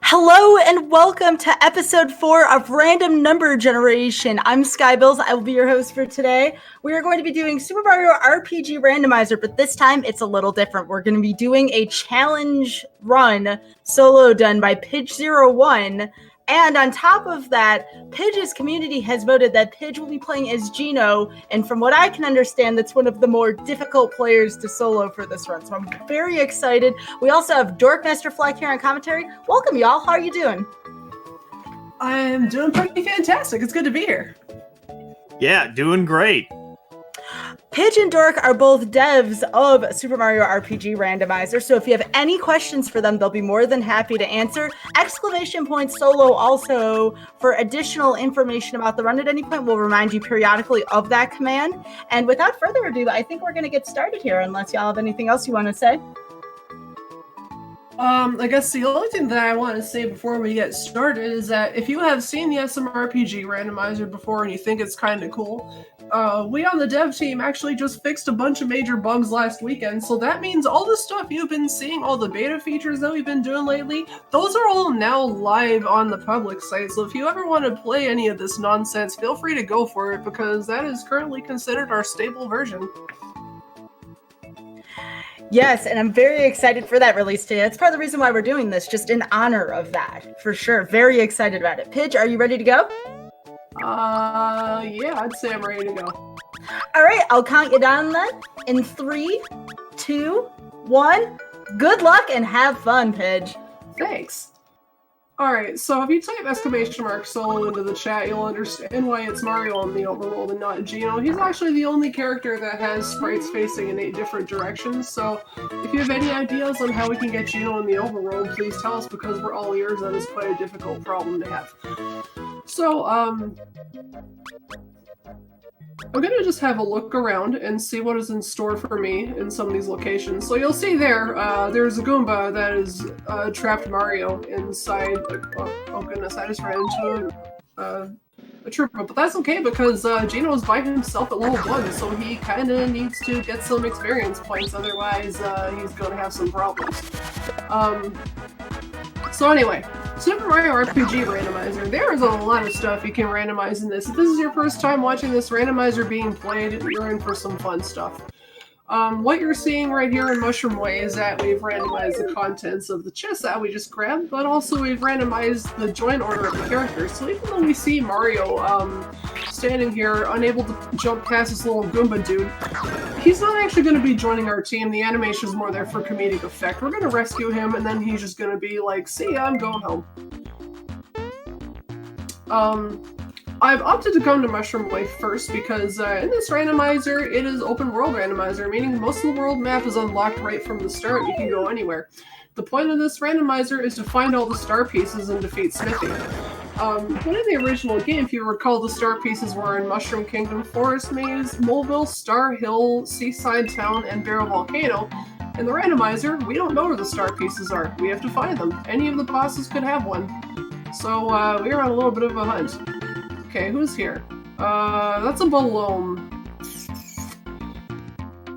Hello and welcome to episode 4 of Random Number Generation. I'm Skybilz. I will be your host for today. We are going to be doing Super Mario RPG Randomizer, but this time it's a little different. We're going to be doing a challenge run solo done by Pidge01. And on top of that, Pidge's community has voted that Pidge will be playing as Geno, and from what I can understand, that's one of the more difficult players to solo for this run, so I'm very excited. We also have Dorkmaster Flack here on commentary. Welcome, y'all. How are you doing? I'm doing pretty fantastic. It's good to be here. Yeah, doing great. Pidge and Dork are both devs of Super Mario RPG Randomizer, so if you have any questions for them, they'll be more than happy to answer. Exclamation point solo also for additional information about the run at any point will remind you periodically of that command. And without further ado, I think we're going to get started here, unless y'all have anything else you want to say. I guess the only thing that I want to say before we get started is that if you have seen the SMRPG Randomizer before and you think it's kind of cool, we on the dev team actually just fixed a bunch of major bugs last weekend, so that means all the stuff you've been seeing, all the beta features that we've been doing lately, those are all now live on the public site, so if you ever want to play any of this nonsense, feel free to go for it, because that is currently considered our stable version. Yes, and I'm very excited for that release today. That's part of the reason why we're doing this, just in honor of that, for sure. Very excited about it. Pidge, are you ready to go? Yeah, I'd say I'm ready to go. All right, I'll count you down then. In 3, 2, 1. Good luck and have fun, Pidge. Thanks. Alright, so if you type ! solo into the chat, you'll understand why it's Mario on the overworld and not Geno. He's actually the only character that has sprites facing in 8 different directions, so if you have any ideas on how we can get Geno in the overworld, please tell us, because we're all ears. That is quite a difficult problem to have. So, I'm gonna just have a look around and see what is in store for me in some of these locations. So you'll see there's a Goomba that is trapped Mario inside. Oh goodness, I just ran into a trooper, but that's okay because Geno is by himself at level 1, so he kind of needs to get some experience points. Otherwise, he's gonna have some problems. So anyway, Super Mario RPG Randomizer. There is a lot of stuff you can randomize in this. If this is your first time watching this randomizer being played, you're in for some fun stuff. What you're seeing right here in Mushroom Way is that we've randomized the contents of the chest that we just grabbed, but also we've randomized the join order of the characters. So even though we see Mario standing here, unable to jump past this little Goomba dude, he's not actually going to be joining our team. The animation is more there for comedic effect. We're going to rescue him, and then he's just going to be like, see ya, I'm going home. I've opted to come to Mushroom Way first because in this randomizer, it is open world randomizer, meaning most of the world map is unlocked right from the start. You can go anywhere. The point of this randomizer is to find all the star pieces and defeat Smithy. But in the original game, if you recall, the star pieces were in Mushroom Kingdom, Forest Maze, Moleville, Star Hill, Seaside Town, and Barrel Volcano. In the randomizer, we don't know where the star pieces are. We have to find them. Any of the bosses could have one. So we're on a little bit of a hunt. Okay, who's here? That's a Balloon.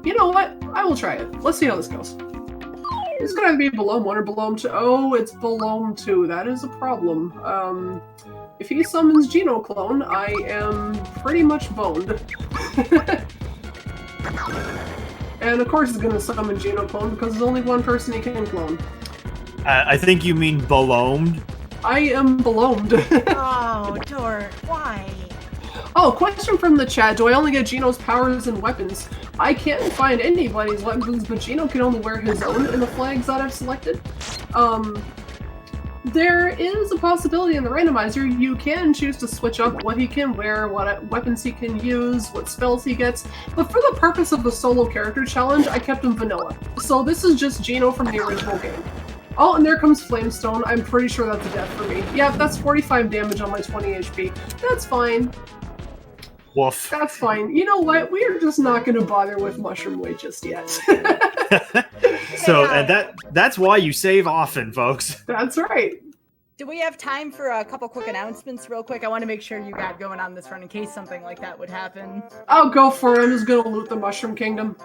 You know what? I will try it. Let's see how this goes. It's gonna be Balloon 1 or Balloon 2. Oh, it's Balloon 2. That is a problem. If he summons Geno Clone, I am pretty much boned. And of course he's gonna summon Geno Clone because there's only one person he can clone. I think you mean ballooned. I am ballooned. Oh, Dork, why? Oh, question from the chat. Do I only get Geno's powers and weapons? I can't find anybody's weapons, but Geno can only wear his own in the flags that I've selected. There is a possibility in the randomizer you can choose to switch up what he can wear, what weapons he can use, what spells he gets, but for the purpose of the solo character challenge, I kept him vanilla. So this is just Geno from the original game. Oh, and there comes Flamestone. I'm pretty sure that's a death for me. Yeah, that's 45 damage on my 20 HP. That's fine. Woof. That's fine. You know what? We're just not going to bother with Mushroom Way just yet. So, and that's why you save often, folks. That's right. Do we have time for a couple quick announcements real quick? I want to make sure you got going on this run in case something like that would happen. I'll go for it. I'm just going to loot the Mushroom Kingdom.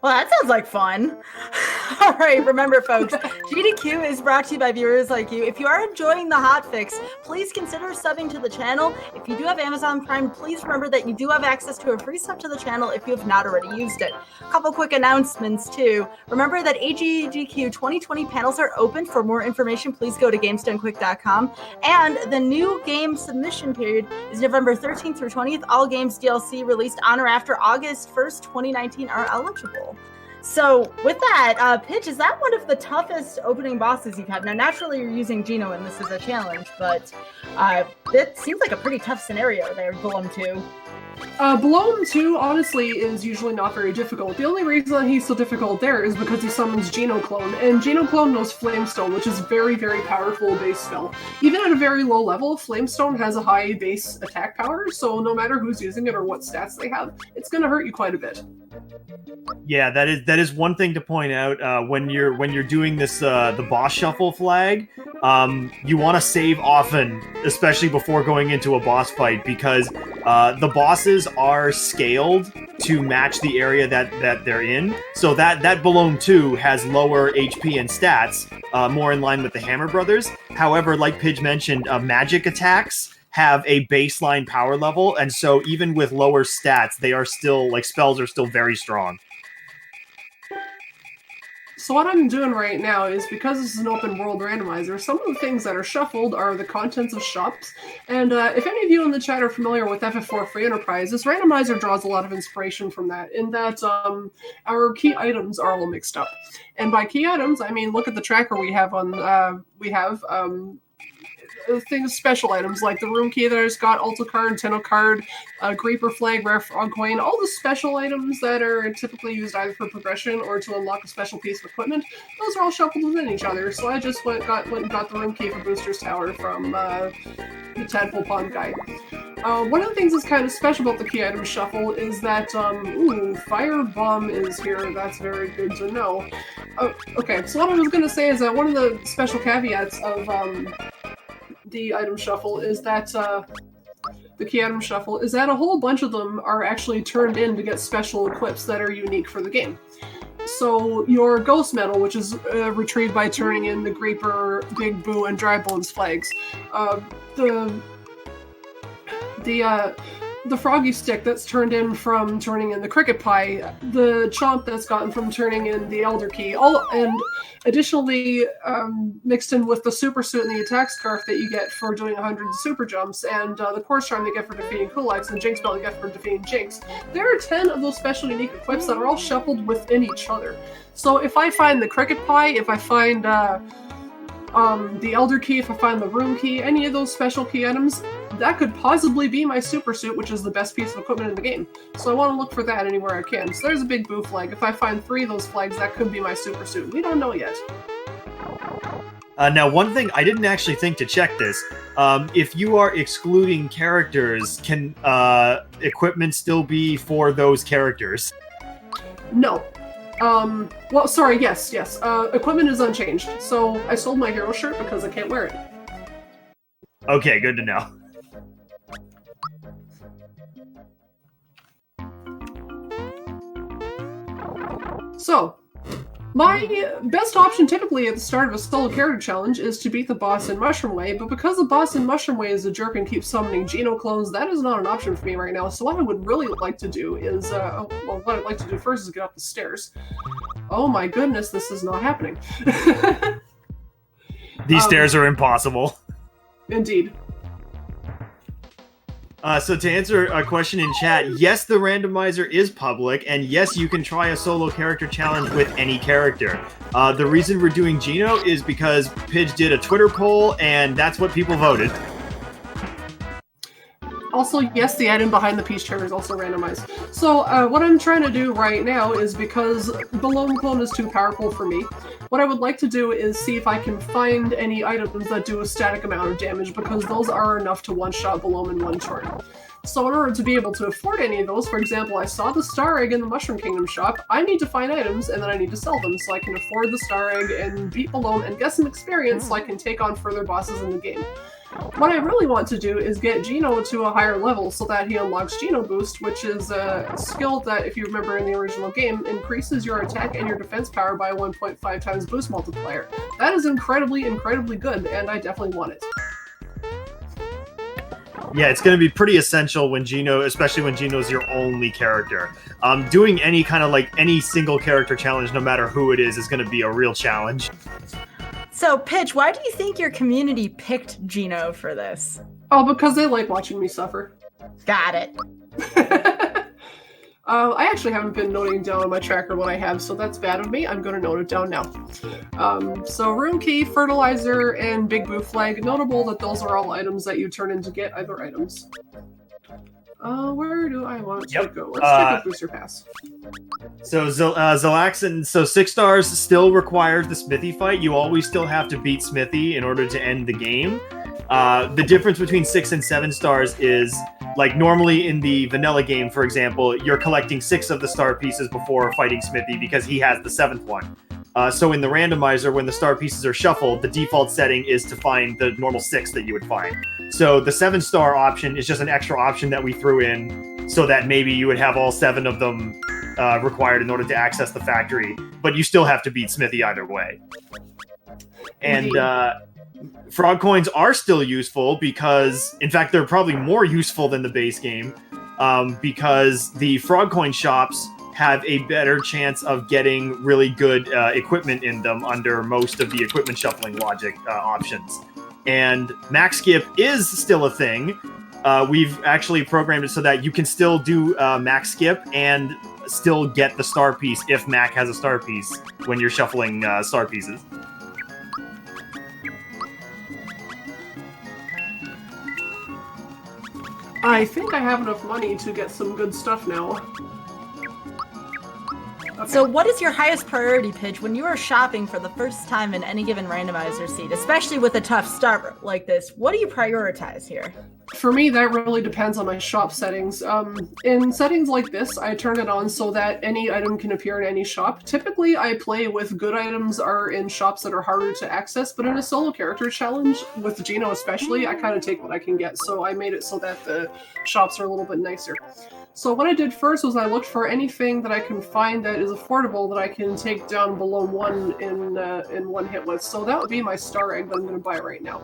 Well, that sounds like fun. All right, remember, folks, GDQ is brought to you by viewers like you. If you are enjoying the hotfix, please consider subbing to the channel. If you do have Amazon Prime, please remember that you do have access to a free sub to the channel if you have not already used it. A couple quick announcements too. Remember that AGDQ 2020 panels are open. For more information, please go to GamesDoneQuick.com. And the new game submission period is November 13th through 20th. All games DLC released on or after August 1st, 2019 are eligible. So with that, Pitch, is that one of the toughest opening bosses you've had? Now, naturally, you're using Geno, and this is a challenge, but it seems like a pretty tough scenario there, Golem 2. Blown 2, honestly, is usually not very difficult. The only reason that he's so difficult there is because he summons Genoclone, and Genoclone knows Flamestone, which is very, very powerful base spell. Even at a very low level, Flamestone has a high base attack power, so no matter who's using it or what stats they have, it's going to hurt you quite a bit. Yeah, that is one thing to point out when you're doing this the boss shuffle flag. You want to save often, especially before going into a boss fight, because the bosses are scaled to match the area that they're in. So that Balloon 2 has lower HP and stats, more in line with the Hammer Brothers. However, like Pidge mentioned, magic attacks have a baseline power level, and so even with lower stats, they are still, like, spells are still very strong. So what I'm doing right now is, because this is an open world randomizer, some of the things that are shuffled are the contents of shops. And if any of you in the chat are familiar with FF4 Free Enterprise, this randomizer draws a lot of inspiration from that, in that our key items are all mixed up. And by key items, I mean, look at the tracker we have on, things, special items like the room key that I just got, Alta card, Tenor card, Creeper flag, rare frog coin, all the special items that are typically used either for progression or to unlock a special piece of equipment, those are all shuffled within each other. So I just went and got the room key for Booster's Tower from the Tadpole Pond guide. One of the things that's kind of special about the key item shuffle is that, Firebomb is here. That's very good to know. Okay, so what I was going to say is that one of the special caveats of the item shuffle is that the key item shuffle is that a whole bunch of them are actually turned in to get special equips that are unique for the game. So your Ghost Medal, which is retrieved by turning in the Creeper, Big Boo, and Dry Bones flags, the Froggy Stick that's turned in from turning in the Cricket Pie, the Chomp that's gotten from turning in the Elder Key, and additionally mixed in with the Super Suit and the Attack Scarf that you get for doing 100 super jumps, and the Course Charm you get for defeating Kulaks, and Jinx Belt you get for defeating Jinx. There are 10 of those special unique equips that are all shuffled within each other. So if I find the Cricket Pie, if I find the Elder Key, if I find the Room Key, any of those special key items, that could possibly be my Super Suit, which is the best piece of equipment in the game. So I want to look for that anywhere I can. So there's a Big Boo flag. If I find 3 of those flags, that could be my Super Suit. We don't know yet. Now, one thing, I didn't actually think to check this. If you are excluding characters, can equipment still be for those characters? No. Well, sorry, yes. Equipment is unchanged. So I sold my hero shirt because I can't wear it. Okay, good to know. So, my best option typically at the start of a solo character challenge is to beat the boss in Mushroom Way, but because the boss in Mushroom Way is a jerk and keeps summoning Geno clones, that is not an option for me right now. So what I would really like to do is, what I'd like to do first is get up the stairs. Oh my goodness, this is not happening. These stairs are impossible. Indeed. So to answer a question in chat, yes, the randomizer is public, and yes, you can try a solo character challenge with any character. The reason we're doing Geno is because Pidge did a Twitter poll, and that's what people voted. Also, yes, the item behind the Peach Chair is also randomized. So what I'm trying to do right now is, because Balloon Clone is too powerful for me, what I would like to do is see if I can find any items that do a static amount of damage, because those are enough to one-shot Balloon in one turn. So in order to be able to afford any of those, for example, I saw the Star Egg in the Mushroom Kingdom shop, I need to find items and then I need to sell them so I can afford the Star Egg and beat Balloon and get some experience so I can take on further bosses in the game. What I really want to do is get Geno to a higher level so that he unlocks Geno Boost, which is a skill that, if you remember in the original game, increases your attack and your defense power by 1.5 times boost multiplier. That is incredibly, incredibly good, and I definitely want it. Yeah, it's going to be pretty essential when Geno, especially when Geno's your only character. Doing any kind of any single character challenge, no matter who it is going to be a real challenge. So, Pitch, why do you think your community picked Geno for this? Oh, because they like watching me suffer. Got it. I actually haven't been noting down on my tracker what I have, so that's bad of me. I'm going to note it down now. So Room Key, Fertilizer, and Big Boo Flag. Notable that those are all items that you turn in to get other items. Where do I want to go? Let's take a Booster Pass. So Zalaxan, so 6 stars still requires the Smithy fight. You always still have to beat Smithy in order to end the game. The difference between 6 and 7 stars is, normally in the vanilla game, for example, you're collecting 6 of the star pieces before fighting Smithy because he has the 7th one. So in the randomizer, when the star pieces are shuffled, the default setting is to find the normal 6 that you would find. So the 7-star option is just an extra option that we threw in so that maybe you would have all 7 of them required in order to access the factory, but you still have to beat Smithy either way. And frog coins are still useful because, in fact, they're probably more useful than the base game because the frog coin shops have a better chance of getting really good equipment in them under most of the equipment shuffling logic options. And max skip is still a thing. We've actually programmed it so that you can still do max skip and still get the star piece if Mac has a star piece when you're shuffling star pieces. I think I have enough money to get some good stuff now. Okay. So what is your highest priority, Pitch, when you are shopping for the first time in any given randomizer seat, especially with a tough start like this? What do you prioritize here? For me, that really depends on my shop settings. In settings like this, I turn it on so that any item can appear in any shop. Typically, I play with good items are in shops that are harder to access, but in a solo character challenge, with Geno especially, I kind of take what I can get, so I made it so that the shops are a little bit nicer. So what I did first was I looked for anything that I can find that is affordable that I can take down below 1 in one hit with. So that would be my star egg that I'm going to buy right now.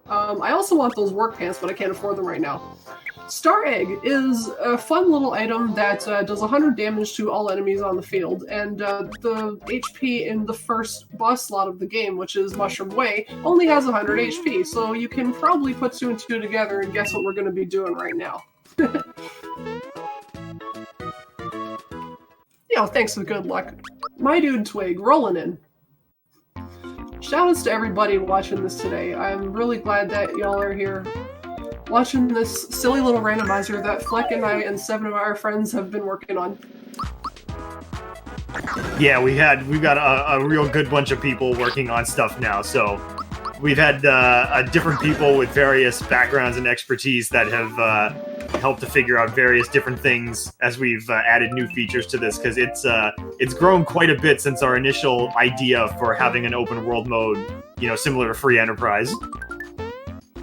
I also want those work pants, but I can't afford them right now. Star Egg is a fun little item that does 100 damage to all enemies on the field, and the HP in the first boss slot of the game, which is Mushroom Way, only has 100 HP, so you can probably put 2 and 2 together and guess what we're going to be doing right now. Thanks for good luck. My dude Twig, rolling in. Shoutouts to everybody watching this today. I'm really glad that y'all are here watching this silly little randomizer that Fleck and I and 7 of our friends have been working on. Yeah, we've got a real good bunch of people working on stuff now, so we've had different people with various backgrounds and expertise that have helped to figure out various different things as we've added new features to this, because it's grown quite a bit since our initial idea for having an open world mode, similar to Free Enterprise.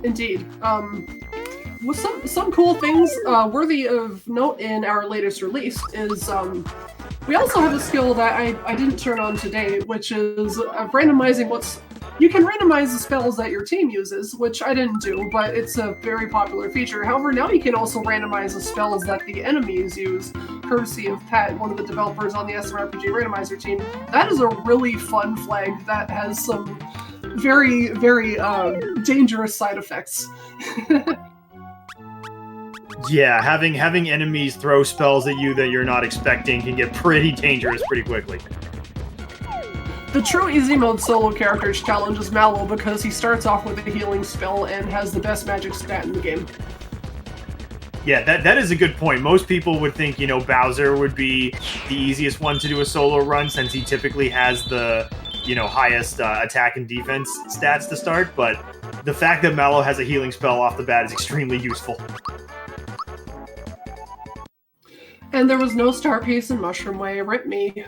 Indeed. With some cool things worthy of note in our latest release is we also have a skill that I didn't turn on today, which is randomizing you can randomize the spells that your team uses, which I didn't do, but it's a very popular feature. However, now you can also randomize the spells that the enemies use, courtesy of Pat, one of the developers on the SMRPG Randomizer team. That is a really fun flag that has some very, very dangerous side effects. Yeah, having enemies throw spells at you that you're not expecting can get pretty dangerous pretty quickly. The true easy mode solo characters challenge is Mallow because he starts off with a healing spell and has the best magic stat in the game. Yeah, that is a good point. Most people would think, Bowser would be the easiest one to do a solo run since he typically has the, highest attack and defense stats to start, but the fact that Mallow has a healing spell off the bat is extremely useful. And there was no star piece in Mushroom Way. Rip me.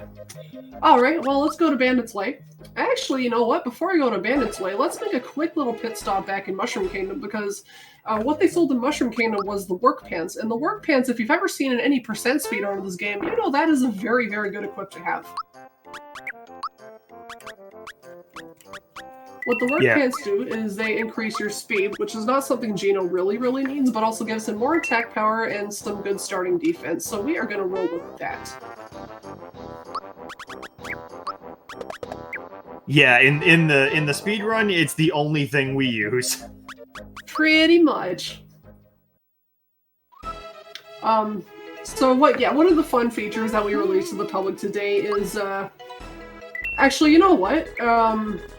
Alright, well, let's go to Bandit's Light. Actually, you know what? Before I go to Bandit's Way, let's make a quick little pit stop back in Mushroom Kingdom, because what they sold in Mushroom Kingdom was the work pants. And the work pants, if you've ever seen in any percent speed on this game, you know that is a very, very good equip to have. What the work pants do is they increase your speed, which is not something Geno really, really needs, but also gives him more attack power and some good starting defense. So we are going to roll with that. Yeah, in the speed run, it's the only thing we use. Pretty much. So one of the fun features that we released to the public today is actually, you know what?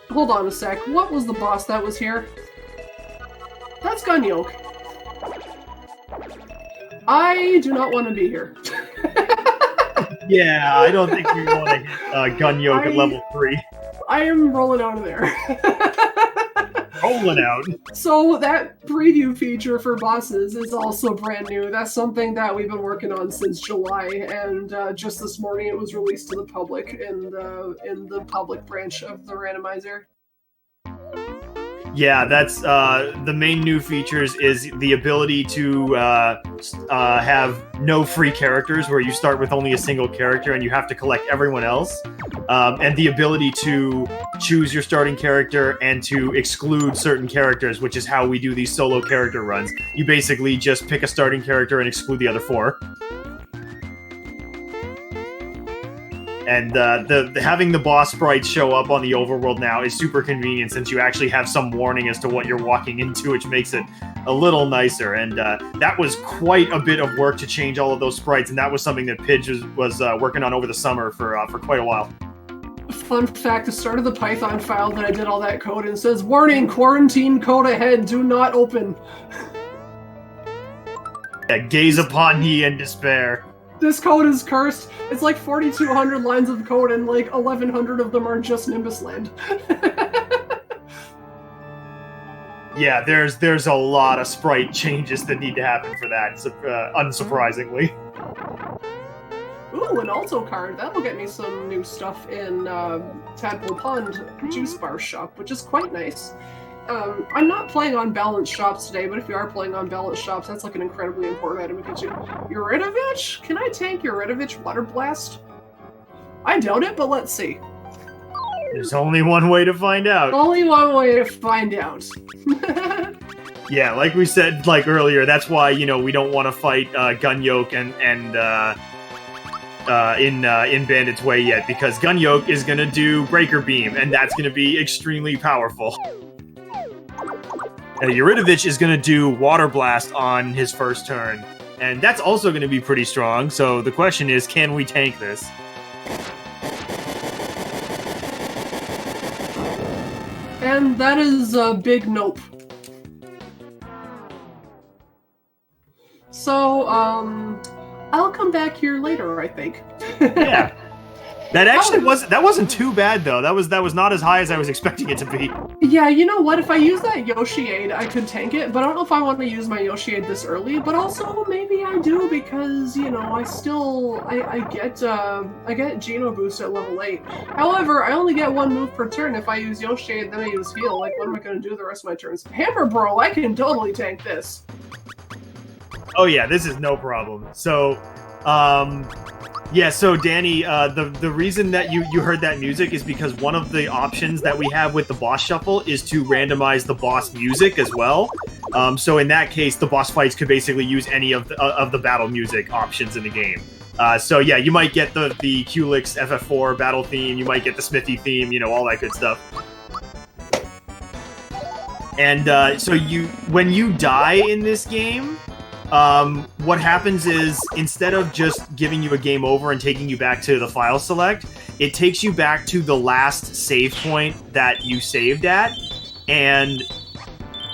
Hold on a sec. What was the boss that was here? That's Gunyoke. I do not want to be here. Yeah, I don't think we want to hit Gunyoke at level 3. I am rolling out of there. Rolling out. So that preview feature for bosses is also brand new. That's something that we've been working on since July, and just this morning it was released to the public in the public branch of the randomizer. Yeah, that's the main new features is the ability to have no free characters, where you start with only a single character and you have to collect everyone else, and the ability to choose your starting character and to exclude certain characters, which is how we do these solo character runs. You basically just pick a starting character and exclude the other 4. And having the boss sprites show up on the overworld now is super convenient, since you actually have some warning as to what you're walking into, which makes it a little nicer. And that was quite a bit of work to change all of those sprites, and that was something that Pidge was working on over the summer for quite a while. Fun fact, the start of the Python file that I did all that code in says, "Warning, quarantine code ahead, do not open." Yeah, gaze upon ye in despair. This code is cursed. It's like 4,200 lines of code, and like 1,100 of them are just Nimbus land. Yeah, there's a lot of sprite changes that need to happen for that, unsurprisingly. Ooh, an Alto card. That'll get me some new stuff in Tadpole Pond Juice Bar Shop, which is quite nice. I'm not playing on balanced shops today, but if you are playing on balanced shops, that's like an incredibly important item to get you. Euridovich? Can I tank Euridovich Water Blast? I doubt it, but let's see. There's only one way to find out. Only one way to find out. Yeah, like we said earlier, that's why, we don't want to fight Gunyoke and in Bandit's Way yet, because Gunyoke is going to do Breaker Beam, and that's going to be extremely powerful. Euridovich is going to do Water Blast on his first turn, and that's also going to be pretty strong, so the question is, can we tank this? And that is a big nope. So, I'll come back here later, I think. Yeah. That actually wasn't too bad, though. That was not as high as I was expecting it to be. Yeah, you know what? If I use that Yoshi-Aid, I could tank it, but I don't know if I want to use my Yoshi-Aid this early, but also maybe I do, because, I get Geno boost at level 8. However, I only get 1 move per turn if I use Yoshi-Aid, then I use heal. Like, what am I going to do the rest of my turns? Hammer Bro, I can totally tank this. Oh yeah, this is no problem. So, yeah, so Danny, the reason that you heard that music is because one of the options that we have with the boss shuffle is to randomize the boss music as well. So in that case, the boss fights could basically use any of the battle music options in the game. So yeah, you might get the Qlix FF4 battle theme, you might get the Smithy theme, all that good stuff. And so when you die in this game, what happens is, instead of just giving you a game over and taking you back to the file select, it takes you back to the last save point that you saved at, and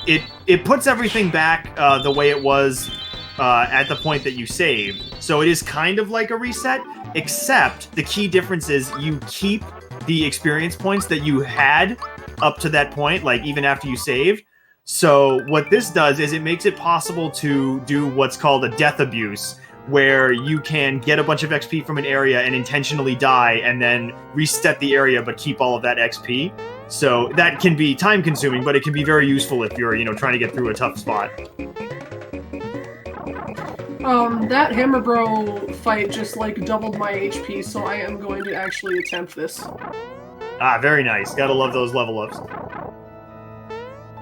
it puts everything back the way it was at the point that you saved. So it is kind of like a reset, except the key difference is you keep the experience points that you had up to that point, like even after you saved. So what this does is it makes it possible to do what's called a death abuse, where you can get a bunch of XP from an area and intentionally die and then reset the area but keep all of that XP. So that can be time consuming, but it can be very useful if you're, trying to get through a tough spot. That Hammer Bro fight just doubled my HP, so I am going to actually attempt this. Ah, very nice. Gotta love those level ups.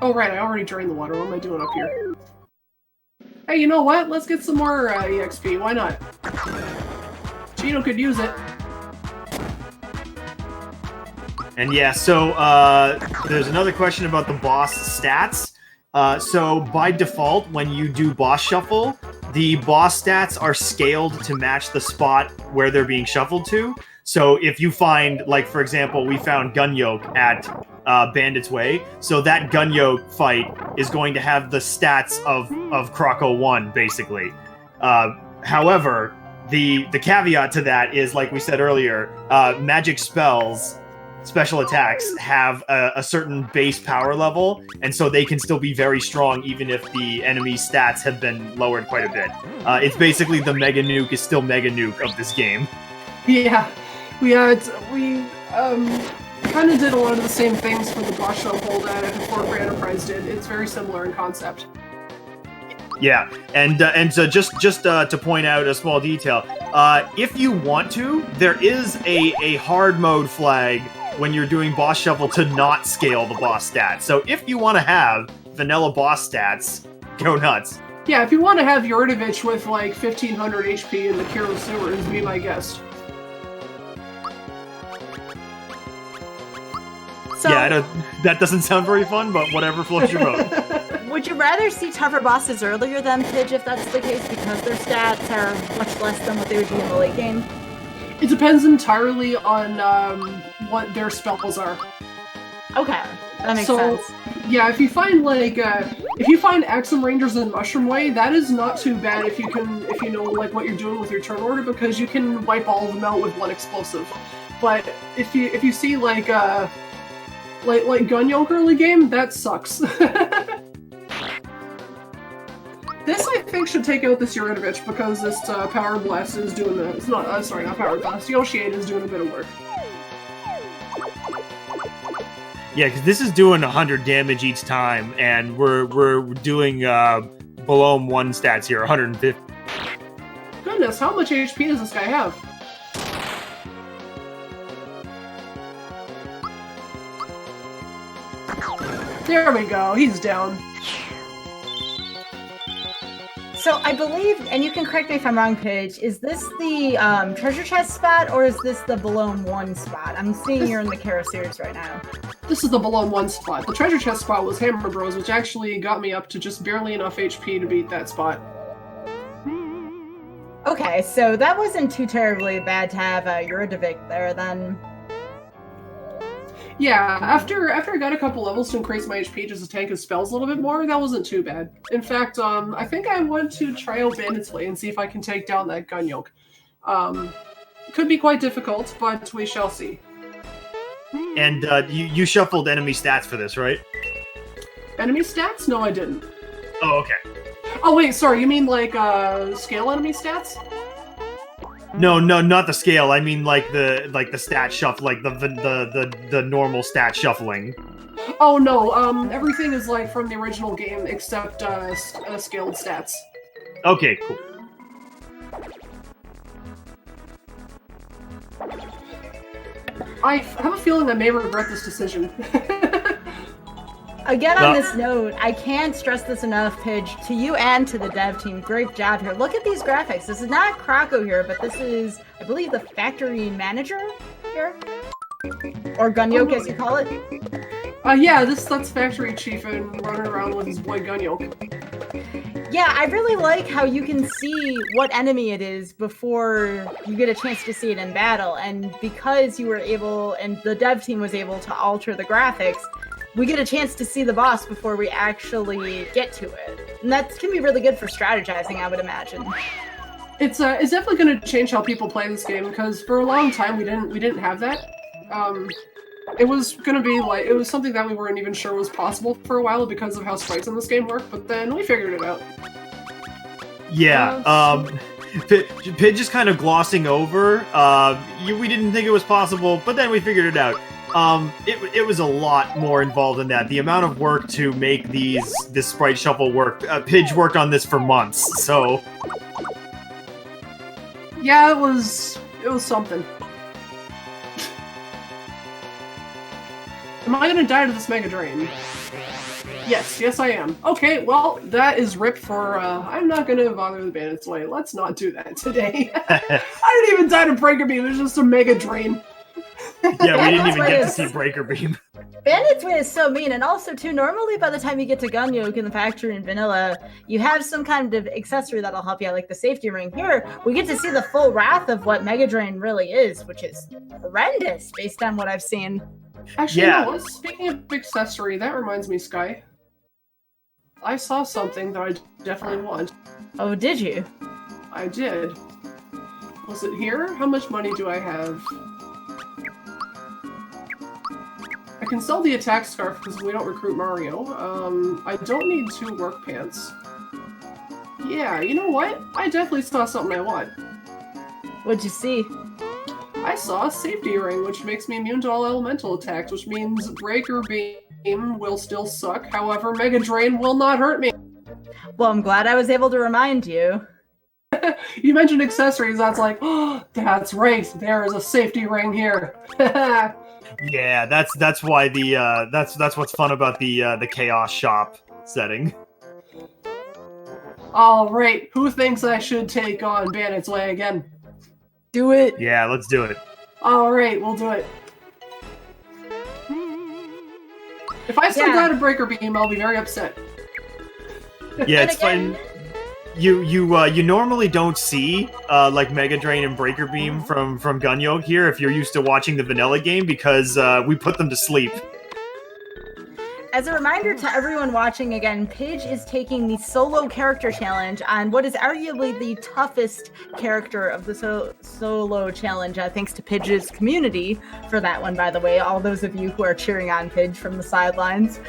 Oh right, I already drained the water. What am I doing up here? Hey, you know what? Let's get some more EXP. Why not? Gino could use it. And yeah, so there's another question about the boss stats. So by default, when you do boss shuffle, the boss stats are scaled to match the spot where they're being shuffled to. So if you find, for example, we found Gun Yoke at Bandit's Way, so that Gun Yoke fight is going to have the stats of Croco 1, basically. However, the caveat to that is, like we said earlier, magic spells, special attacks, have a certain base power level, and so they can still be very strong even if the enemy's stats have been lowered quite a bit. It's basically the Mega Nuke is still Mega Nuke of this game. Yeah, we kind of did a lot of the same things for the boss shuffle that Fort Free Enterprise did. It's very similar in concept. Yeah, and so just to point out a small detail, if you want to, there is a hard mode flag when you're doing boss shuffle to not scale the boss stats. So if you want to have vanilla boss stats, go nuts. Yeah, if you want to have Yordovich with 1500 HP in the Kiro sewers, be my guest. So, yeah, that doesn't sound very fun, but whatever floats your boat. Would you rather see tougher bosses earlier than Pidge if that's the case, because their stats are much less than what they would be in the late game? It depends entirely on what their spells are. Okay, that makes sense. Yeah, if you find Axum Rangers in Mushroom Way, that is not too bad if you know what you're doing with your turn order, because you can wipe all of them out with one explosive. But if you see like Gun Yoke early game, that sucks. This, I think, should take out this Yordovich, because this Power Blast is doing not Power Blast, Yoshiade is doing a bit of work. Yeah, because this is doing 100 damage each time, and we're doing below 1 stats here, 150. Goodness, how much HP does this guy have? There we go, he's down. So I believe, and you can correct me if I'm wrong, Paige, is this the treasure chest spot, or is this the below 1 spot? I'm seeing you're in the Kara series right now. This is the below 1 spot. The treasure chest spot was Hammer Bros, which actually got me up to just barely enough HP to beat that spot. Okay, so that wasn't too terribly bad to have Yordovich there then. Yeah, after I got a couple levels to increase my HP just to tank his spells a little bit more, that wasn't too bad. In fact, I think I want to try out Bandit's Way and see if I can take down that Gun Yoke. Could be quite difficult, but we shall see. And you shuffled enemy stats for this, right? Enemy stats? No, I didn't. Oh, okay. Oh wait, sorry, you mean scale enemy stats? No, not the scale. I mean the stat shuffle, the normal stat shuffling. Oh no, everything is from the original game except scaled stats. Okay, cool. I have a feeling I may regret this decision. Again, on this note, I can't stress this enough, Pidge, to you and to the dev team. Great job here. Look at these graphics. This is not Croco here, but this is, I believe, the factory manager here? Or Gun Yoke, as you call it? Yeah, that's Factory Chief and running around with his boy Gun Yoke. Yeah, I really like how you can see what enemy it is before you get a chance to see it in battle. And because you were able, and the dev team was able to alter the graphics, we get a chance to see the boss before we actually get to it. And that can be really good for strategizing, I would imagine. It's definitely going to change how people play this game, because for a long time we didn't have that. It was going to be it was something that we weren't even sure was possible for a while because of how sprites in this game work, but then we figured it out. Yeah, Pidge is kind of glossing over. We didn't think it was possible, but then we figured it out. It was a lot more involved than that. The amount of work to make this sprite shuffle work. Pidge worked on this for months, so. Yeah, it was something. Am I gonna die to this Mega Drain? Yes, I am. Okay, well, that is ripped for, I'm not gonna bother the Bandit's Way. Let's not do that today. I didn't even die to Breaker Beam, there's just a Mega Drain. Yeah, we didn't even get to see Breaker Beam. Bandit's Way is so mean, and also, too, normally by the time you get to Gun Yoke in the factory in vanilla, you have some kind of accessory that'll help you out, like the safety ring. Here, we get to see the full wrath of what Mega Drain really is, which is horrendous, based on what I've seen. Actually, Yeah. no, speaking of accessory, that reminds me, Sky. I saw something that I definitely want. Oh, did you? I did. Was it here? How much money do I have? I can sell the attack scarf because we don't recruit Mario. I don't need 2 work pants. Yeah, you know what? I definitely saw something I want. What'd you see? I saw a safety ring, which makes me immune to all elemental attacks, which means Breaker Beam will still suck. However, Mega Drain will not hurt me. Well, I'm glad I was able to remind you. You mentioned accessories, that's like, oh, that's right, there is a safety ring here. Yeah, that's why that's what's fun about the Chaos Shop setting. Alright, who thinks I should take on Bandit's Way again? Do it. Yeah, let's do it. Alright, we'll do it. If I still got a Breaker Beam, I'll be very upset. Yeah, And it's fun. You normally don't see like Mega Drain and Breaker Beam from Gun Yoke here if you're used to watching the vanilla game because we put them to sleep. As a reminder to everyone watching again, Pidge is taking the solo character challenge on what is arguably the toughest character of the solo challenge, thanks to Pidge's community for that one, by the way. All those of you who are cheering on Pidge from the sidelines.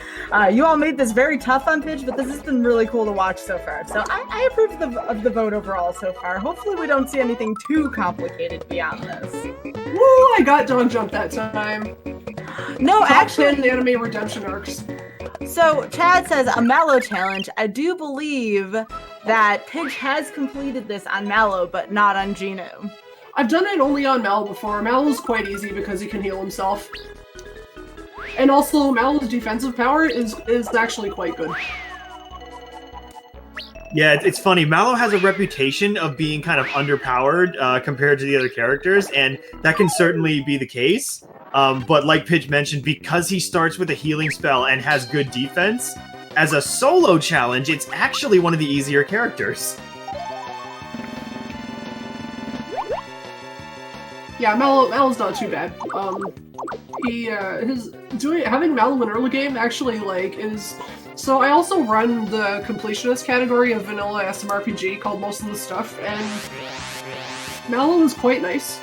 You all made this very tough on Pidge, but this has been really cool to watch so far. So I approve of the vote overall so far. Hopefully we don't see anything too complicated beyond this. Woo, I got Dog Jump that time. No, Top actually, 10 anime redemption arcs. So Chad says a Mallow challenge. I do believe that Pidge has completed this on Mallow, but not on Geno. I've done it only on Mallow before. Mallow's quite easy because he can heal himself. And also, Mallow's defensive power is actually quite good. Yeah, it's funny. Mallow has a reputation of being kind of underpowered compared to the other characters, and that can certainly be the case. But like Pidge mentioned, because he starts with a healing spell and has good defense, as a solo challenge, it's actually one of the easier characters. Yeah, Mallow's not too bad. Having Mallow in early game actually is. So I also run the completionist category of vanilla SMRPG called Most of the Stuff, and Mallow is quite nice.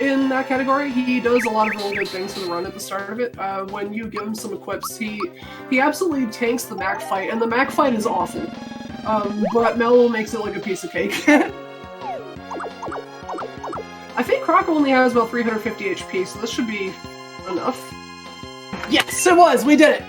In that category, he does a lot of really good things for the run at the start of it. When you give him some equips, he absolutely tanks the Mac fight, and the Mac fight is awful. But Mallow makes it like a piece of cake. I think Croc only has about 350 HP, so this should be enough. Yes, it was! We did it!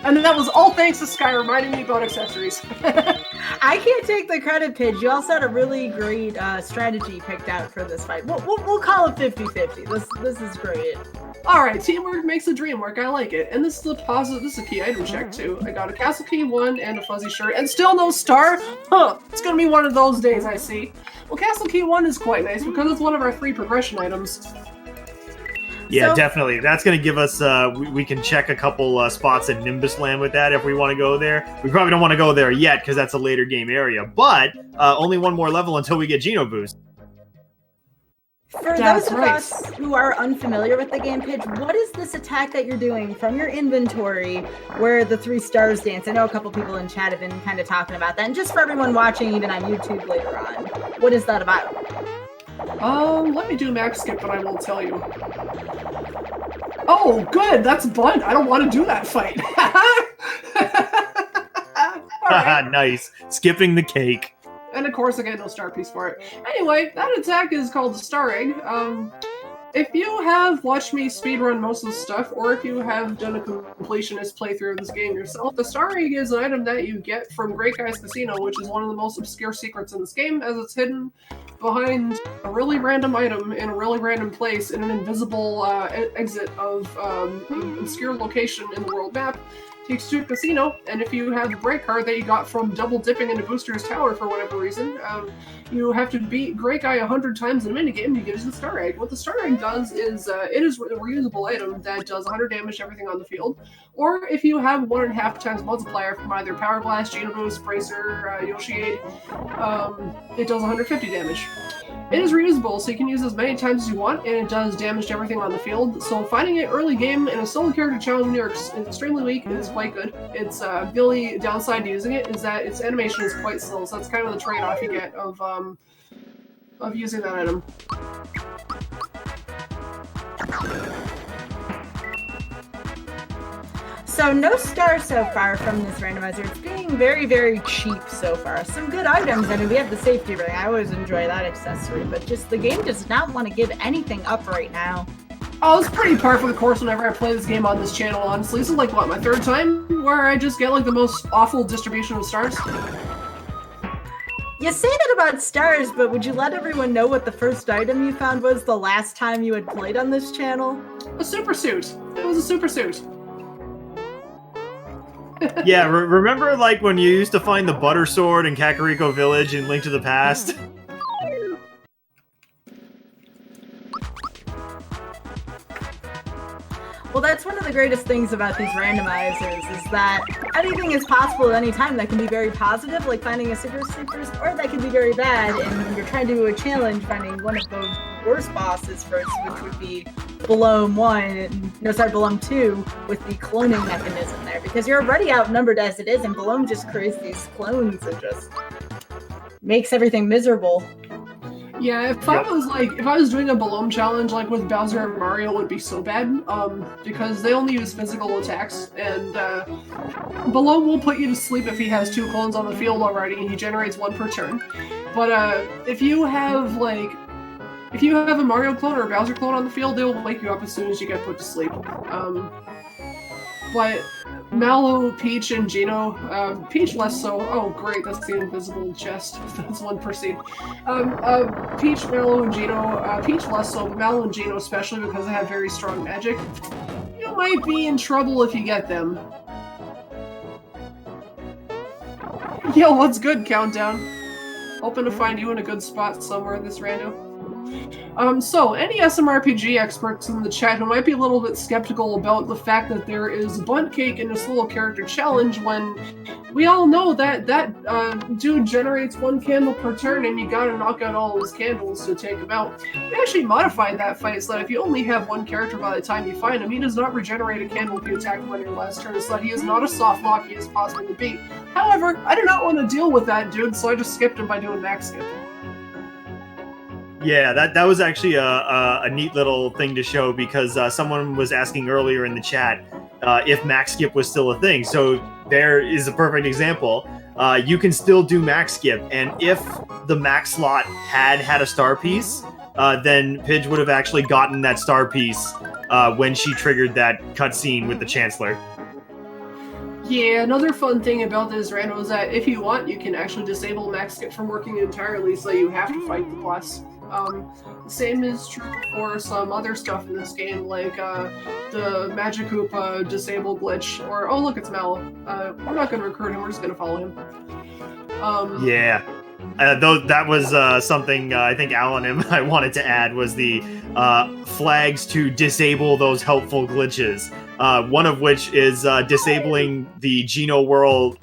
And that was all thanks to Sky reminding me about accessories. I can't take the credit, Pidge. You also had a really great strategy picked out for this fight. We'll call it 50-50. This is great. Alright, teamwork makes the dream work. I like it. And this is this is a key item check, too. I got a castle key 1 and a fuzzy shirt, and still no star? Huh, it's gonna be one of those days, I see. Well, castle key 1 is quite nice because it's one of our 3 progression items. Yeah, So- definitely. That's going to give us, we can check a couple spots in Nimbus Land with that if we want to go there. We probably don't want to go there yet because that's a later game area, but only one more level until we get Geno Boost. For That's those of right. us who are unfamiliar with the game, Pidge, what is this attack that you're doing from your inventory where the 3 stars dance? I know a couple people in chat have been kind of talking about that. And just for everyone watching, even on YouTube later on, what is that about? Let me do max skip and I will tell you. Oh, good, that's Bud. I don't want to do that fight. Alright. Nice. Skipping the cake. And And of course, I get no star piece for it. Anyway, that attack is called the Star Egg. If you have watched me speedrun most of the stuff, or if you have done a completionist playthrough of this game yourself, the Star Egg is an item that you get from Great Guy's Casino, which is one of the most obscure secrets in this game, as it's hidden behind a really random item in a really random place in an invisible exit of an obscure location in the world map. Takes you to a casino, and if you have the break card that you got from double dipping into Booster's Tower for whatever reason, you have to beat Great Guy 100 times in a minigame to get the Star Egg. What the Star Egg does is, it is a reusable item that does 100 damage to everything on the field, or if you have 1.5 times multiplier from either Power Blast, Geno Boost, Bracer, Yoshi-Aid, it does 150 damage. It is reusable, so you can use it as many times as you want, and it does damage to everything on the field. So finding it early game in a solo character challenge when you're extremely weak is quite good. It's the only downside to using it is that its animation is quite slow, so that's kind of the trade-off you get of using that item. So no stars so far from this randomizer. It's being very, very cheap so far. Some good items. I mean, we have the safety ring. I always enjoy that accessory, but just the game does not want to give anything up right now. Oh, it's pretty par for the course whenever I play this game on this channel, honestly. This is like, what, my third time where I just get like the most awful distribution of stars? You say that about stars, but would you let everyone know what the first item you found was the last time you had played on this channel? A super suit. It was a super suit. Yeah, remember like when you used to find the butter sword in Kakariko Village in Link to the Past? Well, that's one of the greatest things about these randomizers, is that anything is possible at any time. That can be very positive, like finding a super first, or that can be very bad, and when you're trying to do a challenge, finding one of the worst bosses first, which would be Belome 2, with the cloning mechanism there, because you're already outnumbered as it is, and Belome just creates these clones and just makes everything miserable. Yeah, if I was doing a Belome challenge like with Bowser and Mario, it would be so bad, because they only use physical attacks, and Belome will put you to sleep if he has 2 clones on the field already, and he generates 1 per turn. But if you have a Mario clone or a Bowser clone on the field, they will wake you up as soon as you get put to sleep. But Mallow, Peach, and Geno, Peach less so. Oh great, that's the invisible chest. That's 1 per seed. Peach, Mallow, and Geno, Peach less so, but Mallow and Geno especially because they have very strong magic. You might be in trouble if you get them. Yo, what's good, Countdown? Hoping to find you in a good spot somewhere in this rando. So, any SMRPG experts in the chat who might be a little bit skeptical about the fact that there is bunt cake in this little character challenge when we all know that dude generates 1 candle per turn and you gotta knock out all his candles to take him out. We actually modified that fight so that if you only have 1 character by the time you find him, he does not regenerate a candle if you attack him on your last turn, so that he is not a soft lock he is possible to beat. However, I do not want to deal with that dude, so I just skipped him by doing max skip. Yeah, that was actually a neat little thing to show, because someone was asking earlier in the chat if max skip was still a thing. So there is a perfect example. You can still do max skip, and if the max slot had a star piece, then Pidge would have actually gotten that star piece when she triggered that cutscene with the Chancellor. Yeah, another fun thing about this rando is that if you want, you can actually disable max skip from working entirely, so you have to fight the boss. The same is true for some other stuff in this game, like the Magic Hoop disable glitch, or oh look, it's Mallow. We're not going to recruit him, we're just going to follow him. Yeah. Though that was something I think Alan and I wanted to add was the flags to disable those helpful glitches. One of which is disabling the Geno Whirl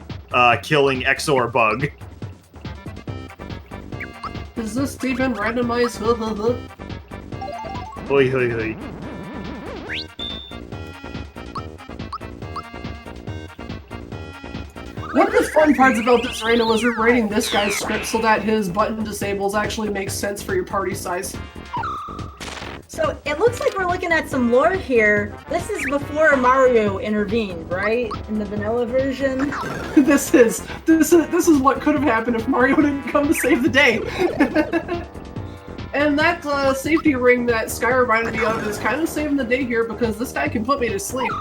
killing XOR bug. Is this even randomized? Hoi hoi hoi. One of the fun parts about this rando was rewriting this guy's script so that his button disables actually makes sense for your party size. So it looks like we're looking at some lore here. This is before Mario intervened, right? In the vanilla version. This is what could have happened if Mario didn't come to save the day. And that safety ring that Sky reminded me of is kind of saving the day here because this guy can put me to sleep.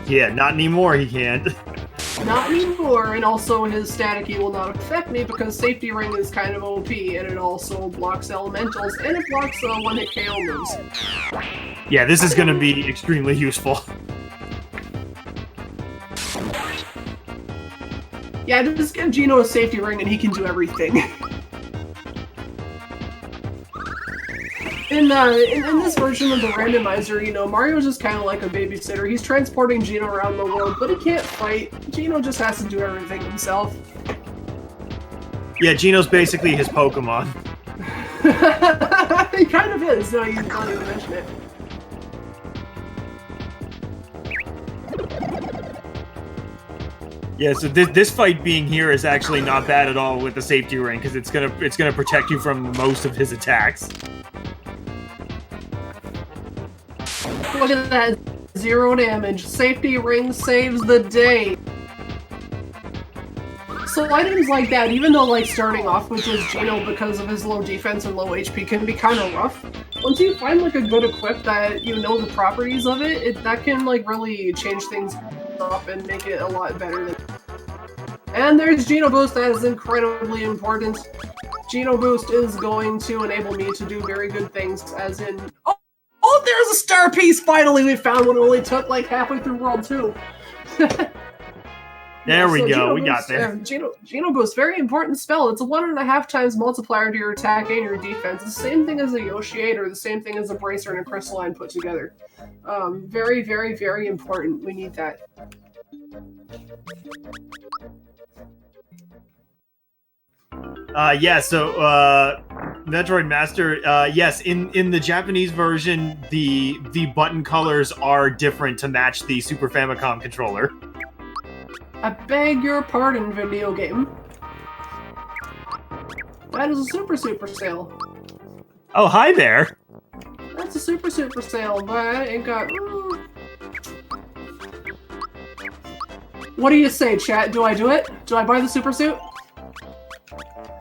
Yeah, not anymore. He can't. Not anymore, and also his static E will not affect me because Safety Ring is kind of OP, and it also blocks elementals, and it blocks one-hit KO moves. Yeah, this is going to be extremely useful. Yeah, just give Gino a Safety Ring and he can do everything. In this version of the randomizer, you know, Mario's just kind of like a babysitter. He's transporting Gino around the world, but he can't fight. Gino just has to do everything himself. Yeah, Gino's basically his Pokemon. He kind of is, no, you can't even mention it. Yeah, so this fight being here is actually not bad at all with the safety ring because it's gonna protect you from most of his attacks. Look at that. 0 damage. Safety ring saves the day. So items like that, even though like starting off with just Gino because of his low defense and low HP can be kind of rough, once you find like a good equip that you know the properties of it, that can like really change things up and make it a lot better. And there's Geno Boost. That is incredibly important. Geno Boost is going to enable me to do very good things, as in... Oh, there's a star piece! Finally, we found one. It only took like halfway through World 2. There we go. Geno We got Boost, there. Geno Boost, very important spell. It's a 1.5 times multiplier to your attack and your defense. It's the same thing as a Yoshi or the same thing as a Bracer and a Crystalline put together. Very, very, very important. We need that. Metroid Master, yes, in the Japanese version, the button colors are different to match the Super Famicom controller. I beg your pardon, video game. That is a super sale. Oh, hi there. That's a super sale, but it got... What do you say, chat? Do I do it? Do I buy the super suit?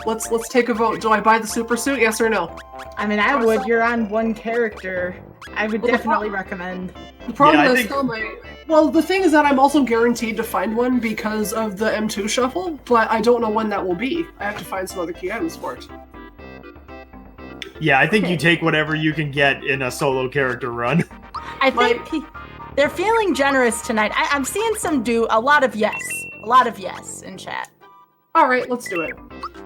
Let's take a vote. Do I buy the super suit? Yes or no? I mean, I would. You're on one character. I would definitely recommend. The problem is still my... Well, the thing is that I'm also guaranteed to find one because of the M2 shuffle, but I don't know when that will be. I have to find some other key items for it. Yeah, I think you take whatever you can get in a solo character run. I think they're feeling generous tonight. I'm seeing some do a lot of yes in chat. All right, let's do it.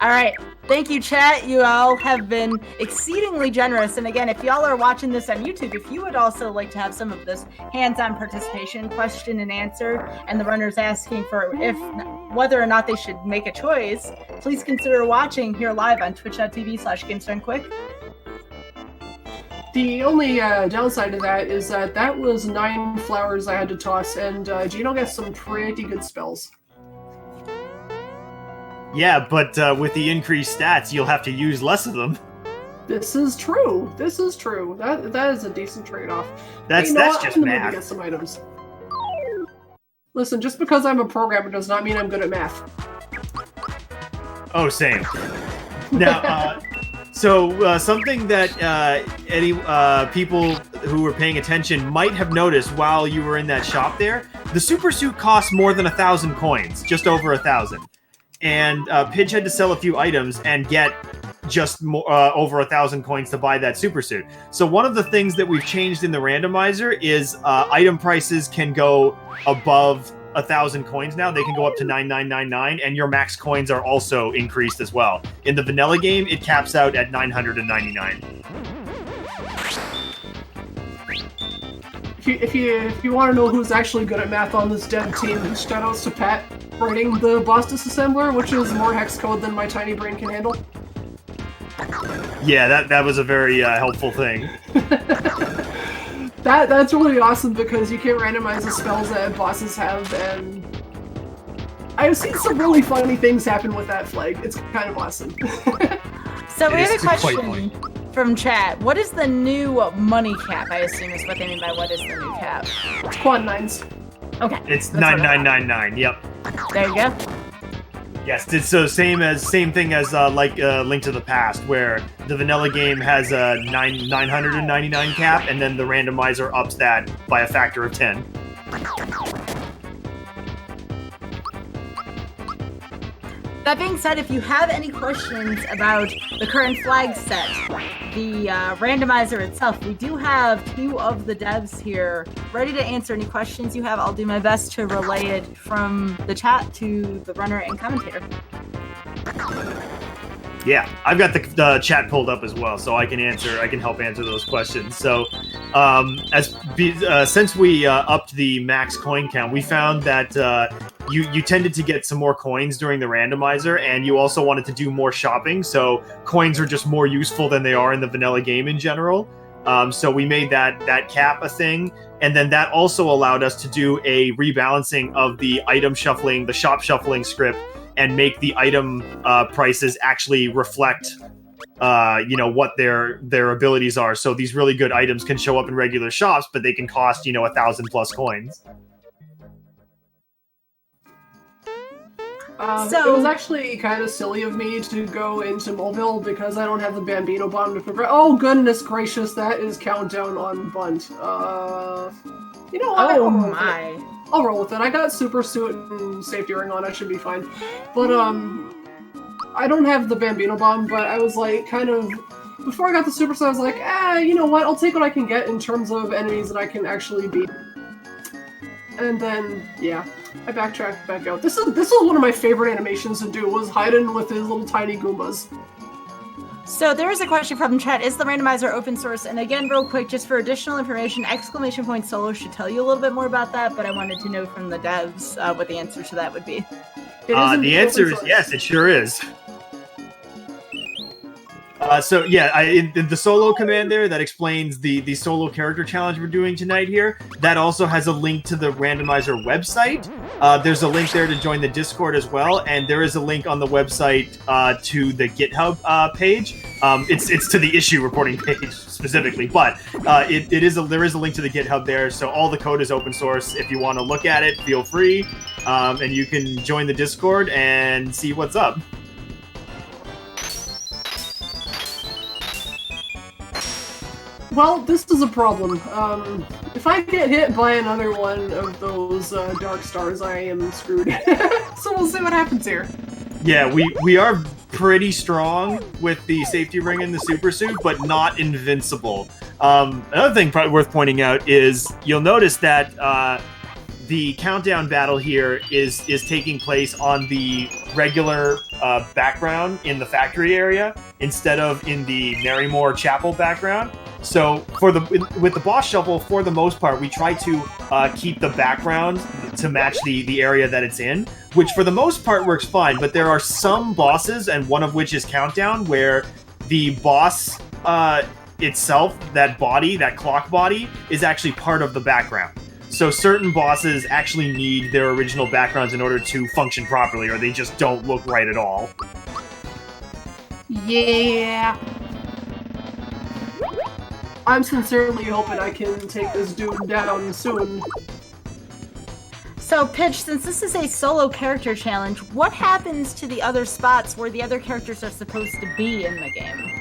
All right. Thank you, chat. You all have been exceedingly generous. And again, if y'all are watching this on YouTube, if you would also like to have some of this hands-on participation, question and answer, and the runners asking for whether or not they should make a choice, please consider watching here live on twitch.tv/GamesDoneQuick. The only downside to that is that was 9 flowers I had to toss, and Gino gets some pretty good spells. Yeah, but with the increased stats, you'll have to use less of them. This is true. That is a decent trade-off. That's just math. Get some items. Listen, just because I'm a programmer does not mean I'm good at math. Oh, same. Now, something that any people who were paying attention might have noticed while you were in that shop there, the super suit costs more than 1,000 coins, just over 1,000. And Pidge had to sell a few items and get just over 1,000 coins to buy that super suit. So one of the things that we've changed in the randomizer is item prices can go above 1,000 coins now. They can go up to 9,999, and your max coins are also increased as well. In the vanilla game, it caps out at 999. If you want to know who's actually good at math on this dev team, shoutouts to Pat writing the boss disassembler, which is more hex code than my tiny brain can handle. Yeah, that was a very helpful thing. That's really awesome because you can randomize the spells that bosses have, and I've seen some really funny things happen with that flag. It's kind of awesome. So we have a question from chat. What is the new money cap? I assume is what they mean by what is the new cap. It's quad 9s. Okay. It's 9999. Yep. There you go. Yes, it's so same thing as Link to the Past, where the vanilla game has a 999 cap, and then the randomizer ups that by a factor of 10. That being said, if you have any questions about the current flag set, the randomizer itself, we do have 2 of the devs here ready to answer any questions you have. I'll do my best to relay it from the chat to the runner and commentator. Yeah, I've got the chat pulled up as well, so I can help answer those questions. So, since we upped the max coin count, we found that you tended to get some more coins during the randomizer, and you also wanted to do more shopping. So coins are just more useful than they are in the vanilla game in general. So we made that cap a thing, and then that also allowed us to do a rebalancing of the item shuffling, the shop shuffling script, and make the item prices actually reflect, what their abilities are. So these really good items can show up in regular shops, but they can cost 1,000+ coins. It was actually kind of silly of me to go into mobile because I don't have the Bambino bomb to progress. Oh goodness gracious, that is countdown on bunt. You know what? Oh my. I'll roll with it. I got super suit and safety ring on. I should be fine. But I don't have the Bambino bomb. But I was like, kind of before I got the super suit, I was like, you know what? I'll take what I can get in terms of enemies that I can actually beat. And then yeah, I backtracked back out. This is one of my favorite animations to do. Was hiding with his little tiny Goombas. So there is a question from chat. Is the randomizer open source? And again, real quick, just for additional information, ! Solo should tell you a little bit more about that, but I wanted to know from the devs what the answer to that would be. The answer is yes, it sure is. In the solo command there, that explains the solo character challenge we're doing tonight here. That also has a link to the randomizer website. There's a link there to join the Discord as well, and there is a link on the website to the GitHub page. It's to the issue reporting page specifically, but there is a link to the GitHub there, so all the code is open source. If you want to look at it, feel free, and you can join the Discord and see what's up. Well, this is a problem. If I get hit by another one of those dark stars, I am screwed. So we'll see what happens here. Yeah, we are pretty strong with the safety ring and the super suit, but not invincible. Another thing probably worth pointing out is you'll notice that the countdown battle here is taking place on the regular background in the factory area instead of in the Narrymore Chapel background. So with the boss shuffle, for the most part, we try to keep the background to match the area that it's in, which for the most part works fine. But there are some bosses, and one of which is Countdown, where the boss itself, that clock body, is actually part of the background. So certain bosses actually need their original backgrounds in order to function properly, or they just don't look right at all. Yeah. I'm sincerely hoping I can take this dude down soon. So, Pitch, since this is a solo character challenge, what happens to the other spots where the other characters are supposed to be in the game?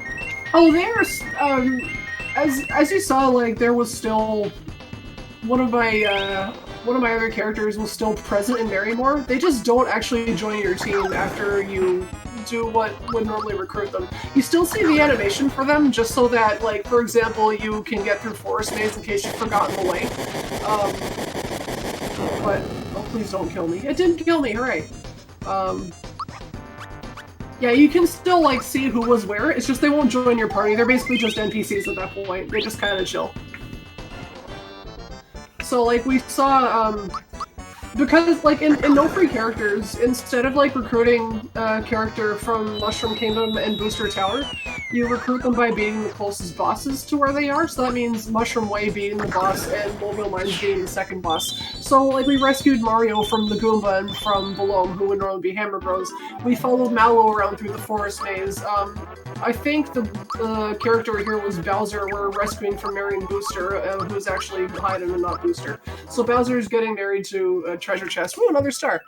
Oh, there's, as you saw, like, there was still one of my other characters was still present in Narrymore. They just don't actually join your team after you do what would normally recruit them. You still see the animation for them, just so that, like, for example, you can get through forest maze in case you've forgotten the way. But, oh, please don't kill me. It didn't kill me, hooray. Yeah, you can still, like, see who was where, it's just they won't join your party. They're basically just NPCs at that point. They just kind of chill. So, like, we saw, because, like, in No Free Characters, instead of, like, recruiting a character from Mushroom Kingdom and Booster Tower, you recruit them by beating the closest bosses to where they are. So that means Mushroom Way beating the boss and Mobile Mines beating the second boss. So, like, we rescued Mario from the Goomba and from Belome, who would normally be Hammer Bros. We followed Mallow around through the forest maze. I think the character here was Bowser. We're rescuing from marrying Booster, who's actually Hyden and not Booster. So Bowser's getting married to a treasure chest. Ooh, another star.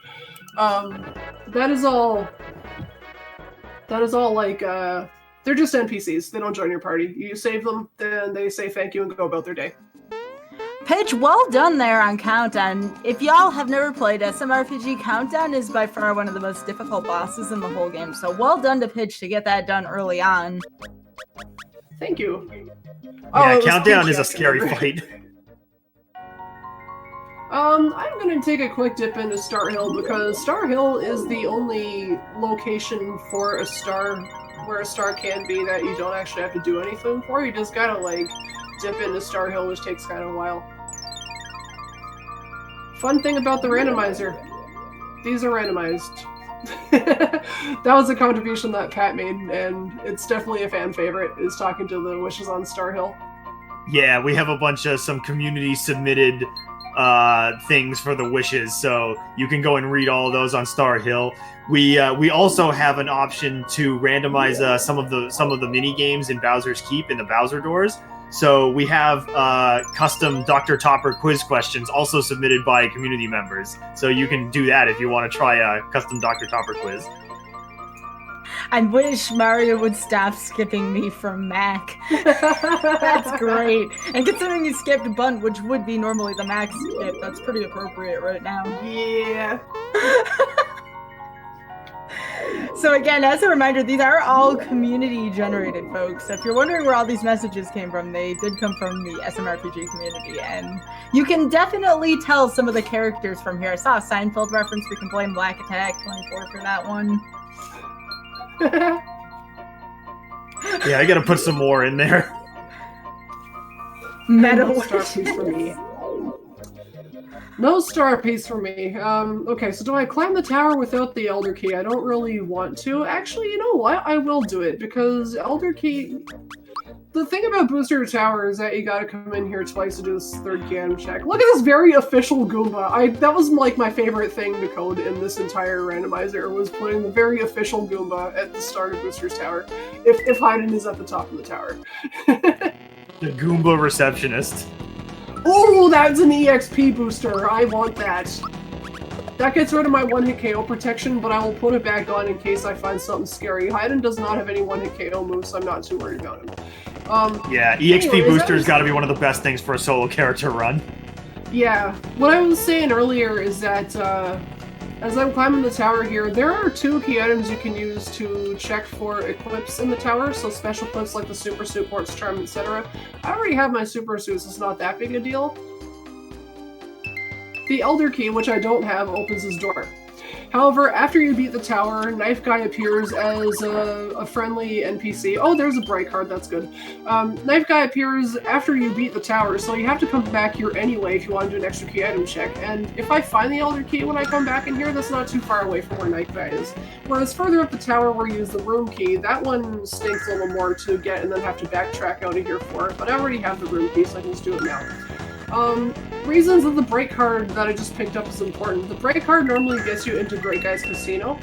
That is all like, they're just NPCs. They don't join your party. You save them, then they say thank you and go about their day. Pitch, well done there on Countdown. If y'all have never played SMRPG, Countdown is by far one of the most difficult bosses in the whole game. So well done to Pitch to get that done early on. Thank you. Yeah, Countdown is a scary fight. I'm gonna take a quick dip into Star Hill because Star Hill is the only location for a star where a star can be that you don't actually have to do anything for. You just gotta like dip into Star Hill, which takes kind of a while. Fun thing about the randomizer, these are randomized. That was a contribution that Pat made, and it's definitely a fan favorite, is talking to the wishes on Star Hill. Yeah, we have a bunch of some community submitted things for the wishes, so you can go and read all of those on Star Hill. We also have an option to randomize some of the mini games in Bowser's Keep in the Bowser doors. So we have custom Dr. Topper quiz questions also submitted by community members. So you can do that if you want to try a custom Dr. Topper quiz. I wish Mario would stop skipping me from Mac. That's great. And considering you skipped Bunt, which would be normally the Mac skip, that's pretty appropriate right now. Yeah. So again, as a reminder, these are all community-generated, folks. So if you're wondering where all these messages came from, they did come from the SMRPG community, and you can definitely tell some of the characters from here. I saw a Seinfeld reference. We can blame Black Attack 24 for that one. Yeah, I gotta put some more in there. No star piece for me. No star piece for me. Okay, so do I climb the tower without the Elder Key? I don't really want to. Actually, you know what? I will do it, because Elder Key... The thing about Booster Tower is that you gotta come in here twice to do this third cannon check. Look at this very official Goomba. That was like my favorite thing to code in this entire randomizer, was putting the very official Goomba at the start of Booster's Tower, if Hyden is at the top of the tower. The Goomba receptionist. Oh, that's an EXP booster. I want that. That gets rid of my one-hit KO protection, but I will put it back on in case I find something scary. Hyden does not have any one-hit KO moves, so I'm not too worried about him. Yeah, EXP booster's got to be one of the best things for a solo character run. Yeah, what I was saying earlier is that as I'm climbing the tower here, there are 2 key items you can use to check for equips in the tower, so special equips like the Super Suit, Quartz Charm, etc. I already have my Super Suits, so it's not that big a deal. The Elder Key, which I don't have, opens this door. However, after you beat the tower, Knife Guy appears as a friendly NPC. Oh, there's a bright card, that's good. Knife Guy appears after you beat the tower, so you have to come back here anyway if you want to do an extra key item check. And if I find the Elder Key when I come back in here, that's not too far away from where Knife Guy is. Whereas further up the tower where you use the room key, that one stinks a little more to get and then have to backtrack out of here for it. But I already have the room key, so I can just do it now. Reasons of the break card that I just picked up is important. The break card normally gets you into Great Guy's Casino.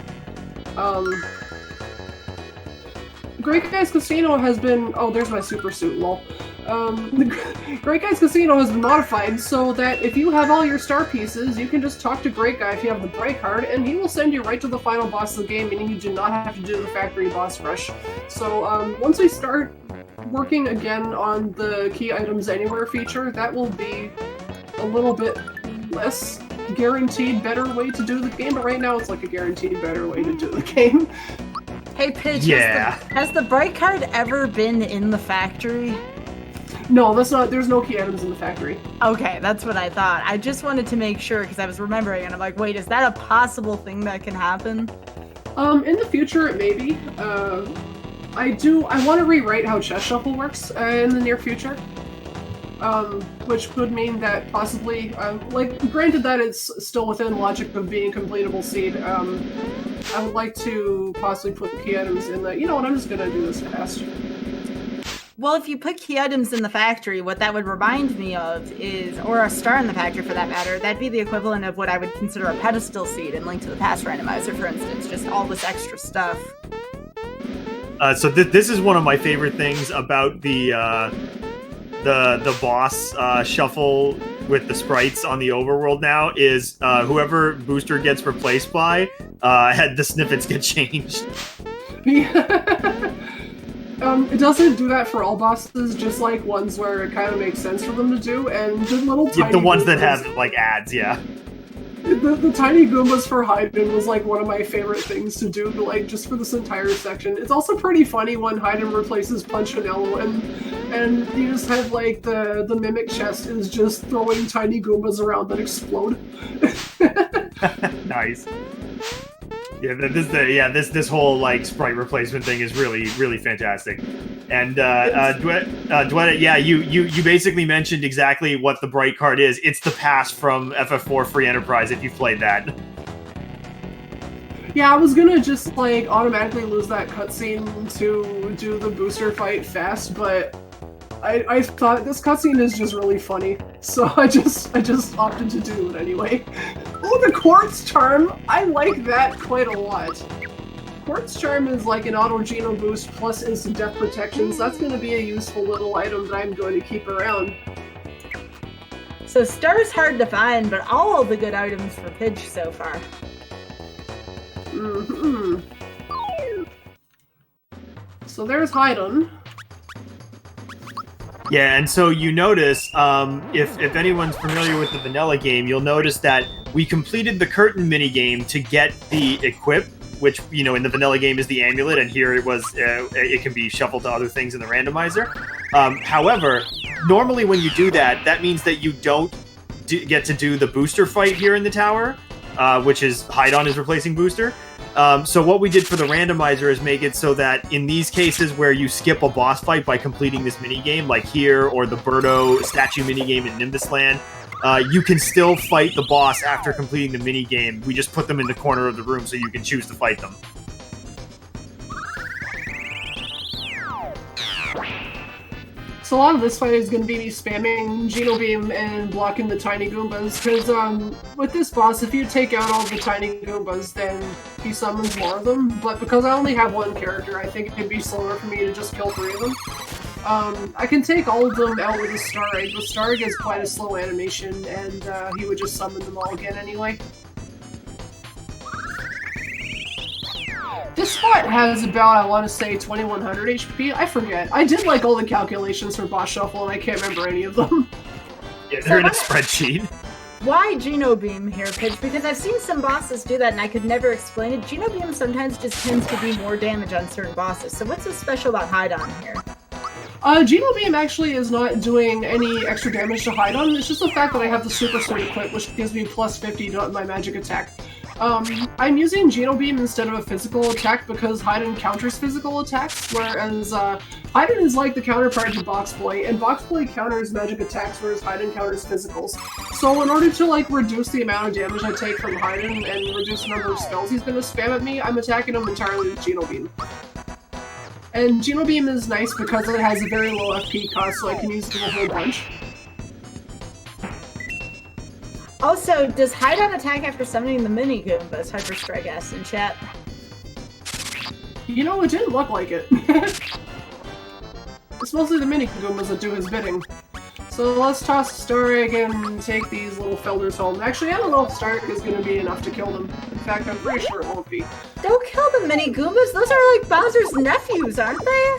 Great Guy's Casino has been... Oh, there's my super suit, lol. The Great Guy's Casino has been modified so that if you have all your star pieces, you can just talk to Great Guy if you have the break card, and he will send you right to the final boss of the game, meaning you do not have to do the factory boss rush. So, once we start working again on the Key Items Anywhere feature, that will be a little bit less guaranteed better way to do the game, but right now it's like a guaranteed better way to do the game. Hey Pitch, yeah. has the bright card ever been in the factory? No, that's not. There's no key items in the factory. Okay, that's what I thought. I just wanted to make sure because I was remembering and I'm like, wait, is that a possible thing that can happen? In the future it may be. I want to rewrite how Chess Shuffle works in the near future. Which could mean that possibly, granted that it's still within logic of being a completable seed, I would like to possibly put key items in the, you know what, I'm just gonna do this fast. Well, if you put key items in the factory, what that would remind me of is, or a star in the factory for that matter, that'd be the equivalent of what I would consider a pedestal seed in Link to the Past Randomizer, for instance, just all this extra stuff. So this is one of my favorite things about the boss shuffle with the sprites on the overworld now is whoever booster gets replaced by, the snippets get changed. It doesn't do that for all bosses, just like ones where it kind of makes sense for them to do, and the little tiny the ones Goombas, that have like ads, yeah. The tiny Goombas for Haydn was like one of my favorite things to do, like just for this entire section. It's also pretty funny when Haydn replaces Punchinello, and you just have like the mimic chest is just throwing tiny Goombas around that explode. Nice. Yeah, this whole like sprite replacement thing is really fantastic. And Duetta, yeah, you basically mentioned exactly what the bright card is. It's the pass from FF4 Free Enterprise if you've played that. Yeah, I was gonna just like automatically lose that cutscene to do the booster fight fast, but I thought this cutscene is just really funny, so I just opted to do it anyway. Oh, the Quartz Charm! I like that quite a lot. Quartz Charm is like an auto Geno boost plus instant death protection, so that's going to be a useful little item that I'm going to keep around. So Star's hard to find, but all of the good items for Pidge so far. Mm-hmm. So there's Haydn. Yeah, and so you notice, if anyone's familiar with the vanilla game, you'll notice that we completed the curtain minigame to get the equip, which, you know, in the vanilla game is the amulet, and here it was, it can be shuffled to other things in the randomizer. However, normally when you do that, that means that you don't get to do the booster fight here in the tower, which is Haydn is replacing booster. So what we did for the randomizer is make it so that in these cases where you skip a boss fight by completing this minigame, like here, or the Birdo statue minigame in Nimbus Land, you can still fight the boss after completing the minigame. We just put them in the corner of the room so you can choose to fight them. So a lot of this fight is going to be me spamming Geno Beam and blocking the tiny Goombas, because with this boss, if you take out all the tiny Goombas, then he summons more of them, but because I only have one character, I think it'd be slower for me to just kill 3 of them. I can take all of them out with a Star Egg. The Star Egg has quite a slow animation, and he would just summon them all again anyway. This spot has about, I want to say, 2100 HP. I forget. I did like all the calculations for boss shuffle, and I can't remember any of them. Yeah, they're in a spreadsheet. Why Geno Beam here, Pidge? Because I've seen some bosses do that, and I could never explain it. Geno Beam sometimes just tends to do more damage on certain bosses. So what's so special about Haydn here? Geno Beam actually is not doing any extra damage to Haydn. It's just the fact that I have the Super Swing equipped, which gives me plus 50 to my magic attack. I'm using Geno Beam instead of a physical attack because Haydn counters physical attacks, whereas Haydn is like the counterpart to Box Boy, and Box Boy counters magic attacks, whereas Haydn counters physicals. So in order to like reduce the amount of damage I take from Haydn and reduce the number of spells he's going to spam at me, I'm attacking him entirely with Geno Beam. And Geno Beam is nice because it has a very low FP cost, so I can use it a whole bunch. Also, does Haydn attack after summoning the mini Goombas? Hyper Strike S in chat. You know, it didn't look like it. It's mostly the mini Goombas that do his bidding. So let's toss Star Egg and take these little Felders home. Actually, I don't know if Star Egg is going to be enough to kill them. In fact, I'm pretty sure it won't be. Don't kill the mini Goombas! Those are like Bowser's nephews, aren't they?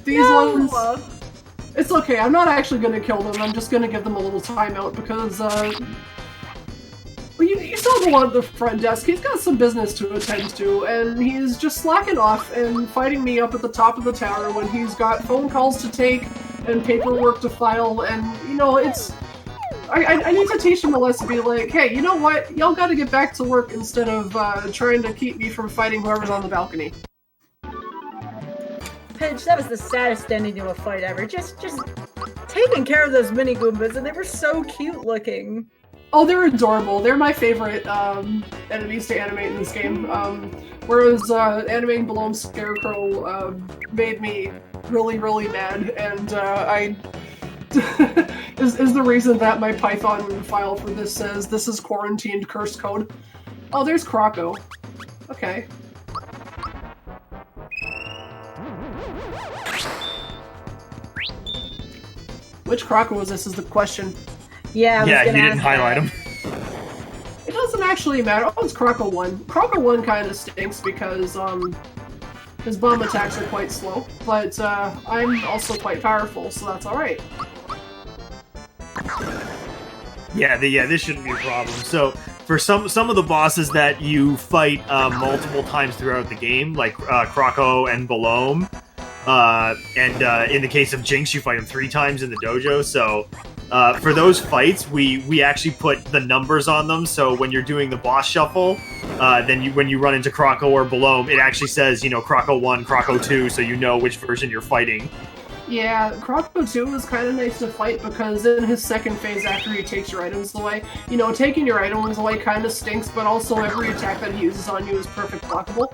These ones... It's okay, I'm not actually going to kill them, I'm just going to give them a little timeout because, well, you saw the one at the front desk, he's got some business to attend to, and he's just slacking off and fighting me up at the top of the tower when he's got phone calls to take and paperwork to file, and, you know, it's... I need to teach him a lesson, be like, hey, you know what, y'all gotta get back to work instead of trying to keep me from fighting whoever's on the balcony. Pidge, that was the saddest ending to a fight ever. Just taking care of those mini Goombas, and they were so cute looking. Oh, they're adorable. They're my favorite enemies to animate in this game. Whereas animating Balloon Scarecrow made me really, really mad, and is the reason that my Python file for this says this is quarantined curse code. Oh, there's Croco. Okay. Which Croco was this is the question. Yeah, Yeah, you didn't highlight him. It doesn't actually matter. Oh, it's Croco 1. Croco 1 kind of stinks because his bomb attacks are quite slow, but I'm also quite powerful, so that's alright. Yeah, this shouldn't be a problem. So, for some of the bosses that you fight multiple times throughout the game, like Croco and Balome, and in the case of Jinx, you fight him 3 times in the dojo. So, for those fights, we actually put the numbers on them. So when you're doing the boss shuffle, then when you run into Croco or Balome, it actually says, Croco 1, Croco 2, so you know which version you're fighting. Yeah, Croco 2 is kind of nice to fight because in his second phase after he takes your items away, taking your items away kind of stinks, but also every attack that he uses on you is perfect blockable.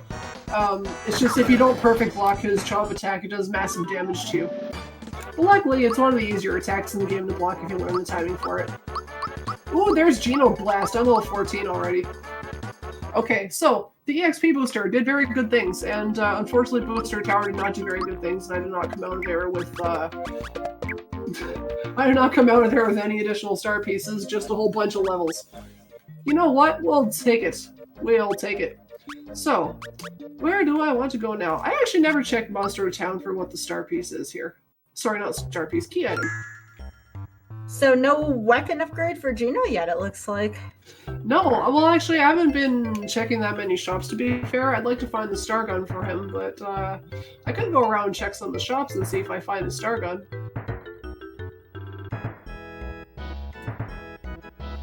It's just if you don't perfect block his chop attack, it does massive damage to you. But luckily, it's one of the easier attacks in the game to block if you learn the timing for it. Ooh, there's Geno Blast. I'm level 14 already. Okay, so the EXP booster did very good things, and unfortunately Booster Tower did not do very good things, and I did not come out of there with any additional star pieces, just a whole bunch of levels. You know what? We'll take it. We'll take it. So, where do I want to go now? I actually never checked Monster Town for what the star piece is here. Sorry, not star piece, key item. So no weapon upgrade for Geno yet, it looks like. No, well actually I haven't been checking that many shops to be fair. I'd like to find the star gun for him, but I could go around and check some of the shops and see if I find a star gun.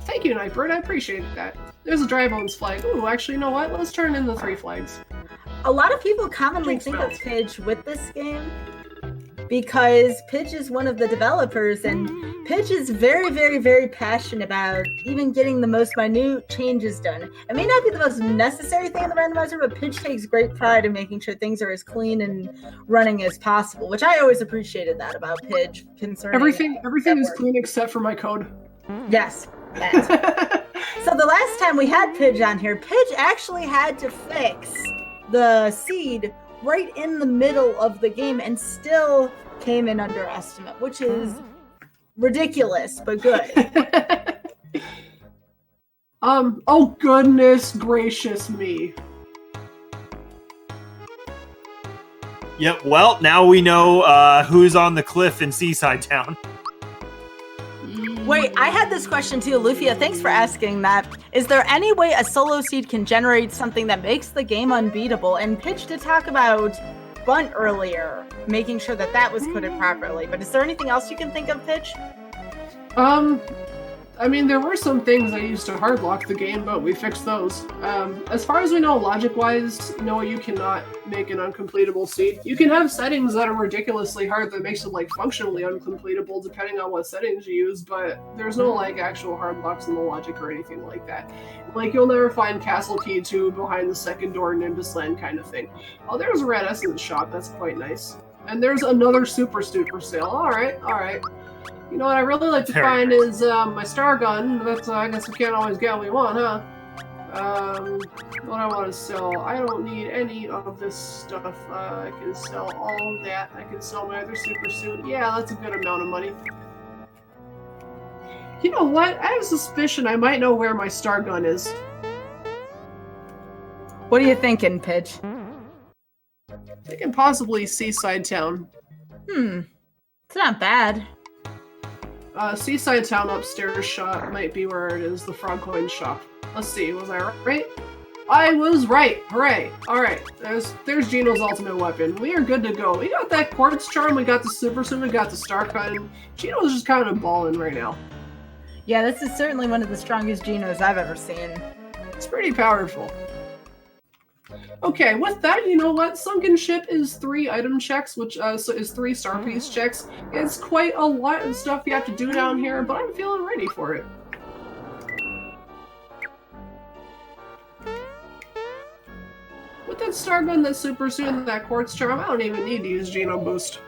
Thank you, Nightbird, I appreciate that. There's a Dry Bones flag. Ooh, actually, you know what? Let's turn in the 3 flags. A lot of people commonly think of Pidge with this game because Pidge is one of the developers, and Pidge is very, very, very passionate about even getting the most minute changes done. It may not be the most necessary thing in the randomizer, but Pidge takes great pride in making sure things are as clean and running as possible, which I always appreciated that about Pidge. Concerning everything is clean except for my code. Yes. So the last time we had Pidge on here, Pidge actually had to fix the seed right in the middle of the game and still came in under estimate, which is ridiculous, but good. Oh goodness gracious me. Yep, well, now we know who's on the cliff in Seaside Town. Wait, I had this question too, Lufia. Thanks for asking that. Is there any way a solo seed can generate something that makes the game unbeatable? And Pitch did talk about Bunt earlier, making sure that that was coded properly. But is there anything else you can think of, Pitch? I mean, there were some things I used to hardlock the game, but we fixed those. As far as we know, logic-wise, no, you cannot make an uncompletable seed. You can have settings that are ridiculously hard that makes it, like, functionally uncompletable, depending on what settings you use, but there's no, like, actual hardlocks in the logic or anything like that. Like, you'll never find Castle Key 2 behind the second door in Nimbus Land kind of thing. Oh, there's a Red Essence shop. That's quite nice. And there's another Super Suit for sale. Alright. You know what I really like to find is my star gun, but I guess we can't always get what we want, huh? What I want to sell. I don't need any of this stuff. I can sell all that. I can sell my other super suit. Yeah, that's a good amount of money. You know what? I have a suspicion I might know where my star gun is. What are you thinking, Pitch? I can possibly Seaside Town. It's not bad. Seaside Town upstairs shop might be where it is, the Frog Coin shop. Let's see, was I right? I was right! Hooray! Alright, there's Geno's ultimate weapon. We are good to go. We got that Quartz Charm, we got the Super Suit, we got the Star Gun. Geno's just kind of balling right now. Yeah, this is certainly one of the strongest Genos I've ever seen. It's pretty powerful. Okay, with that, you know what? Sunken Ship is 3 item checks, which is 3 star piece checks. It's quite a lot of stuff you have to do down here, but I'm feeling ready for it. With that Star Gun, that Super Suit, and that Quartz Charm, I don't even need to use Geno Boost.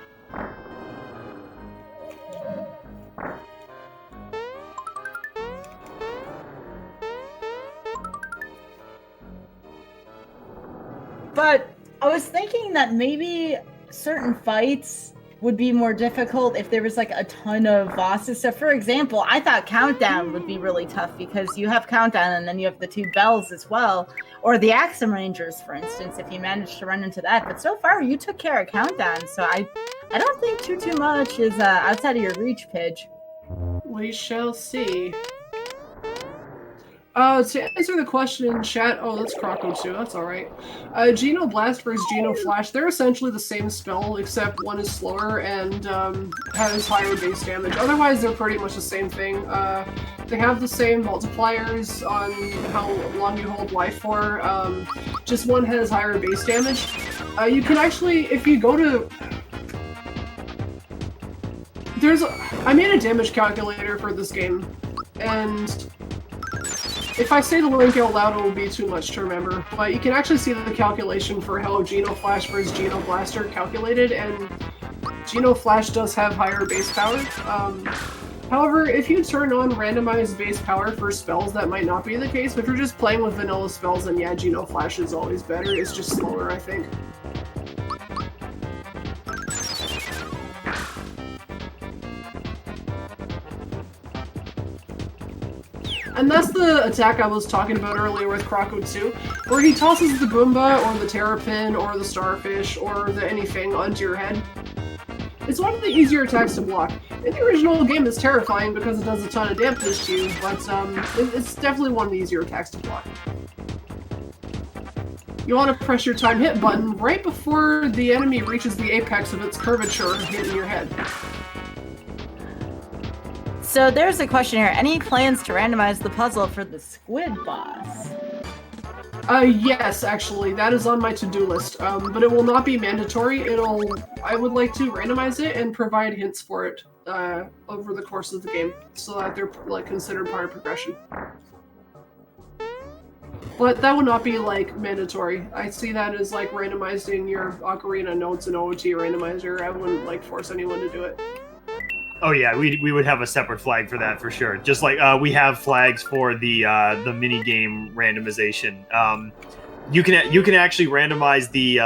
But I was thinking that maybe certain fights would be more difficult if there was like a ton of bosses. So for example, I thought Countdown would be really tough because you have Countdown and then you have the 2 bells as well, or the Axum Rangers, for instance, if you managed to run into that. But so far you took care of Countdown, so I don't think too much is outside of your reach, Pidge. We shall see. To answer the question in chat, oh, that's Croco too, that's alright. Geno Blast versus Geno Flash, they're essentially the same spell, except one is slower and has higher base damage. Otherwise, they're pretty much the same thing. They have the same multipliers on how long you hold life for, just one has higher base damage. You can actually, if you go to... I made a damage calculator for this game, and if I say the link out loud, it will be too much to remember, but you can actually see the calculation for how Geno Flash versus Geno Blast are calculated, and Geno Flash does have higher base power. However, if you turn on randomized base power for spells, that might not be the case, but if you're just playing with vanilla spells, then yeah, Geno Flash is always better. It's just slower, I think. And that's the attack I was talking about earlier with Croco 2, where he tosses the Goomba, or the Terrapin, or the Starfish, or the anything onto your head. It's one of the easier attacks to block. In the original game, it's terrifying because it does a ton of damage to you, but it's definitely one of the easier attacks to block. You want to press your time hit button right before the enemy reaches the apex of its curvature, hitting your head. So there's a question here. Any plans to randomize the puzzle for the squid boss? Yes, actually, that is on my to-do list, but it will not be mandatory. I would like to randomize it and provide hints for it over the course of the game, so that they're like considered part of progression. But that would not be like mandatory. I see that as like randomizing your Ocarina notes and OOT randomizer. I wouldn't like force anyone to do it. Oh yeah, we would have a separate flag for that for sure. Just like we have flags for the mini game randomization. You can actually randomize the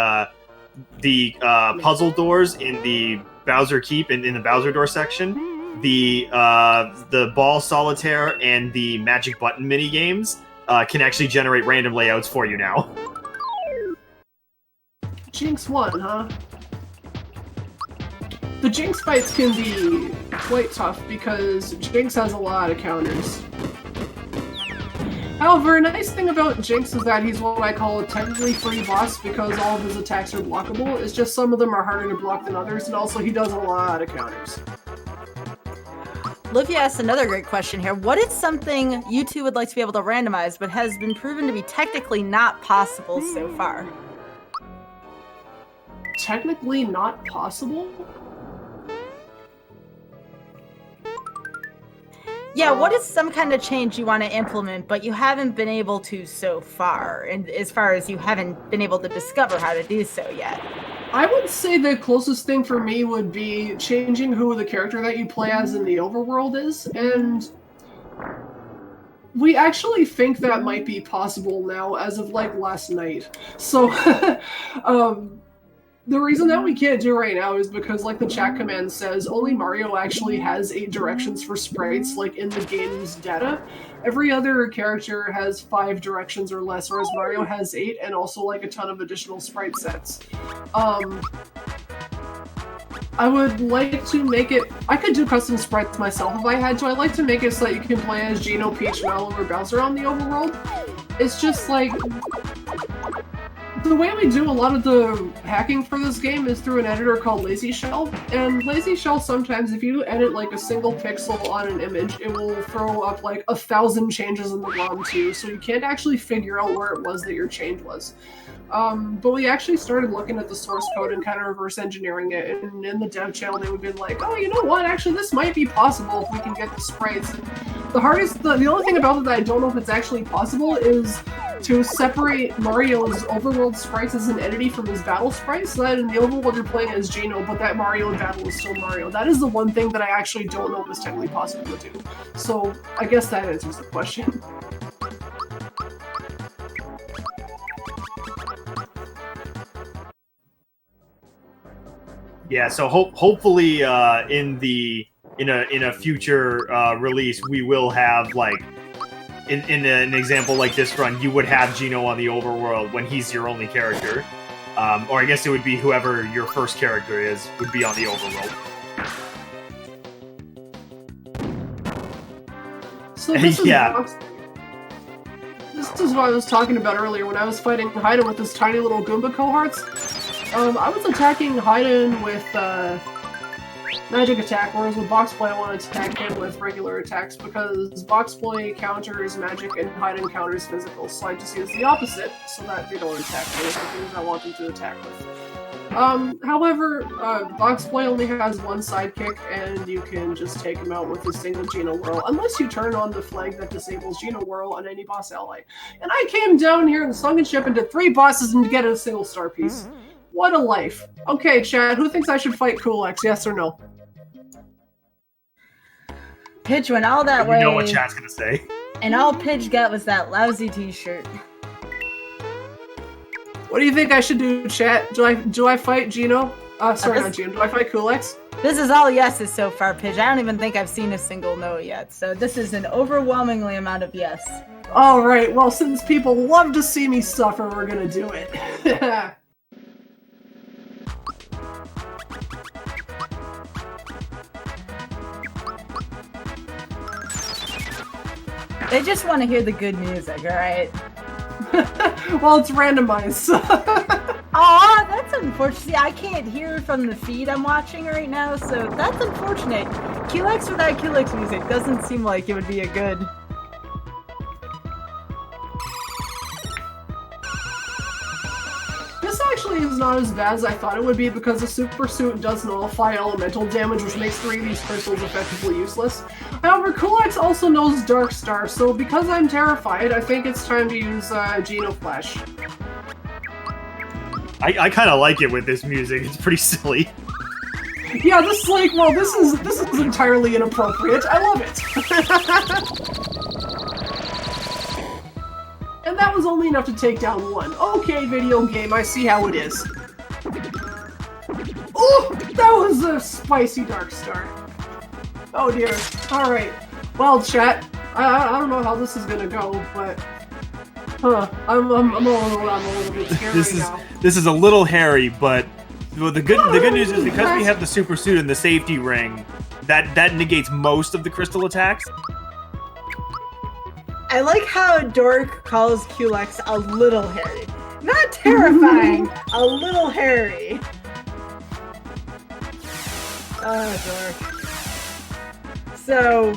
puzzle doors in the Bowser Keep in the Bowser Door section. The Ball Solitaire and the Magic Button mini games can actually generate random layouts for you now. Jinx won, huh? The Jinx fights can be quite tough because Jinx has a lot of counters. However, a nice thing about Jinx is that he's what I call a technically free boss because all of his attacks are blockable. It's just some of them are harder to block than others, and also he does a lot of counters. Livia asked another great question here. What is something you two would like to be able to randomize but has been proven to be technically not possible so far? Technically not possible? Yeah, what is some kind of change you want to implement, but you haven't been able to so far, and as far as you haven't been able to discover how to do so yet? I would say the closest thing for me would be changing who the character that you play as in the overworld is, and we actually think that might be possible now as of like last night. So, the reason that we can't do it right now is because, like the chat command says, only Mario actually has 8 directions for sprites, like, in the game's data. Every other character has 5 directions or less, whereas Mario has 8, and also, like, a ton of additional sprite sets. I would like to make it... I could do custom sprites myself if I had to. I'd like to make it so that you can play as Geno, Peach, Mallow, or Bowser on the overworld. It's just, like... The way we do a lot of the hacking for this game is through an editor called Lazy Shell, and Lazy Shell sometimes, if you edit like a single pixel on an image, it will throw up like 1,000 changes in the ROM too, so you can't actually figure out where it was that your change was. But we actually started looking at the source code and kind of reverse engineering it, and in the dev channel they would be like, oh, you know what, actually this might be possible if we can get the sprites. And the only thing about it that I don't know if it's actually possible is to separate Mario's overworld sprites as an entity from his battle sprites, so that in the overworld you're playing as Geno, but that Mario in battle is still Mario. That is the one thing that I actually don't know if it's technically possible to do. So I guess that answers the question. Yeah, so hopefully in a future release we will have like in an example like this run, you would have Gino on the overworld when he's your only character. Or I guess it would be whoever your first character is would be on the overworld. So this is what I was talking about earlier when I was fighting Haiden with his tiny little Goomba cohorts. I was attacking Haiden with magic attack, whereas with Boxboy I wanted to attack him with regular attacks because Boxboy counters magic and Haiden counters physical, so I just use the opposite so that they don't attack me with the things I want them to attack with. However, Boxboy only has one sidekick, and you can just take him out with a single Geno Whirl, unless you turn on the flag that disables Geno Whirl on any boss ally. And I came down here in the Sunken Ship and did 3 bosses and to get a single star piece. What a life. Okay, Chad, who thinks I should fight Kulex, yes or no? Pidge went all that way. You know what Chad's gonna say. And all Pidge got was that lousy t-shirt. What do you think I should do, chat? Do I fight Geno? Sorry, not Geno. Do I fight Kulex? This is all yeses so far, Pidge. I don't even think I've seen a single no yet. So this is an overwhelmingly amount of yes. Alright, well, since people love to see me suffer, we're gonna do it. They just want to hear the good music, alright? Well, it's randomized. Aw, that's unfortunate. See, I can't hear from the feed I'm watching right now, so that's unfortunate. Kulex without Kulex music doesn't seem like it would be a good... This actually is not as bad as I thought it would be because the Super Suit does nullify elemental damage, which makes 3 of these crystals effectively useless. However, Kulex also knows Dark Star, so because I'm terrified, I think it's time to use Geno Flash. I kind of like it with this music. It's pretty silly. Yeah, this is like, well, this is entirely inappropriate. I love it. And that was only enough to take down 1. Okay, video game, I see how it is. Oh, that was a spicy Dark Star. Oh dear. Alright. Well, chat, I don't know how this is gonna go, but... I'm a little bit scared right now. This is a little hairy, but the good news is because we have the super suit and the safety ring, that negates most of the crystal attacks. I like how Dork calls Kulex a little hairy. Not terrifying, a little hairy. Oh, Dork. So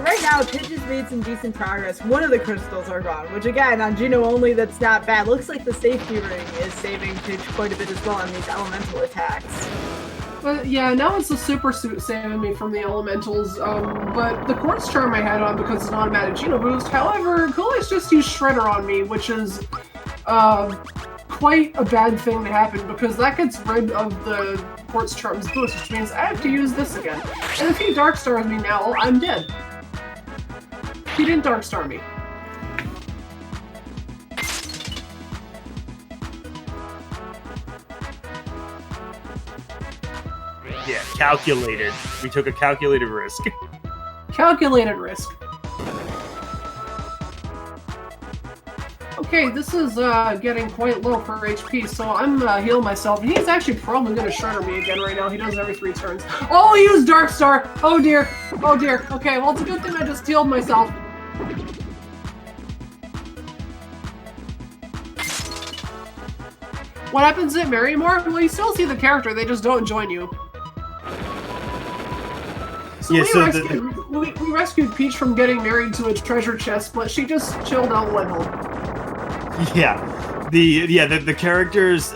right now, Pidge has made some decent progress. One of the crystals are gone, which again, on Geno only, that's not bad. Looks like the safety ring is saving Pidge quite a bit as well on these elemental attacks. But yeah, now it's the super suit saving me from the elementals, but the quartz charm I had on because it's an automatic Geno boost. However, Kulex just used Shredder on me, which is quite a bad thing to happen because that gets rid of the quartz charm's boost, which means I have to use this again. And if he Dark Stars me now, I'm dead. He didn't Dark Star me. Yeah, calculated. We took a calculated risk. Calculated risk. Okay, this is getting quite low for HP, so I'm healing myself. And he's actually probably going to Shredder me again right now. He does every 3 turns. Oh, he used Dark Star! Oh dear. Oh dear. Okay, well, it's a good thing I just healed myself. What happens at Marrymore? Well, you still see the character, they just don't join you. So, yeah, we rescued Peach from getting married to a treasure chest, but she just chilled out one hole. Yeah, the characters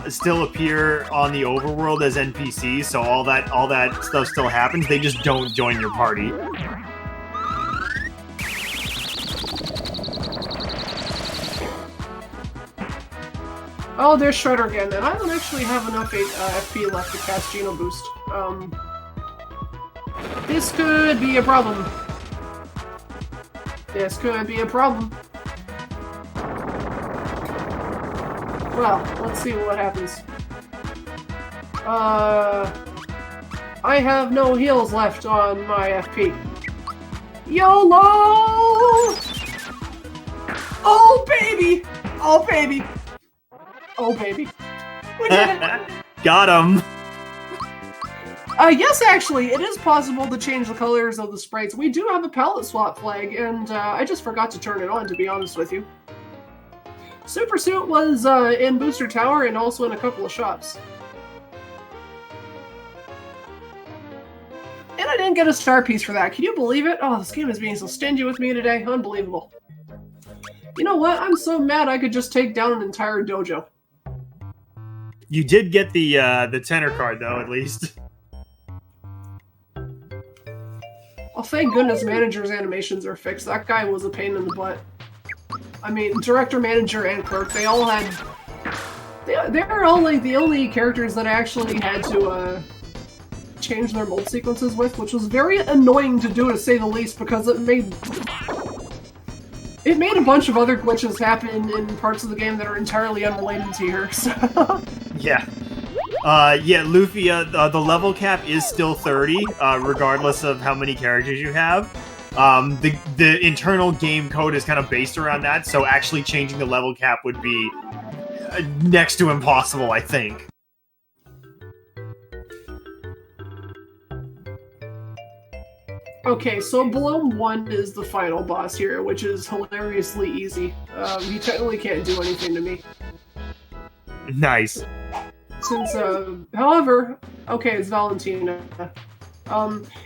still appear on the overworld as NPCs, so all that stuff still happens. They just don't join your party. Oh, there's Shredder again, and I don't actually have enough FP left to cast Geno Boost. This could be a problem. This could be a problem. Well, let's see what happens. I have no heals left on my FP. YOLO! Oh, baby! Oh, baby! Oh, baby. We did it! Got him! Yes, actually, it is possible to change the colors of the sprites. We do have a palette swap flag, and I just forgot to turn it on, to be honest with you. Super Suit was in Booster Tower and also in a couple of shops. And I didn't get a star piece for that. Can you believe it? Oh, this game is being so stingy with me today. Unbelievable. You know what? I'm so mad I could just take down an entire dojo. You did get the Tenor card, though, at least. Oh, thank goodness manager's animations are fixed. That guy was a pain in the butt. I mean, director, manager, and clerk, they all had... They're all like the only characters that I actually had to change their mold sequences with, which was very annoying to do, to say the least, because it made a bunch of other glitches happen in parts of the game that are entirely unrelated to here, so... Yeah. Yeah, Luffy, the level cap is still 30, regardless of how many characters you have. The internal game code is kind of based around that, so actually changing the level cap would be next to impossible, I think. Okay, so Bloom 1 is the final boss here, which is hilariously easy. He technically can't do anything to me. Nice. Since, however, okay, it's Valentina.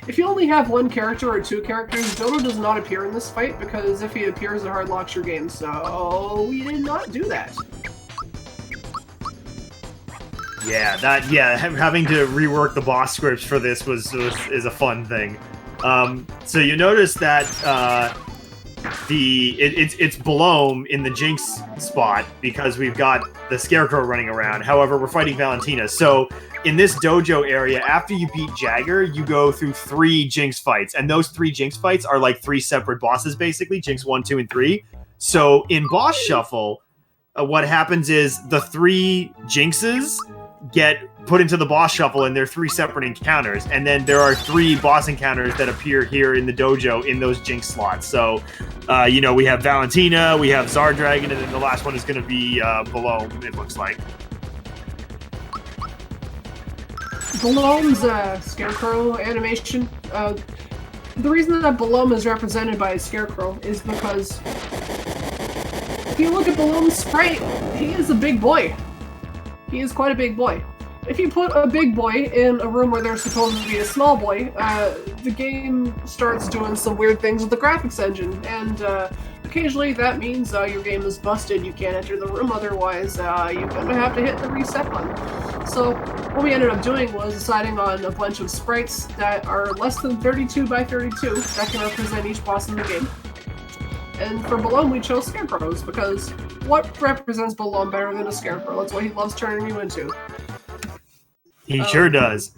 If you only have one character or two characters, Dodo does not appear in this fight, because if he appears, it hard locks your game, so we did not do that. Yeah, having to rework the boss scripts for this is a fun thing. So you notice that it's Bloom in the Jinx spot because we've got the Scarecrow running around. However, we're fighting Valentina. So in this dojo area, after you beat Jagger, you go through 3 Jinx fights, and those 3 Jinx fights are like 3 separate bosses, basically, Jinx 1, 2, and 3. So in Boss Shuffle, what happens is the 3 Jinxes get put into the boss shuffle, and they're 3 separate encounters, and then there are 3 boss encounters that appear here in the dojo in those Jinx slots. So we have Valentina, we have Zardragon, and then the last one is going to be Bloom, it looks like. Bloom's Scarecrow animation, the reason that Bloom is represented by a Scarecrow is because if you look at Bloom's sprite, he is a big boy. He is quite a big boy. If you put a big boy in a room where there's supposed to be a small boy, the game starts doing some weird things with the graphics engine, and occasionally that means your game is busted, you can't enter the room, otherwise you're gonna have to hit the reset button. So what we ended up doing was deciding on a bunch of sprites that are less than 32 by 32 that can represent each boss in the game. And for Bloom, we chose Scarecrows, because what represents Bloom better than a Scarecrow? That's what he loves turning you into. He sure does.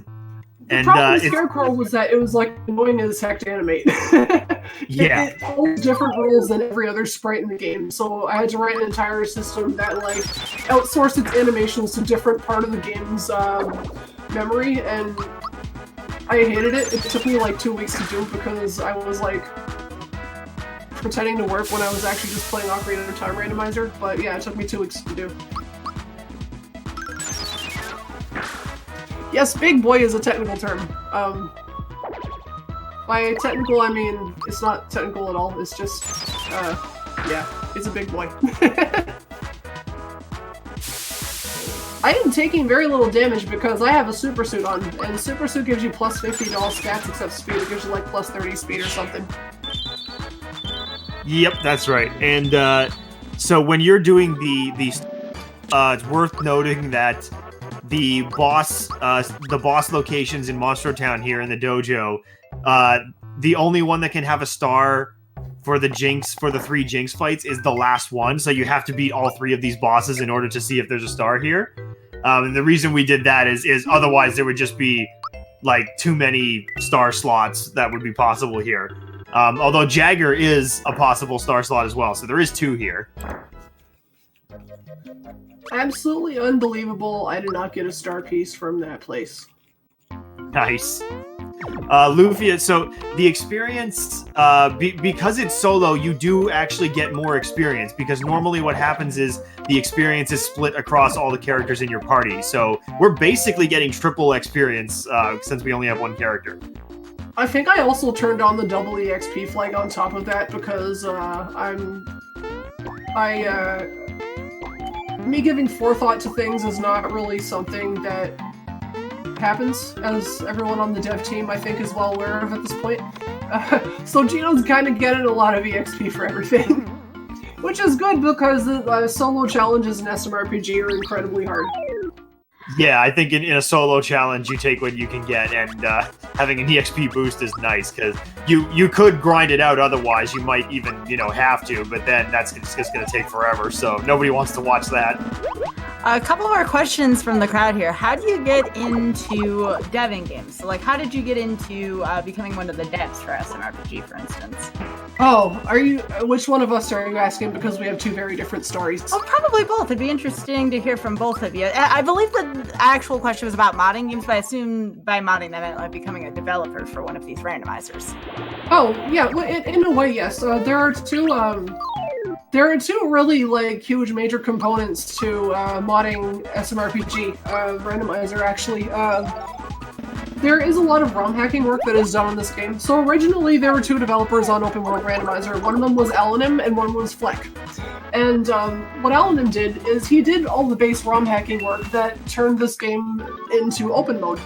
The problem with Scarecrow was that it was like annoying as heck to animate. Yeah. It follows different rules than every other sprite in the game, so I had to write an entire system that like outsourced its animations to different part of the game's memory, and I hated it. It took me like 2 weeks to do because I was like pretending to work when I was actually just playing Ocarina of Time Randomizer, but yeah, it took me 2 weeks to do. Yes, big boy is a technical term. By technical, I mean, it's not technical at all, it's just, yeah, it's a big boy. I am taking very little damage because I have a Super Suit on, and Super Suit gives you plus 50 to all stats except speed. It gives you like plus 30 speed or something. Yep, that's right. And so when you're doing it's worth noting that the boss locations in Monstro Town here in the dojo, the only one that can have a star for the 3 Jinx fights is the last one. So you have to beat all 3 of these bosses in order to see if there's a star here. And the reason we did that is otherwise there would just be like too many star slots that would be possible here. Although Jagger is a possible star slot as well, so there is 2 here. Absolutely unbelievable. I did not get a star piece from that place. Nice. Lufia, so the experience, because it's solo, you do actually get more experience, because normally what happens is the experience is split across all the characters in your party. So we're basically getting triple experience since we only have one character. I think I also turned on the double EXP flag on top of that because me giving forethought to things is not really something that happens, as everyone on the dev team I think is well aware of at this point. So Gino's kind of getting a lot of EXP for everything, which is good because the solo challenges in SMRPG are incredibly hard. Yeah, I think in a solo challenge, you take what you can get, and having an EXP boost is nice, because you could grind it out otherwise. You might even, have to, but then that's just going to take forever, so nobody wants to watch that. A couple of our questions from the crowd here. How do you get into deving games? So, how did you get into becoming one of the devs for SMRPG, for instance? Oh, which one of us are you asking? Because we have two very different stories. Oh, probably both. It'd be interesting to hear from both of you. I believe the actual question was about modding games, but I assume by modding that meant becoming a developer for one of these randomizers. Oh, yeah, in a way, yes. There are two really huge major components to modding SMRPG Randomizer. Actually, there is a lot of ROM hacking work that is done on this game. So originally there were two developers on Open World Randomizer. One of them was Alanim and one was Fleck. And what Alanim did is he did all the base ROM hacking work that turned this game into open mode.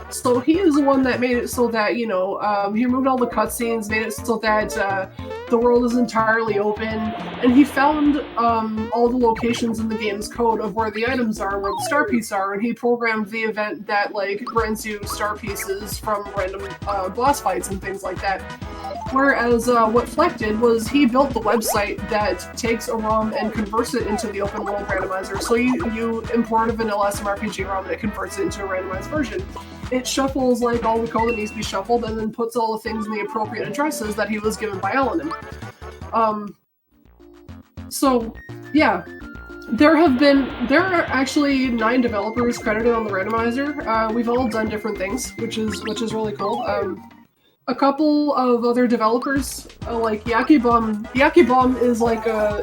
So he is the one that made it so that, he removed all the cutscenes, made it so that the world is entirely open, and he found all the locations in the game's code of where the items are, where the star pieces are, and he programmed the event that, grants you star pieces from random boss fights and things like that. Whereas what Fleck did was he built the website that takes a ROM and converts it into the open world randomizer. So you import a vanilla SMRPG ROM and it converts it into a randomized version. It shuffles all the code that needs to be shuffled and then puts all the things in the appropriate addresses that he was given by Alanim. So yeah, there are actually 9 developers credited on the randomizer. We've all done different things, which is really cool. A couple of other developers, like Yakibom. Yakibom is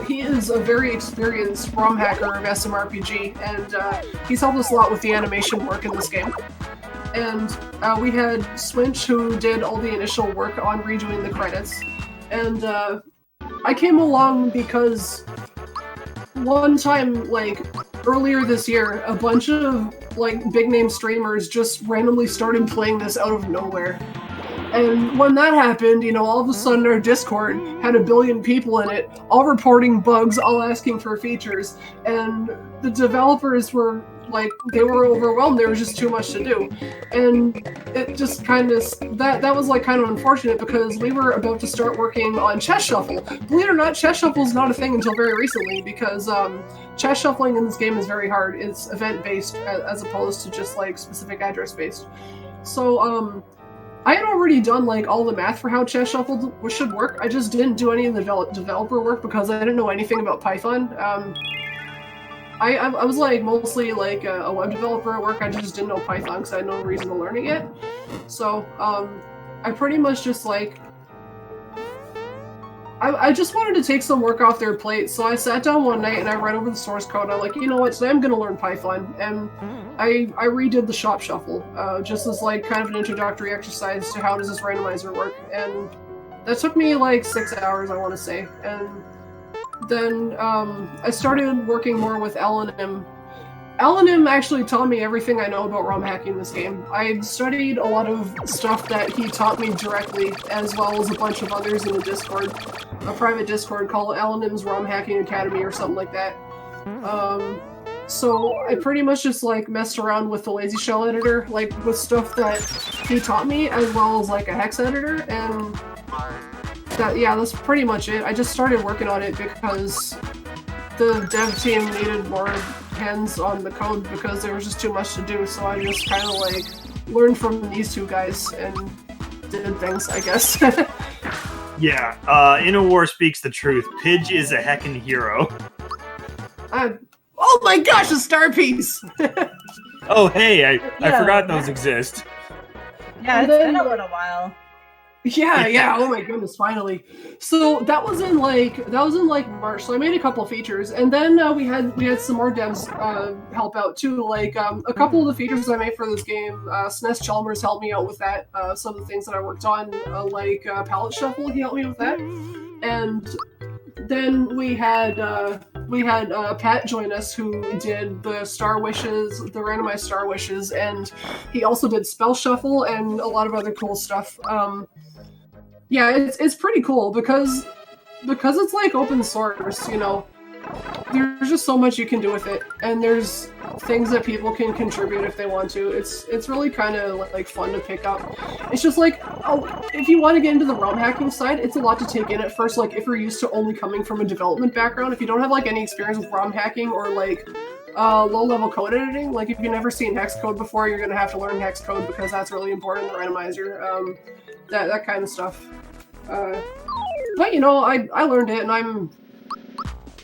he is a very experienced ROM hacker of SMRPG, and he's helped us a lot with the animation work in this game. And we had Swinch, who did all the initial work on redoing the credits. And I came along because one time, earlier this year, a bunch of, big-name streamers just randomly started playing this out of nowhere. And when that happened, all of a sudden our Discord had 1 billion people in it, all reporting bugs, all asking for features, and the developers were they were overwhelmed. There was just too much to do, and it just kind of that was kind of unfortunate because we were about to start working on chess shuffle. Believe it or not, chess shuffle is not a thing until very recently because chess shuffling in this game is very hard. It's event based as opposed to just specific address based. So I had already done all the math for how chess shuffle should work. I just didn't do any of the developer work because I didn't know anything about Python. I was mostly a web developer at work. I just didn't know Python because I had no reason to learn it yet. So I pretty much just I just wanted to take some work off their plate. So I sat down one night and I read over the source code. I'm you know what? Today I'm going to learn Python, and I redid the shop shuffle just as kind of an introductory exercise to how does this randomizer work. And that took me 6 hours, I want to say. And then I started working more with Alanim. Alanim actually taught me everything I know about ROM hacking in this game. I studied a lot of stuff that he taught me directly, as well as a bunch of others in the Discord, a private Discord called Alanim's ROM Hacking Academy or something like that. So I pretty much just messed around with the Lazy Shell editor, with stuff that he taught me, as well as a hex editor, and that's pretty much it. I just started working on it because the dev team needed more hands on the code because there was just too much to do, so I just kind of learned from these two guys and did things, I guess. Yeah, Inner War speaks the truth. Pidge is a heckin' hero. Oh my gosh, a star piece! Oh, hey, I forgot those exist. Yeah, it's been a little while. Yeah. Oh my goodness, finally. So that was in like March. So I made a couple of features, and then we had some more devs help out too. Like a couple of the features I made for this game, SNES Chalmers helped me out with that. Some of the things that I worked on, like palette shuffle, he helped me with that. And then we had Pat join us, who did the Star Wishes, the randomized Star Wishes, and he also did spell shuffle and a lot of other cool stuff. Yeah, it's pretty cool because it's like open source, you know. There's just so much you can do with it, and there's things that people can contribute if they want to. It's really kind of like fun to pick up. It's just like, if you want to get into the ROM hacking side, it's a lot to take in at first. Like if you're used to only coming from a development background, if you don't have like any experience with ROM hacking or like low-level code editing, like if you've never seen hex code before, you're gonna have to learn hex code because that's really important in the randomizer. That kind of stuff. But you know, I learned it, and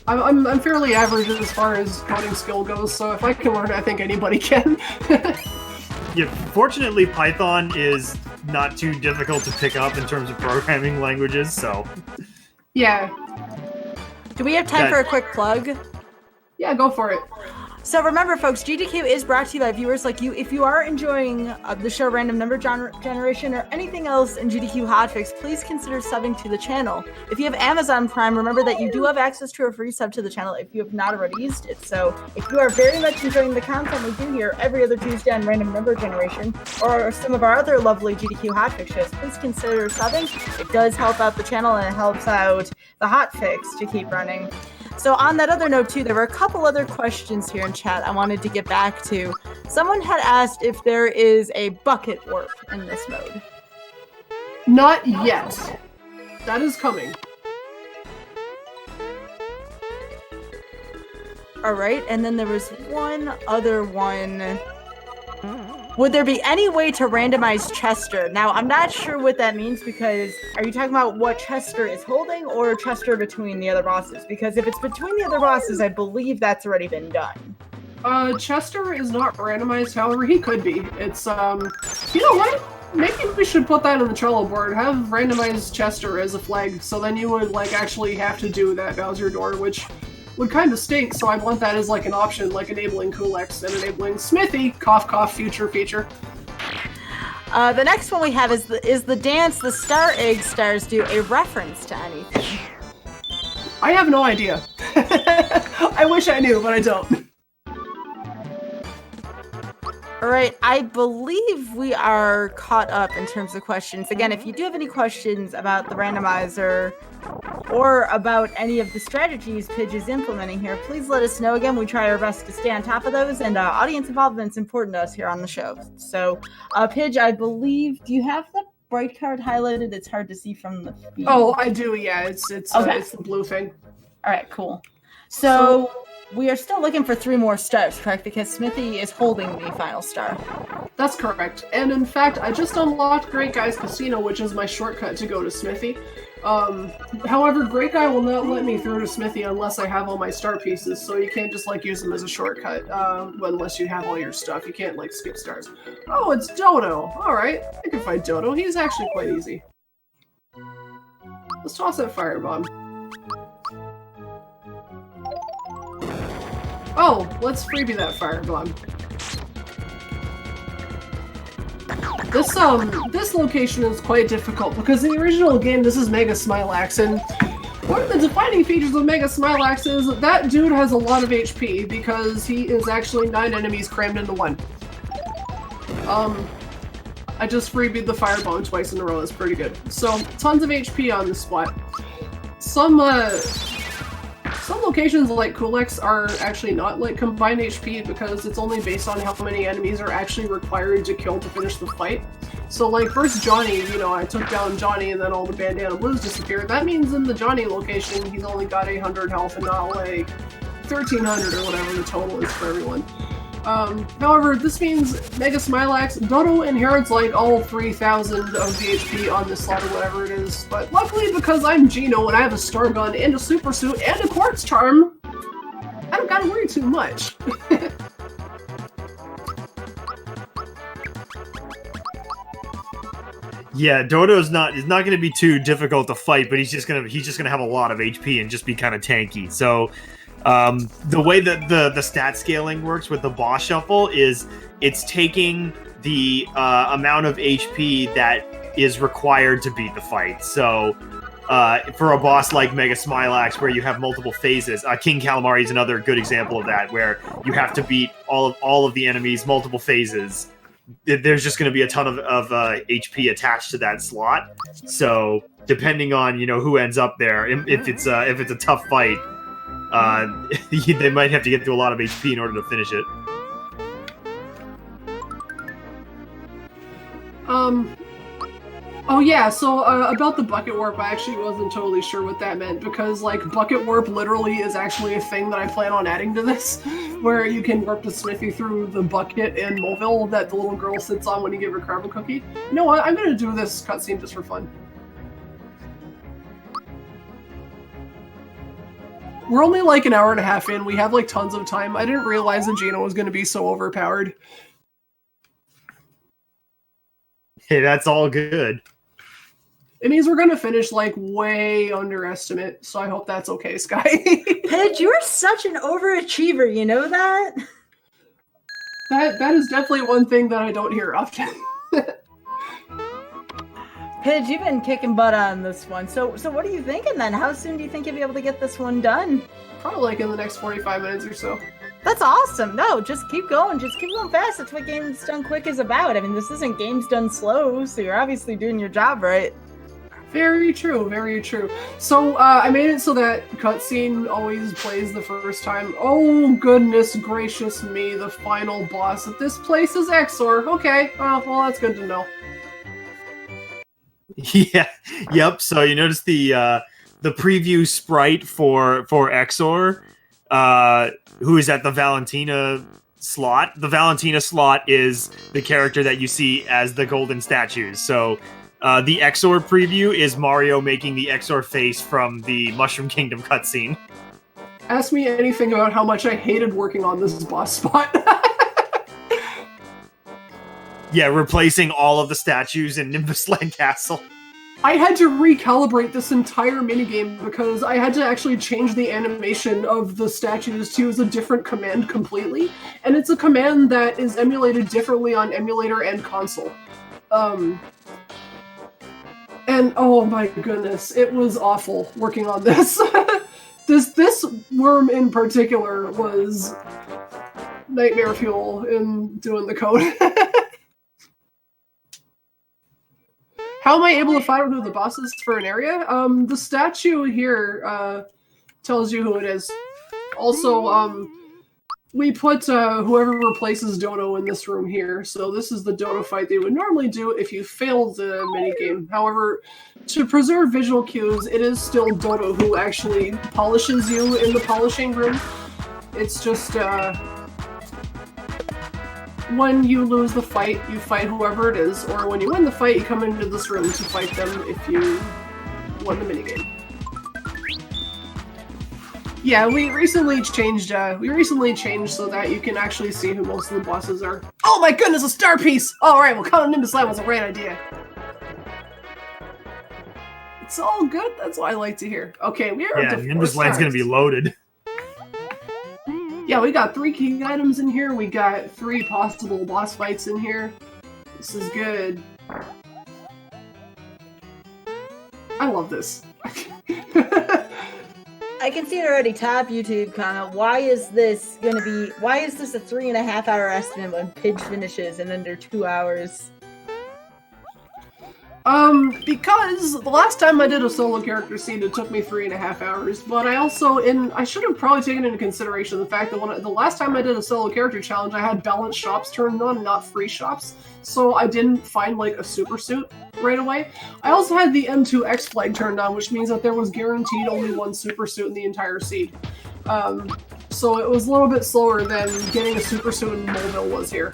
I'm fairly average as far as coding skill goes, so if I can learn it, I think anybody can. Yeah, fortunately, Python is not too difficult to pick up in terms of programming languages, so... Yeah. Do we have time for a quick plug? Yeah, go for it. So remember, folks, GDQ is brought to you by viewers like you. If you are enjoying the show Random Number Generation or anything else in GDQ Hotfix, please consider subbing to the channel. If you have Amazon Prime, remember that you do have access to a free sub to the channel if you have not already used it. So if you are very much enjoying the content we do here every other Tuesday on Random Number Generation or some of our other lovely GDQ Hotfix shows, please consider subbing. It does help out the channel and it helps out the Hotfix to keep running. So on that other note, too, there were a couple other questions here in chat I wanted to get back to. Someone had asked if there is a bucket warp in this mode. Not yet. That is coming. All right, and then there was one other one. Would there be any way to randomize Chester? Now, I'm not sure what that means because are you talking about what Chester is holding or Chester between the other bosses? Because if it's between the other bosses, I believe that's already been done. Chester is not randomized, however, he could be. It's, you know what? Maybe we should put that on the Trello board. Have randomized Chester as a flag, so then you would, like, actually have to do that Bowser door, which would kind of stink, so I want that as like an option, like enabling Kulex and enabling Smithy, cough cough, future feature. The next one we have is the dance the Star Egg Stars do a reference to anything? I have no idea. I wish I knew, but I don't. All right, I believe we are caught up in terms of questions. Again, if you do have any questions about the randomizer or about any of the strategies Pidge is implementing here, please let us know. Again, we try our best to stay on top of those, and audience involvement is important to us here on the show. So, Pidge, I believe, do you have the bright card highlighted? It's hard to see from the feed. Oh, I do, yeah. It's okay. It's the blue thing. All right, cool. So we are still looking for 3 more stars, correct? Because Smithy is holding the final star. That's correct. And in fact, I just unlocked Great Guy's Casino, which is my shortcut to go to Smithy. However, Great Guy will not let me through to Smithy unless I have all my star pieces, so you can't just, like, use them as a shortcut, unless you have all your stuff. You can't, like, skip stars. Oh, it's Dodo! Alright, I can fight Dodo. He's actually quite easy. Let's toss that firebomb. Oh, let's freebie that firebomb. This location is quite difficult because in the original game this is Mega Smilax, and one of the defining features of Mega Smilax is that dude has a lot of HP because he is actually 9 enemies crammed into 1. I just freebied the firebomb twice in a row. That's pretty good. So tons of HP on this spot. Some locations like Kulex are actually not like combined HP because it's only based on how many enemies are actually required to kill to finish the fight. So like first Johnny, you know, I took down Johnny and then all the bandana blues disappeared. That means in the Johnny location he's only got 800 health and not like 1300 or whatever the total is for everyone. However, this means Mega Smilax, Dodo inherits like all 3000 of the HP on this slot or whatever it is, but luckily because I'm Geno and I have a Star Gun and a Super Suit and a Quartz Charm, I don't gotta I worry too much. Yeah, Dodo's not going to be too difficult to fight, but he's just gonna have a lot of HP and just be kind of tanky. So the way that the stat scaling works with the boss shuffle is it's taking the amount of HP that is required to beat the fight. So for a boss like Mega Smilax, where you have multiple phases, King Calamari is another good example of that, where you have to beat all of the enemies multiple phases. There's just going to be a ton of HP attached to that slot. So depending on who ends up there, if it's a tough fight, they might have to get through a lot of HP in order to finish it. Oh yeah, so about the bucket warp, I actually wasn't totally sure what that meant, because like bucket warp literally is actually a thing that I plan on adding to this, where you can warp the Smithy through the bucket in Mobile that the little girl sits on when you give her Carbon Cookie. You know what, I'm gonna do this cutscene just for fun. We're only like an hour and a half in, we have like tons of time. I didn't realize that Gino was gonna be so overpowered. Hey, that's all good. It means we're gonna finish like way underestimate, so I hope that's okay, Sky. Pidge, you're such an overachiever, you know that? That is definitely one thing that I don't hear often. Pidge, you've been kicking butt on this one. So what are you thinking then? How soon do you think you'll be able to get this one done? Probably like in the next 45 minutes or so. That's awesome. No, just keep going. Just keep going fast. That's what Games Done Quick is about. I mean, this isn't Games Done Slow, so you're obviously doing your job right. Very true, very true. So, I made it so that cutscene always plays the first time. Oh, goodness gracious me, the final boss at this place is Exor. Okay, well, that's good to know. Yeah, yep, so you notice the preview sprite for Exor, who is at the Valentina slot. The Valentina slot is the character that you see as the golden statues, so... the Exor preview is Mario making the Exor face from the Mushroom Kingdom cutscene. Ask me anything about how much I hated working on this boss spot. Yeah, replacing all of the statues in Nimbus Land Castle. I had to recalibrate this entire minigame because I had to actually change the animation of the statues to use a different command completely. And it's a command that is emulated differently on emulator and console. And oh my goodness, it was awful working on this. This worm in particular was nightmare fuel in doing the code. How am I able to find out who the boss is for an area? The statue here tells you who it is. Also, we put whoever replaces Dodo in this room here, so this is the Dodo fight they would normally do if you failed the minigame. However, to preserve visual cues, it is still Dodo who actually polishes you in the polishing room. It's just, when you lose the fight, you fight whoever it is, or when you win the fight, you come into this room to fight them if you won the minigame. Yeah, we recently changed so that you can actually see who most of the bosses are. Oh my goodness, a star piece! Alright, well, Count Nimbus Land was a great idea. It's all good, that's what I like to hear. Okay, we are up to 4 Nimbus Land's gonna be loaded. Yeah, we got 3 key items in here, we got 3 possible boss fights in here. This is good. I love this. I can see it already. Top YouTube comment. Why is this a 3.5 hour estimate when Pidge finishes in under 2 hours? Because the last time I did a solo character scene, it took me 3.5 hours, but I should have probably taken into consideration the fact that the last time I did a solo character challenge, I had balanced shops turned on, not free shops, so I didn't find, like, a super suit right away. I also had the M2X flag turned on, which means that there was guaranteed only 1 super suit in the entire seed. So it was a little bit slower than getting a super suit in Mobile was here.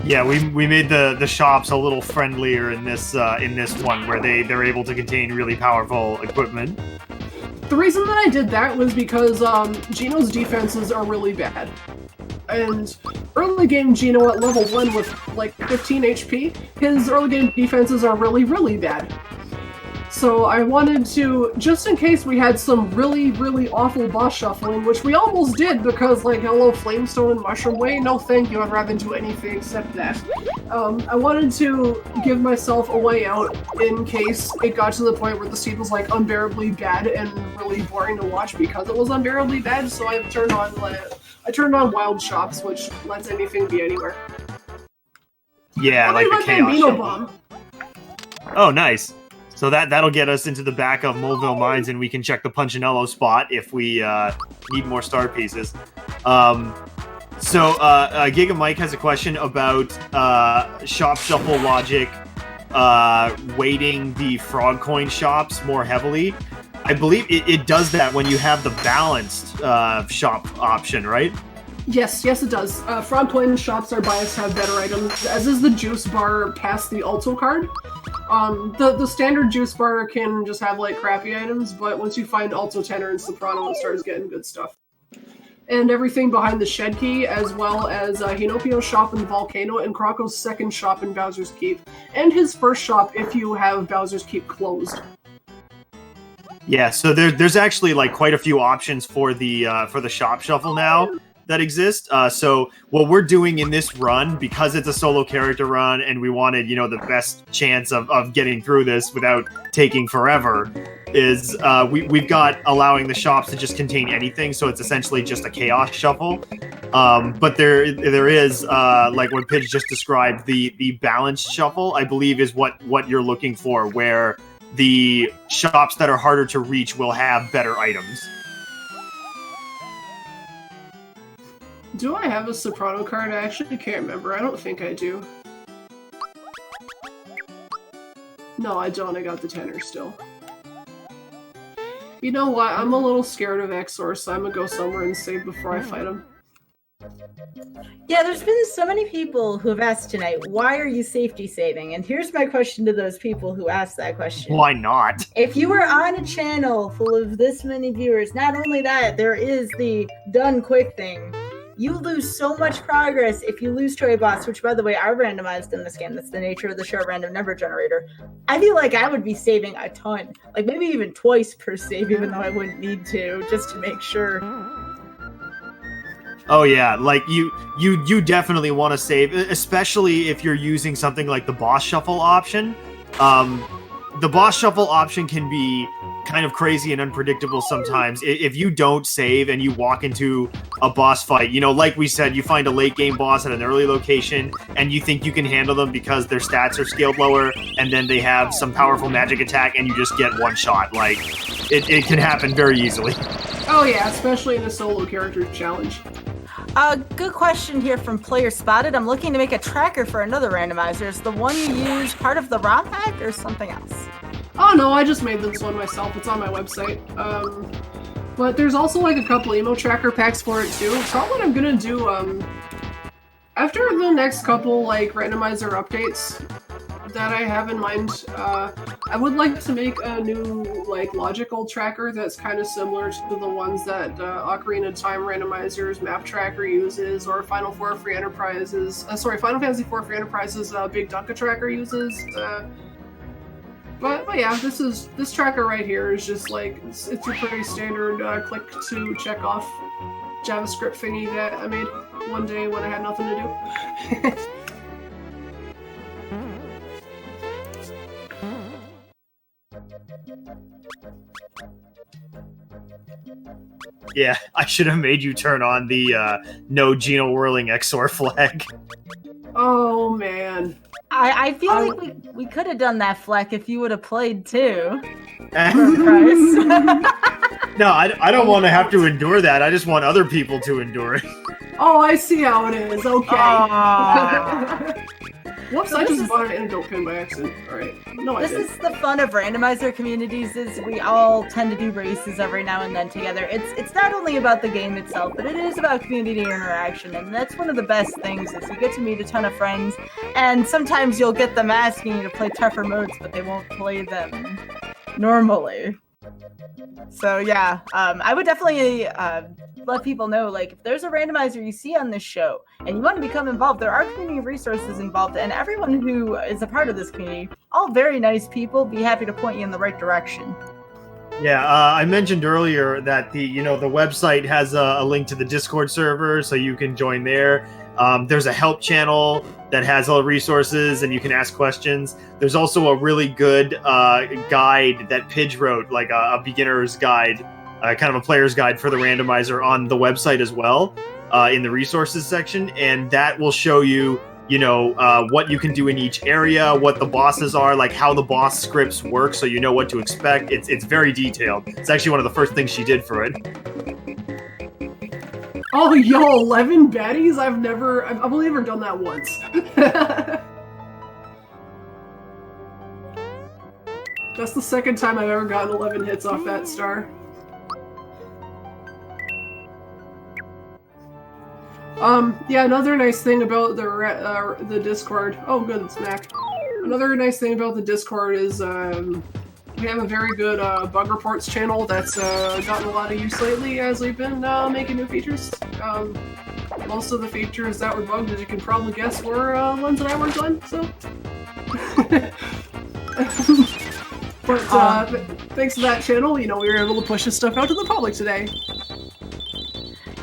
Yeah, we made the shops a little friendlier in this one, where they're able to contain really powerful equipment. The reason that I did that was because Gino's defenses are really bad. And early game Gino at level 1 with like 15 HP, his early game defenses are really, really bad. So I wanted to, just in case we had some really, really awful boss shuffling, which we almost did because, like, hello, Flamestone and Mushroom Way, no thank you, I'd rather do anything except that. I wanted to give myself a way out in case it got to the point where the seed was, like, unbearably bad and really boring to watch because it was unbearably bad, so I turned on Wild Shops, which lets anything be anywhere. Yeah, like the Chaos Shuffle. Oh, nice. So that'll get us into the back of Moleville Mines, and we can check the Punchinello spot if we need more star pieces. Giga Mike has a question about shop shuffle logic weighting the frog coin shops more heavily. I believe it does that when you have the balanced shop option, right? Yes, it does. Frog coin shops are biased to have better items, as is the juice bar past the Alto card. The standard juice bar can just have like crappy items, but once you find Alto, Tenor, and Soprano, it starts getting good stuff. And everything behind the Shed Key, as well as Hinopio's shop in Volcano, and Crocco's second shop in Bowser's Keep, and his first shop if you have Bowser's Keep closed. Yeah, so there's actually like quite a few options for the shop shuffle now that exist. So what we're doing in this run, because it's a solo character run and we wanted, the best chance of getting through this without taking forever, is we've got allowing the shops to just contain anything. So it's essentially just a chaos shuffle. But there is, like what Pidge just described, the balanced shuffle, I believe is what you're looking for, where the shops that are harder to reach will have better items. Do I have a Soprano card? I actually can't remember. I don't think I do. No, I don't. I got the Tenor still. You know what? I'm a little scared of Exor, so I'm gonna go somewhere and save before I fight him. Yeah, there's been so many people who have asked tonight, why are you safety saving? And here's my question to those people who asked that question. Why not? If you were on a channel full of this many viewers, not only that, there is the done quick thing. You lose so much progress if you lose to a boss, which, by the way, are randomized in this game. That's the nature of the show random number generator. I feel like I would be saving a ton. Like, maybe even twice per save, even though I wouldn't need to, just to make sure. Oh yeah, like you definitely want to save, especially if you're using something like the boss shuffle option. The boss shuffle option can be kind of crazy and unpredictable sometimes. If you don't save and you walk into a boss fight, like we said, you find a late game boss at an early location and you think you can handle them because their stats are scaled lower and then they have some powerful magic attack and you just get one shot. Like, it can happen very easily. Oh yeah, especially in a solo character challenge. Good question here from Player Spotted. I'm looking to make a tracker for another randomizer. Is the one you use part of the ROM pack or something else? Oh no, I just made this one myself. It's on my website. But there's also like a couple emo tracker packs for it too. Probably what I'm gonna do, after the next couple like randomizer updates that I have in mind, I would like to make a new like logical tracker that's kind of similar to the ones that Ocarina of Time Randomizer's map tracker uses, or Final Fantasy IV Free Enterprises Big Dunka tracker uses. But yeah, this tracker right here is just like it's a pretty standard click to check off JavaScript thingy that I made one day when I had nothing to do. Yeah, I should have made you turn on the no Geno whirling XOR flag. Oh man. I feel like we could have done that, Fleck, if you would have played too. No, I don't want to have to endure that. I just want other people to endure it. Oh, I see how it is. Okay. Whoops, I just bought an antidote pin by accident. Alright. No, I didn't. This is the fun of randomizer communities, is we all tend to do races every now and then together. It's not only about the game itself, but it is about community interaction, and that's one of the best things, is you get to meet a ton of friends, and sometimes you'll get them asking you to play tougher modes, but they won't play them normally. So yeah, I would definitely let people know, like, if there's a randomizer you see on this show and you want to become involved, there are community resources involved, and everyone who is a part of this community, all very nice people, be happy to point you in the right direction. Yeah, I mentioned earlier that the website has a link to the Discord server, so you can join there. There's a help channel that has all the resources, and you can ask questions. There's also a really good guide that Pidge wrote, like a beginner's guide, kind of a player's guide for the randomizer on the website as well, in the resources section, and that will show you, what you can do in each area, what the bosses are, like how the boss scripts work, so you know what to expect. It's very detailed. It's actually one of the first things she did for it. Oh, yo, 11 baddies? I've only ever done that once. That's the second time I've ever gotten 11 hits off that star. Yeah, another nice thing about the Discord... Oh, good, it's Mac. Another nice thing about the Discord is, we have a very good bug reports channel that's gotten a lot of use lately as we've been making new features. Most of the features that were bugged, as you can probably guess, were ones that I worked on, so... But thanks to that channel, we were able to push this stuff out to the public today.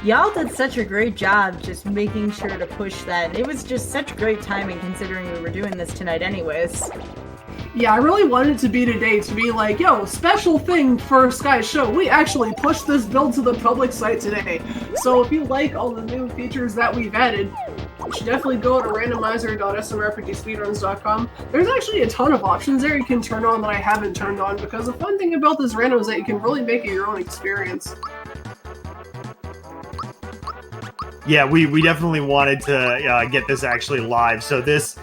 Y'all did such a great job just making sure to push that. It was just such great timing considering we were doing this tonight anyways. Yeah, I really wanted it to be today, to be like, yo, special thing for Sky's show. We actually pushed this build to the public site today. So if you like all the new features that we've added, you should definitely go to randomizer.smrpgspeedruns.com. There's actually a ton of options there you can turn on that I haven't turned on, because the fun thing about this random is that you can really make it your own experience. Yeah, we definitely wanted to get this actually live. So these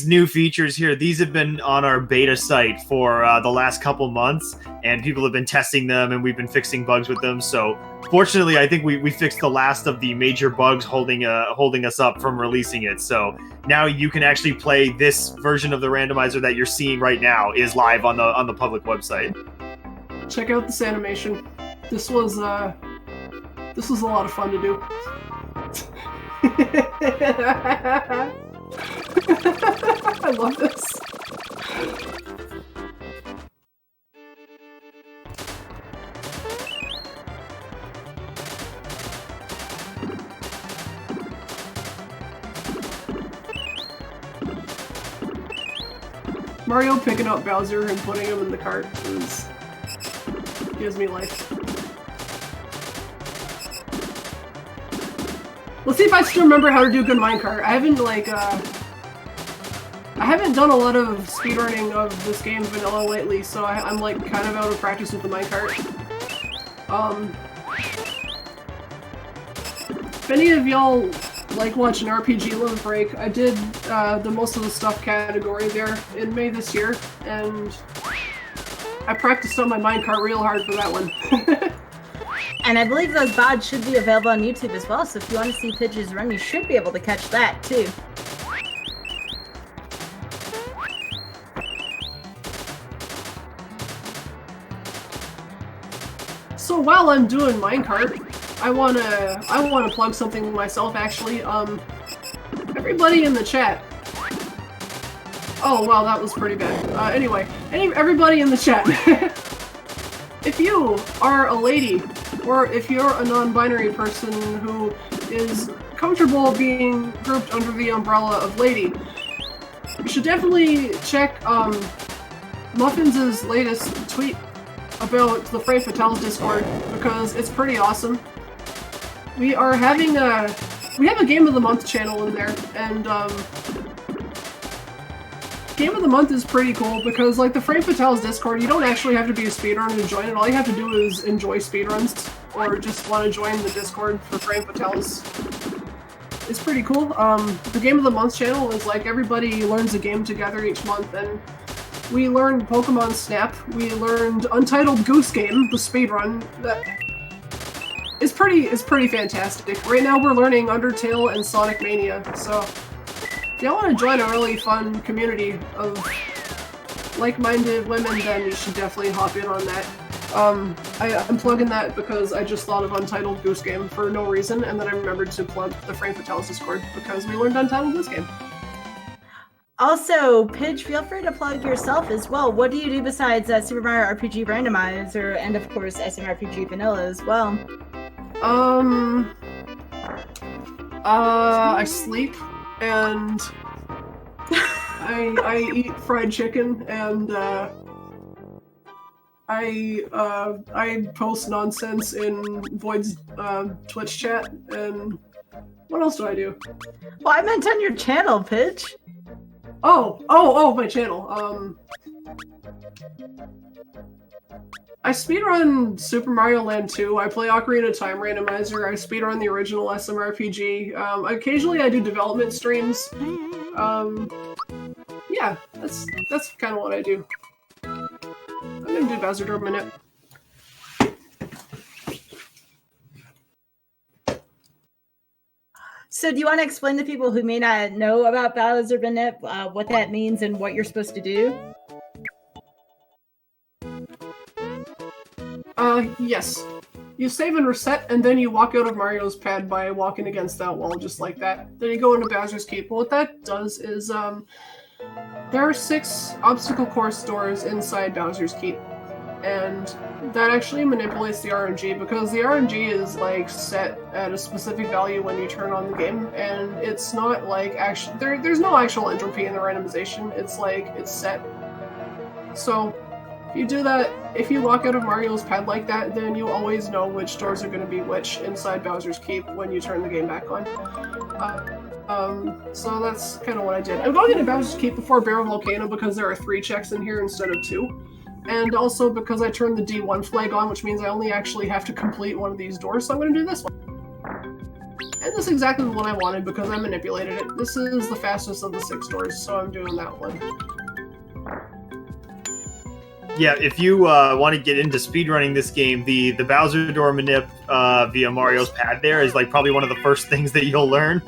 new features here, these have been on our beta site for the last couple months, and people have been testing them, and we've been fixing bugs with them. So fortunately, I think we fixed the last of the major bugs holding us up from releasing it. So now you can actually play this version of the randomizer that you're seeing right now is live on the public website. Check out this animation. This was a lot of fun to do. I love this. Mario picking up Bowser and putting him in the cart gives me life. Let's see if I still remember how to do good minecart. I haven't done a lot of speedrunning of this game vanilla lately, so I'm like kind of out of practice with the minecart. If any of y'all like watching RPG Love Break, I did the most of the stuff category there in May this year, and I practiced on my minecart real hard for that one. And I believe those VODs should be available on YouTube as well, so if you want to see Pidge's run, you should be able to catch that too. So while I'm doing minecart, I wanna plug something myself actually. Everybody in the chat. Oh wow, that was pretty bad. Anyway, everybody in the chat. If you are a lady, or if you're a non-binary person who is comfortable being grouped under the umbrella of lady, you should definitely check Muffins' latest tweet about the Frey Fatales Discord, because it's pretty awesome. We are having we have a Game of the Month channel in there, and Game of the Month is pretty cool because, like, the Frey Fatales Discord, you don't actually have to be a speedrunner to join it. All you have to do is enjoy speedruns, or just want to join the Discord for Frey Fatales. It's pretty cool. The Game of the Month channel is like everybody learns a game together each month, and we learned Pokemon Snap, we learned Untitled Goose Game, the speedrun. It's pretty fantastic. Right now we're learning Undertale and Sonic Mania, so if y'all want to join a really fun community of like-minded women, then you should definitely hop in on that. I'm plugging that because I just thought of Untitled Goose Game for no reason, and then I remembered to plug the Frank Vitalis Discord because we learned Untitled Goose Game. Also, Pidge, feel free to plug yourself as well. What do you do besides Super Mario RPG Randomizer and, of course, SMRPG Vanilla as well? I sleep and I eat fried chicken and I post nonsense in Void's Twitch chat, and what else do I do? Well, I meant on your channel, Pidge. Oh, my channel. I speedrun Super Mario Land 2. I play Ocarina of Time Randomizer. I speedrun the original SMRPG. Occasionally I do development streams. Yeah, that's kind of what I do. I'm gonna do Bowser Door Minute. So do you want to explain to people who may not know about Bowser Minute, what that means and what you're supposed to do? Yes. You save and reset, and then you walk out of Mario's pad by walking against that wall, just like that. Then you go into Bowser's Keep. What that does is, there are 6 obstacle course doors inside Bowser's Keep, and that actually manipulates the RNG, because the RNG is, like, set at a specific value when you turn on the game, and it's not, like, there's no actual entropy in the randomization. It's, like, it's set. So, if you do that, if you walk out of Mario's pad like that, then you always know which doors are going to be which inside Bowser's Keep when you turn the game back on. So that's kind of what I did. I'm going into Bowser's Keep before Barrel Volcano because there are 3 checks in here instead of 2. And also because I turned the D1 flag on, which means I only actually have to complete one of these doors, so I'm going to do this one. And this is exactly the one I wanted because I manipulated it. This is the fastest of the 6 doors, so I'm doing that one. Yeah, if you want to get into speedrunning this game, the Bowser Door manip via Mario's pad there is like probably one of the first things that you'll learn.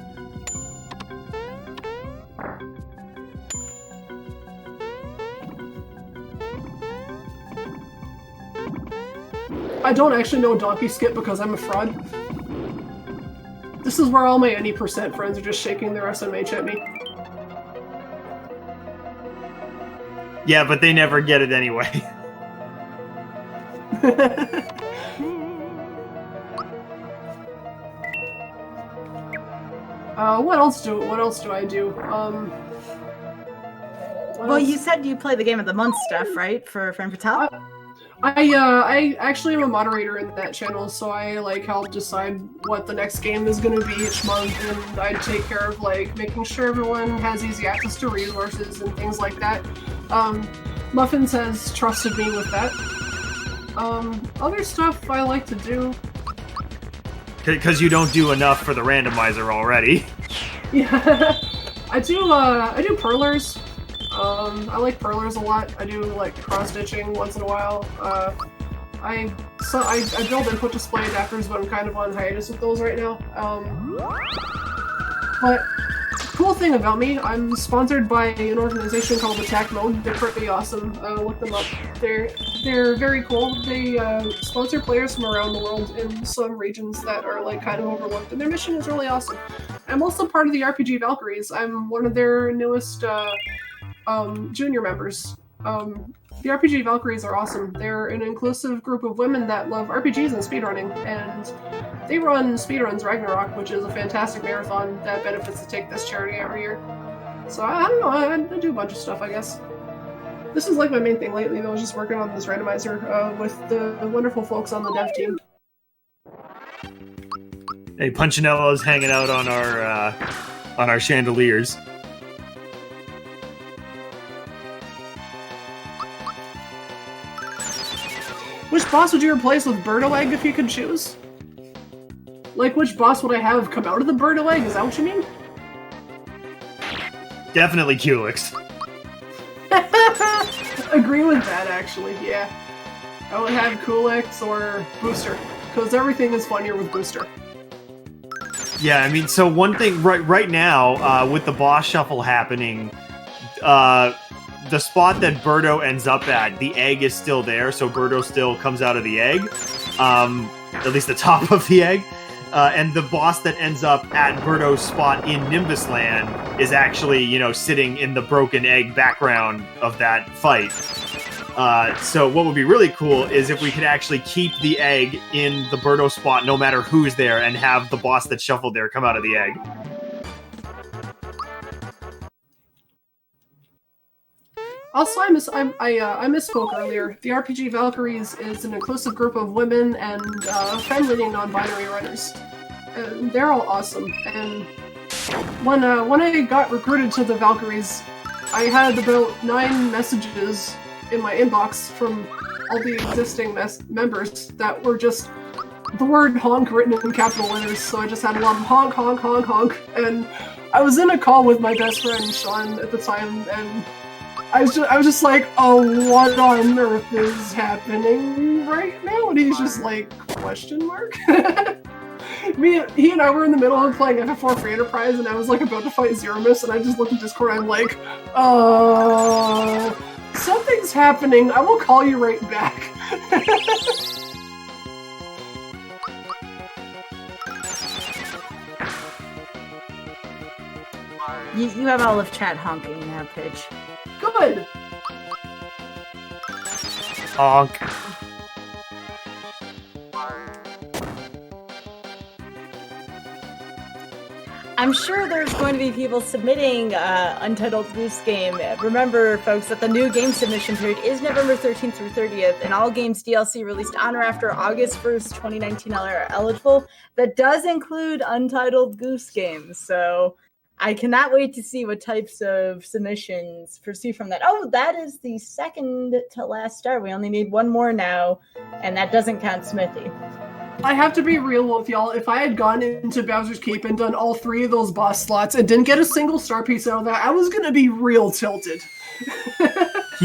I don't actually know Donkey Skip because I'm a fraud. This is where all my any percent friends are just shaking their SMH at me. Yeah, but they never get it anyway. What else do I do? Well, you said you play the Game of the Month stuff, right? For Frank Vital? I actually am a moderator in that channel, so I like help decide what the next game is going to be each month, and I take care of like making sure everyone has easy access to resources and things like that. Muffins has trusted me with that. Other stuff I like to do. Because you don't do enough for the randomizer already. Yeah, I do perlers. I like perlers a lot. I do like cross-stitching once in a while. I build input display adapters, but I'm kind of on hiatus with those right now. But cool thing about me, I'm sponsored by an organization called Attack Mode. They're pretty awesome. Look them up. They're very cool. They sponsor players from around the world in some regions that are like kind of overlooked, and their mission is really awesome. I'm also part of the RPG Valkyries. I'm one of their newest junior members. The RPG Valkyries are awesome. They're an inclusive group of women that love RPGs and speedrunning, and they run Speedruns Ragnarok, which is a fantastic marathon that benefits the Take This charity every year. So I don't know, I do a bunch of stuff, I guess. This is like my main thing lately, though. I was just working on this randomizer with the wonderful folks on the dev team. Hey, Punchinello's hanging out on our chandeliers. Which boss would you replace with Birdo Egg if you could choose? Like, which boss would I have come out of the Birdo Egg? Is that what you mean? Definitely Culex. Agree with that, actually, yeah. I would have Culex or Booster, because everything is funnier with Booster. Yeah, I mean, so one thing right now with the boss shuffle happening, the spot that Birdo ends up at, the egg is still there, so Birdo still comes out of the egg, at least the top of the egg. And the boss that ends up at Birdo's spot in Nimbus Land is actually, sitting in the broken egg background of that fight. So what would be really cool is if we could actually keep the egg in the Birdo spot no matter who's there and have the boss that shuffled there come out of the egg. Also, I misspoke earlier. The RPG Valkyries is an inclusive group of women and friendly non-binary runners. They're all awesome. And when I got recruited to the Valkyries, I had about 9 messages in my inbox from all the existing members that were just the word honk written in capital letters. So I just had a lot of honk, honk, honk, honk. And I was in a call with my best friend Sean at the time, and I was just like, oh, what on earth is happening right now? And he's just like, question mark? He and I were in the middle of playing FF4 for Enterprise, and I was like about to fight Zeromus, and I just looked at Discord and I'm like, something's happening. I will call you right back. You have all of chat honking now, Pitch. Good. Honk. I'm sure there's going to be people submitting Untitled Goose Game. Remember, folks, that the new game submission period is November 13th through 30th, and all games DLC released on or after August 1st, 2019 are eligible. That does include Untitled Goose Game, so I cannot wait to see what types of submissions pursue from that. Oh, that is the second to last star. We only need one more now, and that doesn't count Smithy. I have to be real with y'all. If I had gone into Bowser's Keep and done all 3 of those boss slots and didn't get a single star piece out of that, I was going to be real tilted.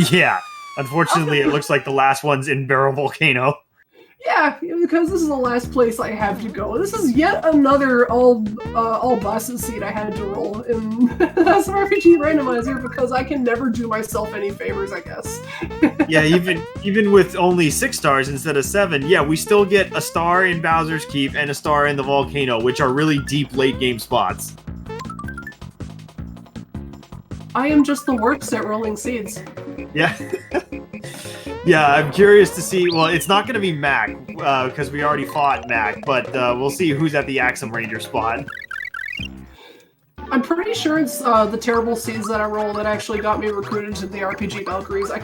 Yeah. Unfortunately, it looks like the last one's in Barrel Volcano. Yeah, because this is the last place I have to go. This is yet another all bosses seed I had to roll in some RPG randomizer because I can never do myself any favors, I guess. Yeah, even with only 6 stars instead of 7, yeah, we still get a star in Bowser's Keep and a star in the Volcano, which are really deep late game spots. I am just the worst at rolling seeds. Yeah. Yeah, I'm curious to see. Well, it's not going to be Mac, because we already fought Mac, but we'll see who's at the Axum Ranger spot. I'm pretty sure it's the terrible seeds that I roll that actually got me recruited to the RPG Valkyries. I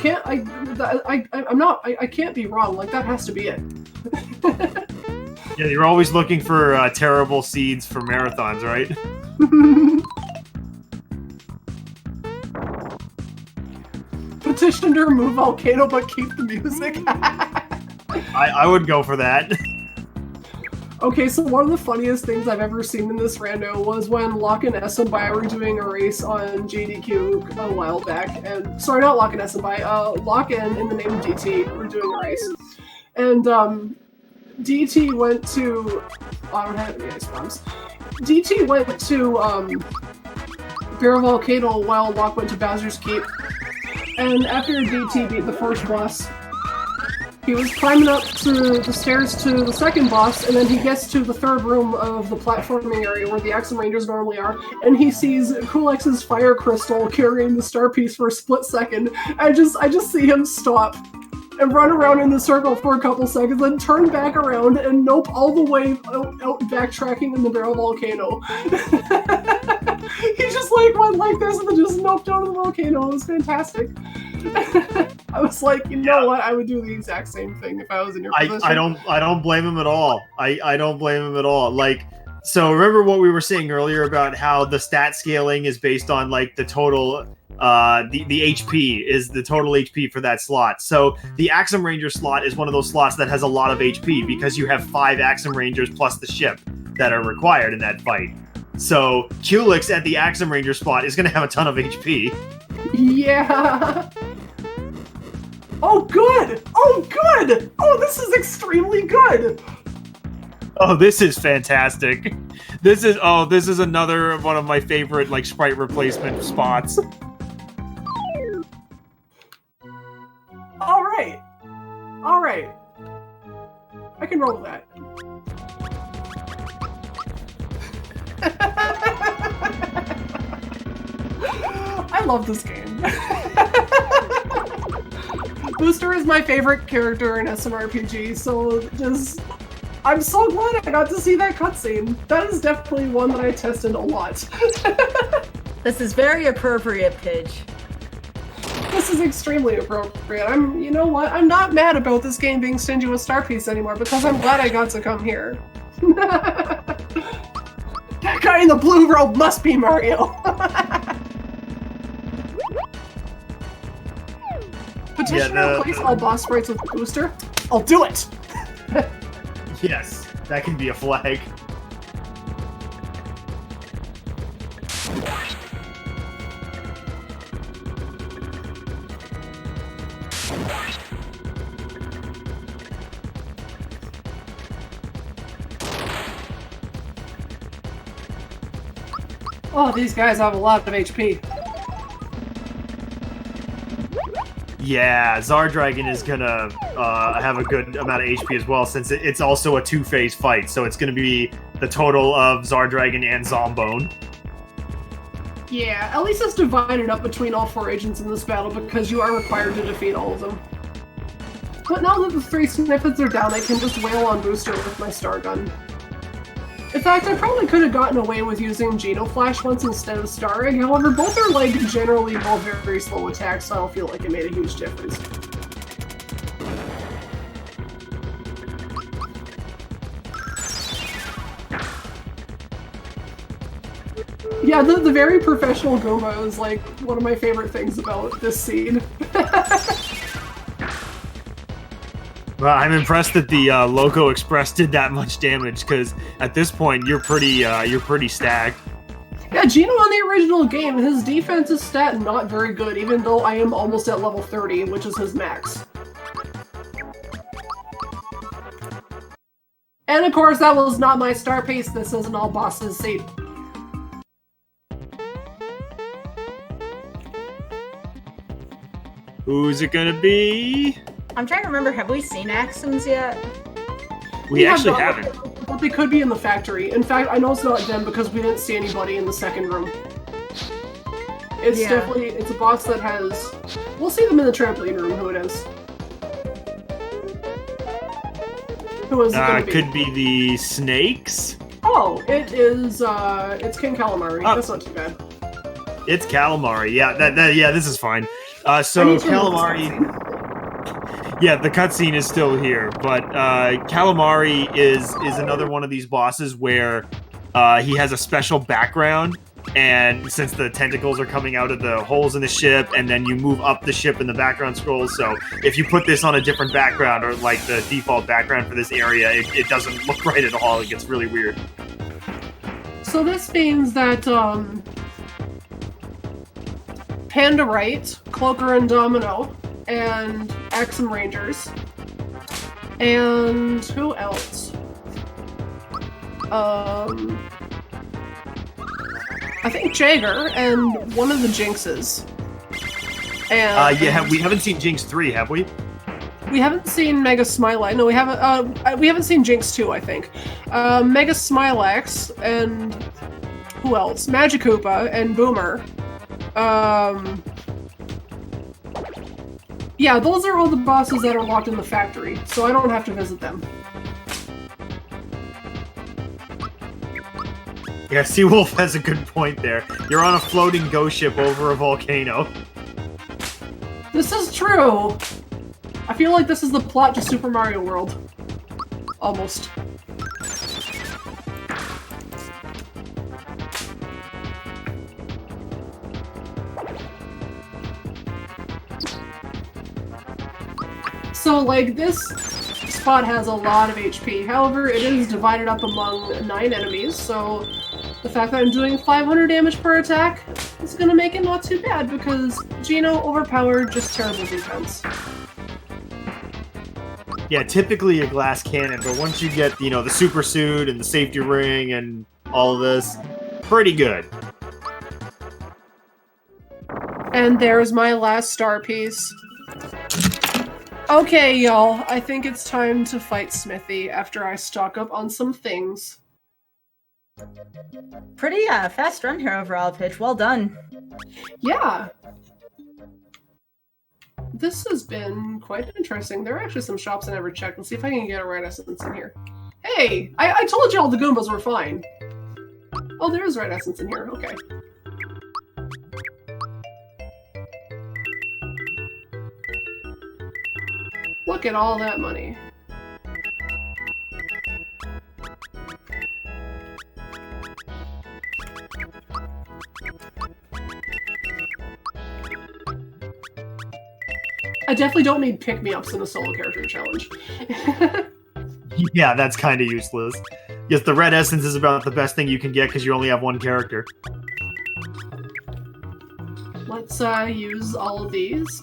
can't be wrong. Like, that has to be it. Yeah, you're always looking for terrible seeds for marathons, right? Petition to remove Volcano but keep the music. I would go for that. Okay, so one of the funniest things I've ever seen in this rando was when Locke and SMBI were doing a race on GDQ a while back. And sorry, not Locke and SMBI, Locke and In the Name of DT were doing a race. And DT went to... I don't have any ice bombs. DT went to Barrel Volcano while Locke went to Bowser's Keep. And after DT beat the first boss, he was climbing up to the stairs to the second boss, and then he gets to the third room of the platforming area where the Axum Rangers normally are, and he sees Kulex's fire crystal carrying the star piece for a split second. I just see him stop and run around in the circle for a couple seconds, then turn back around and nope all the way out backtracking in the Barrel Volcano. He just like went like this and then just noped out of the volcano. It was fantastic. I was like, you know what? I would do the exact same thing if I was in your position. I don't blame him at all. I don't blame him at all. Like, so remember what we were saying earlier about how the stat scaling is based on like the total the HP is the total HP for that slot. So the Axum Ranger slot is one of those slots that has a lot of HP because you have 5 Axum Rangers plus the ship that are required in that fight. So Kulex at the Axum Ranger spot is going to have a ton of HP. Yeah. Oh, good. Oh, good. Oh, this is extremely good. Oh, this is fantastic. This is another one of my favorite like sprite replacement spots. right. I can roll with that. I love this game. Booster is my favorite character in SMRPG, so just... I'm so glad I got to see that cutscene. That is definitely one that I tested a lot. This is very appropriate, Pidge. This is extremely appropriate. You know what? I'm not mad about this game being stingy with Star Piece anymore because I'm glad I got to come here. That guy in the blue robe must be Mario. Petition to replace all boss sprites with Booster? I'll do it! Yes, that can be a flag. Oh, these guys have a lot of HP. Yeah, Zardragon is gonna have a good amount of HP as well, since it's also a two-phase fight, so it's gonna be the total of Zardragon and Zombone. Yeah, at least it's divided up between all 4 agents in this battle because you are required to defeat all of them. But now that the 3 snippets are down, I can just wail on Booster with my Star Gun. In fact, I probably could have gotten away with using Geno Flash once instead of Star Egg, however, both are like generally both very slow attacks, so I don't feel like it made a huge difference. Yeah, the very professional Goomba is like one of my favorite things about this scene. Well, I'm impressed that the Loco Express did that much damage, because at this point you're pretty stacked. Yeah, Geno on the original game, his defense is stat not very good, even though I am almost at level 30, which is his max. And of course, that was not my star piece. This is an all bosses seed. Who's it gonna be? I'm trying to remember, have we seen Axums yet? We actually haven't. But they could be in the factory. In fact, I know it's not them because we didn't see anybody in the second room. It's definitely, it's a boss that has... We'll see them in the trampoline room, who it is. Who is it gonna be? Could be the snakes? Oh, it is, it's King Calamari. Oh. That's not too bad. It's Calamari. Yeah, yeah, this is fine. So Calamari... Yeah, the cutscene is still here, but Calamari is another one of these bosses where he has a special background, and since the tentacles are coming out of the holes in the ship, and then you move up the ship in the background scrolls, so if you put this on a different background, or like the default background for this area, it doesn't look right at all. It gets really weird. So this means that, Panda Right, Cloaker and Domino, and Axum Rangers, and who else? I think Jagger and one of the Jinxes. And yeah, we haven't seen Jinx 3, have we? we haven't seen Mega Smilax. No, we haven't. We haven't seen Jinx 2, I think. Mega Smilax and who else? Magikoopa and Boomer. Yeah, those are all the bosses that are locked in the factory, so I don't have to visit them. Yeah, Seawolf has a good point there. You're on a floating ghost ship over a volcano. This is true! I feel like this is the plot to Super Mario World. Almost. So, like, this spot has a lot of HP. However, it is divided up among 9 enemies, so the fact that I'm doing 500 damage per attack is gonna make it not too bad, because Geno overpowered, just terrible defense. Yeah, typically a glass cannon, but once you get, you know, the super suit and the safety ring and all of this, pretty good. And there's my last star piece. Okay, y'all. I think it's time to fight Smithy after I stock up on some things. Pretty fast run here overall, Pitch. Well done. Yeah. This has been quite interesting. There are actually some shops I never checked. Let's see if I can get a red essence in here. Hey! I told y'all the Goombas were fine. Oh, there is red essence in here. Okay. Look at all that money. I definitely don't need pick-me-ups in a solo character challenge. Yeah, that's kind of useless. Yes, the red essence is about the best thing you can get because you only have one character. Let's use all of these.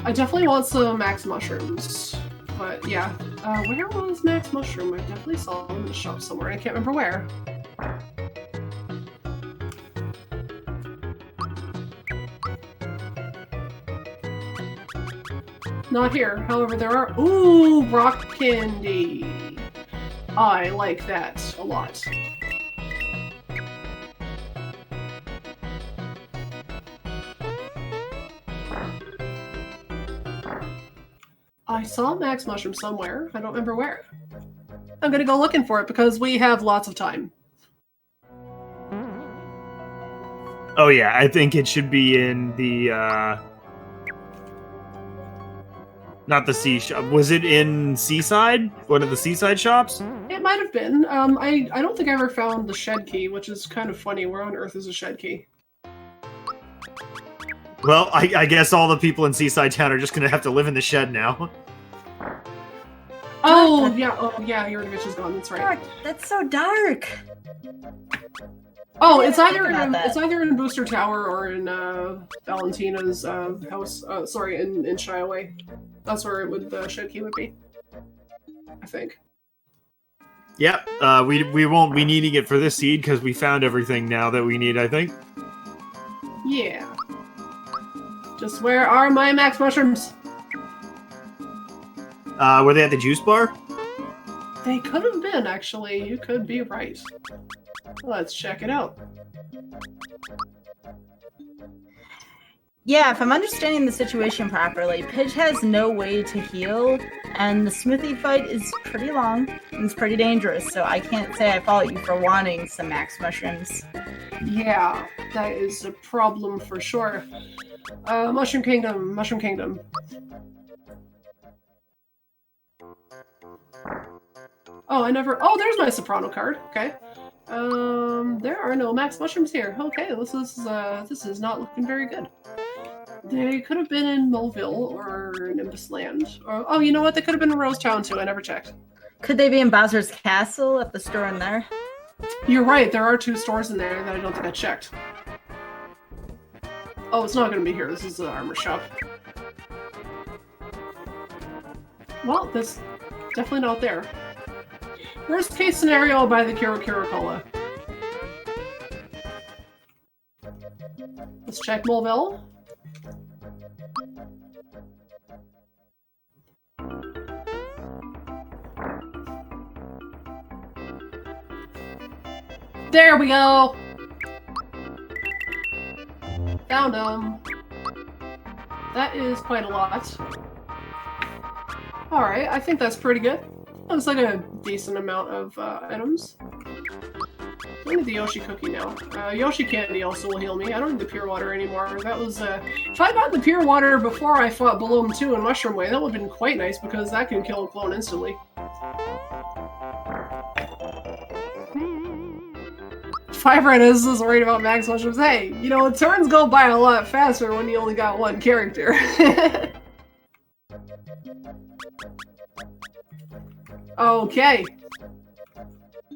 I definitely want some max mushrooms. But yeah, where was max mushroom? I definitely saw them in the shop somewhere. I can't remember where. Not here. However, there are... Ooh, rock candy. I like that a lot. I saw max mushroom somewhere. I don't remember where. I'm gonna go looking for it because we have lots of time. Oh yeah, I think it should be in the, not the sea shop. Was it in Seaside? One of the Seaside shops? It might have been. I don't think I ever found the shed key, which is kind of funny. Where on earth is a shed key? Well, I guess all the people in Seaside Town are just gonna have to live in the shed now. Oh yeah, Yurgevich is gone. That's right. Dark. That's so dark. Oh, it's either in Booster Tower or in Valentina's house. Sorry, in Shyaway. That's where it would the shed key would be. I think. Yep. We won't be needing it for this seed because we found everything now that we need. I think. Yeah. Just where are my max mushrooms? Were they at the juice bar? They could have been, actually. You could be right. Let's check it out. Yeah, if I'm understanding the situation properly, Pidge has no way to heal, and the Smithy fight is pretty long, and it's pretty dangerous, so I can't say I fault you for wanting some max mushrooms. Yeah, that is a problem for sure. Mushroom Kingdom, Mushroom Kingdom. Oh, oh, there's my Soprano card. Okay. There are no max mushrooms here. Okay, this is not looking very good. They could have been in Mulville or Nimbus Land. Or, oh, you know what? They could have been in Rose Town too. I never checked. Could they be in Bowser's Castle at the store in there? You're right. There are 2 stores in there that I don't think I checked. Oh, it's not going to be here. This is the armor shop. Well, that's definitely not there. Worst case scenario, I'll buy the Kira Cola. Let's check Mulville. There we go! Found them. That is quite a lot. Alright, I think that's pretty good. Looks like a decent amount of items. I need the Yoshi cookie now. Yoshi candy also will heal me. I don't need the pure water anymore. That was, if I got the pure water before I fought Bloom 2 in Mushroom Way, that would have been quite nice because that can kill a clone instantly. Five Red is worried about max mushrooms. Hey, you know, turns go by a lot faster when you only got one character. Okay.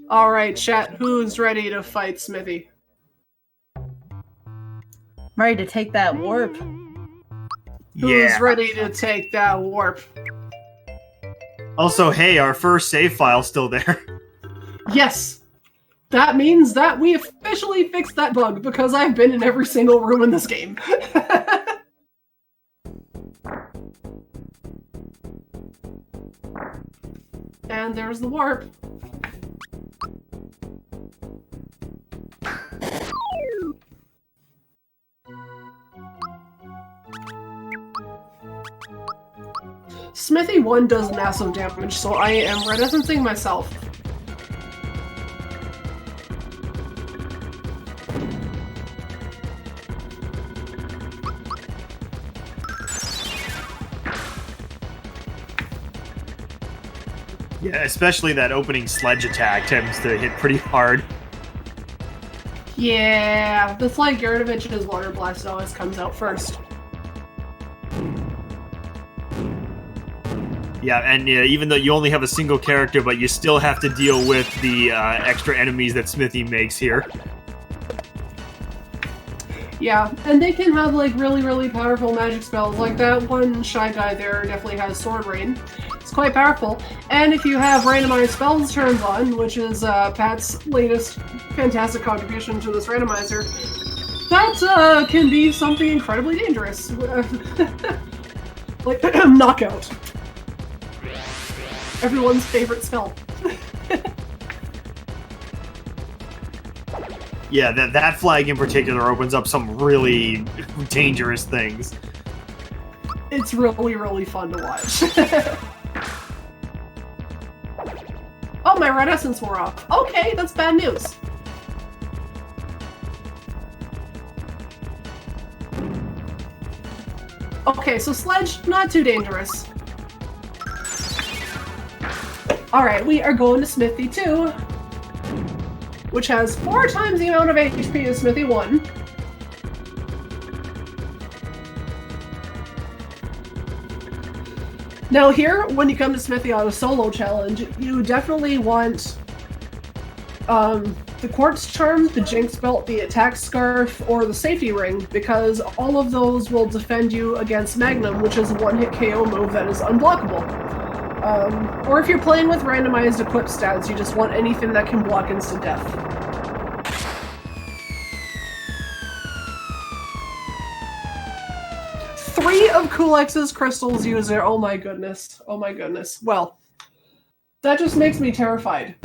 Alright, chat. Who's ready to fight Smithy? I'm ready to take that warp. Who's ready to take that warp? Also, hey, our first save file's still there. Yes! That means that we officially officially fixed that bug because I've been in every single room in this game. And there's the warp. Smithy 1 does massive damage, so I am reticensing myself. Yeah, especially that opening sledge attack tends to hit pretty hard. Yeah, that's like Yurdovich's Water Blast always comes out first. Yeah, and even though you only have a single character, but you still have to deal with the extra enemies that Smithy makes here. Yeah, and they can have like really, really powerful magic spells. Like that one Shy Guy there definitely has Sword Rain. It's quite powerful. And if you have randomized spells turned on, which is Pat's latest fantastic contribution to this randomizer, that can be something incredibly dangerous. Like Knockout. Everyone's favorite spell. Yeah, that flag in particular opens up some really dangerous things. It's really, really fun to watch. Oh, my red essence wore off. Okay, that's bad news. Okay, so Sledge, not too dangerous. Alright, we are going to Smithy 2, which has 4 times the amount of HP as Smithy 1. Now here, when you come to Smithy on a solo challenge, you definitely want the Quartz Charm, the Jinx Belt, the Attack Scarf, or the Safety Ring, because all of those will defend you against Magnum, which is a one-hit KO move that is unblockable. Or if you're playing with randomized equip stats, you just want anything that can block instant death. Three of Kulex's crystals user. Oh my goodness. Oh my goodness. Well, that just makes me terrified.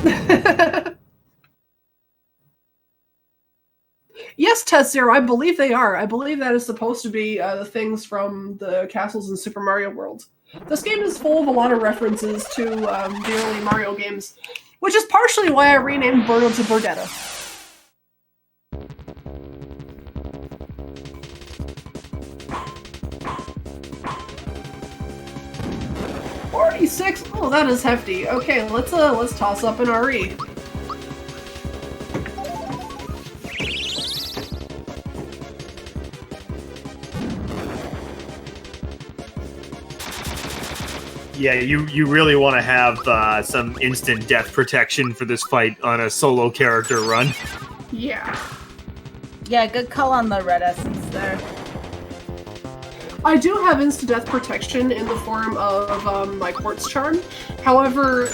Yes, Test Zero, I believe they are. I believe that is supposed to be the things from the castles in Super Mario World. This game is full of a lot of references to the early Mario games, which is partially why I renamed Birdo to Birdetta. $46? Oh, that is hefty. Okay, let's toss up an RE. Yeah, you really want to have some instant death protection for this fight on a solo character run. Yeah. Yeah, good call on the red essence there. I do have instant death protection in the form of my Quartz Charm. However,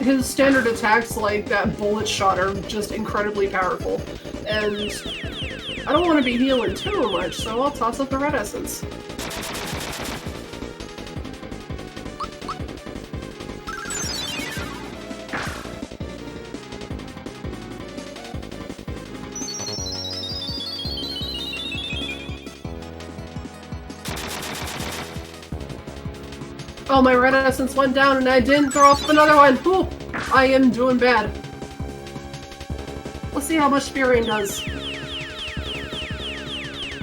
his standard attacks like that bullet shot are just incredibly powerful. And I don't want to be healing too much, so I'll toss up the red essence. Oh, my red essence went down and I didn't throw up another one. Ooh, I am doing bad. Let's see how much Spear Rain does.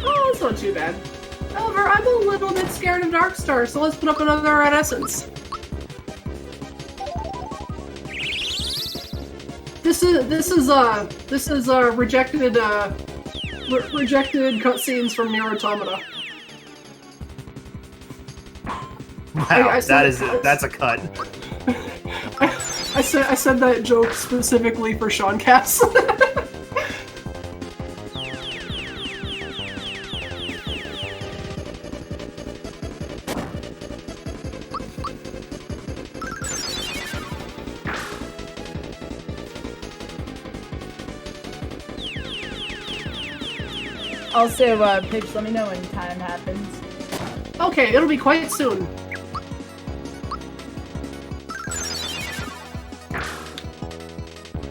Oh, that's not too bad. However, I'm a little bit scared of Darkstar, so let's put up another red essence. This is rejected cutscenes from Nier Automata. Wow, that's a cut. I said that joke specifically for Sean Cass. Also, Pidge, let me know when time happens. Okay, it'll be quite soon.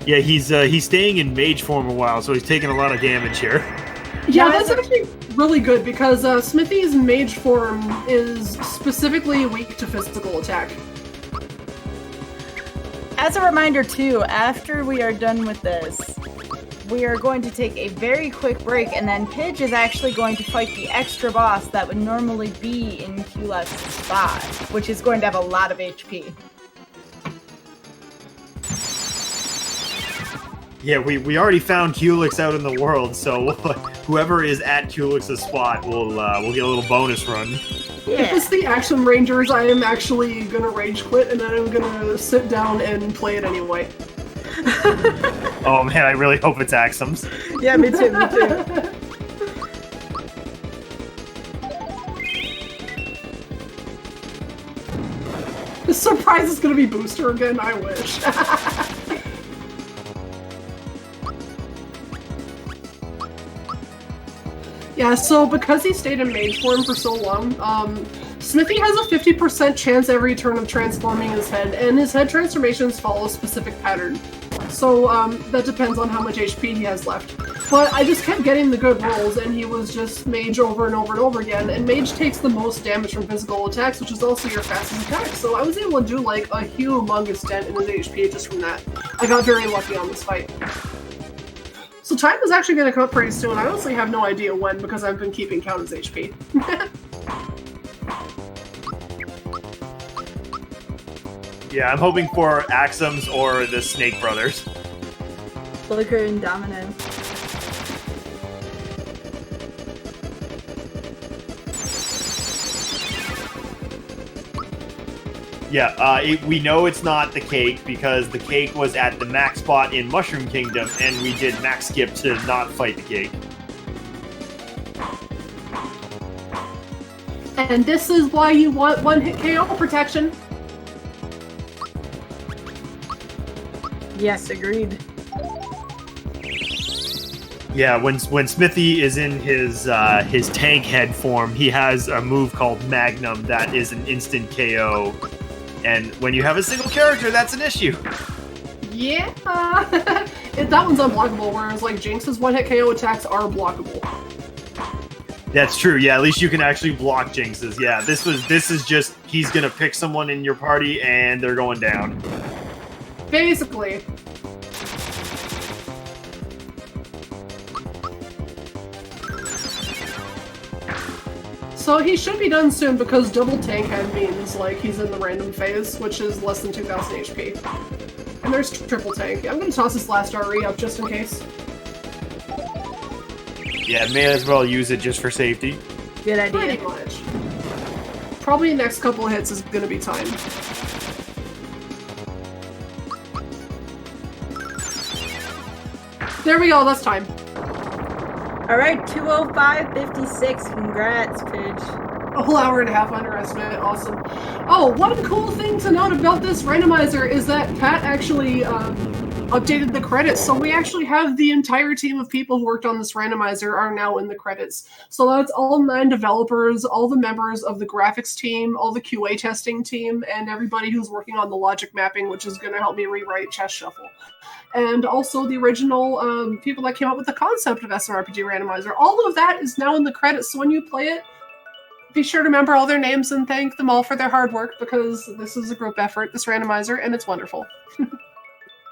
Yeah, he's staying in mage form a while, so he's taking a lot of damage here. Yeah, that's actually really good because Smithy's mage form is specifically weak to physical attack. As a reminder, too, after we are done with this, we are going to take a very quick break, and then Pidge is actually going to fight the extra boss that would normally be in Kulex's spot, which is going to have a lot of HP. Yeah, we already found Kulex out in the world, so whoever is at Kulex's spot will get a little bonus run. Yeah. If it's the Action Rangers, I am actually gonna rage quit, and then I'm gonna sit down and play it anyway. Oh man, I really hope it's Axums. Yeah, me too, me too. The surprise is gonna be Booster again, I wish. Yeah, so because he stayed in mage form for so long, Smithy has a 50% chance every turn of transforming his head, and his head transformations follow a specific pattern. So that depends on how much HP he has left. But I just kept getting the good rolls, and he was just mage over and over and over again, and mage takes the most damage from physical attacks, which is also your fastest attack, so I was able to do like a humongous dent in his HP just from that. I got very lucky on this fight. So time is actually going to come up pretty soon. I honestly have no idea when because I've been keeping count as HP. Yeah, I'm hoping for Axums or the Snake Brothers. Flicker and Domino. Yeah, we know it's not the cake because the cake was at the max spot in Mushroom Kingdom, and we did max skip to not fight the cake. And this is why you want one-hit KO protection. Yes, agreed. Yeah, when Smithy is in his tank head form, he has a move called Magnum that is an instant KO. And when you have a single character, that's an issue. Yeah, that one's unblockable, whereas like Jinx's one-hit KO attacks are blockable. That's true. Yeah, at least you can actually block Jinx's. Yeah, this is just he's gonna pick someone in your party and they're going down. Basically. So he should be done soon because double tank head means like he's in the random phase, which is less than 2,000 HP. And there's triple tank. I'm gonna toss this last RE up just in case. Yeah, may as well use it just for safety. Good idea. Pretty much. Probably the next couple of hits is gonna be time. There we go, that's time. Alright, 2:05:56. Congrats, Pidge. A whole hour and a half underestimate. Awesome. Oh, one cool thing to note about this randomizer is that Pat actually updated the credits. So we actually have the entire team of people who worked on this randomizer are now in the credits. So that's all 9 developers, all the members of the graphics team, all the QA testing team, and everybody who's working on the logic mapping, which is going to help me rewrite Chess Shuffle. And also the original people that came up with the concept of SMRPG Randomizer. All of that is now in the credits, so when you play it, be sure to remember all their names and thank them all for their hard work, because this is a group effort, this randomizer, and it's wonderful.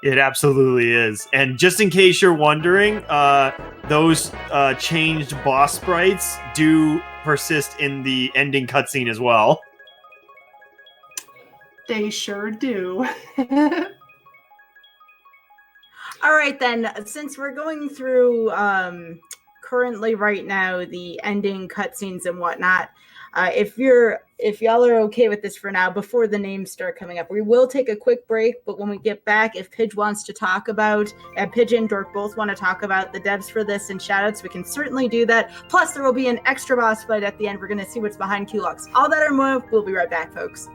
It absolutely is. And just in case you're wondering, those changed boss sprites do persist in the ending cutscene as well. They sure do. All right, then, since we're going through currently right now the ending cutscenes and whatnot, if y'all are okay with this for now, before the names start coming up, we will take a quick break. But when we get back, if Pidge wants to talk about, Pidge and Dork both want to talk about the devs for this and shoutouts, we can certainly do that. Plus, there will be an extra boss fight at the end. We're going to see what's behind Kulex. All that and more. We'll be right back, folks.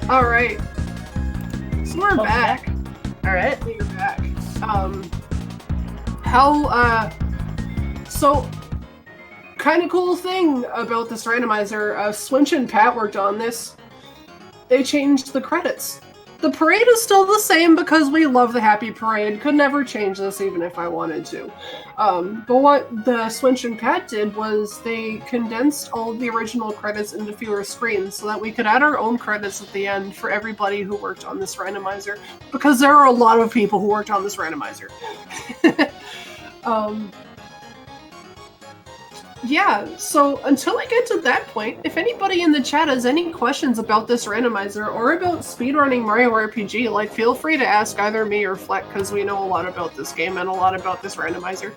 All right. So we're back. All right. We're back. So kind of cool thing about this randomizer. Swinch and Pat worked on this. They changed the credits. The parade is still the same because we love the Happy Parade. Could never change this even if I wanted to. But what the Swinch and Pat did was they condensed all of the original credits into fewer screens so that we could add our own credits at the end for everybody who worked on this randomizer. Because there are a lot of people who worked on this randomizer. Yeah, so until I get to that point, if anybody in the chat has any questions about this randomizer or about speedrunning Mario RPG, like, feel free to ask either me or Fleck, because we know a lot about this game and a lot about this randomizer.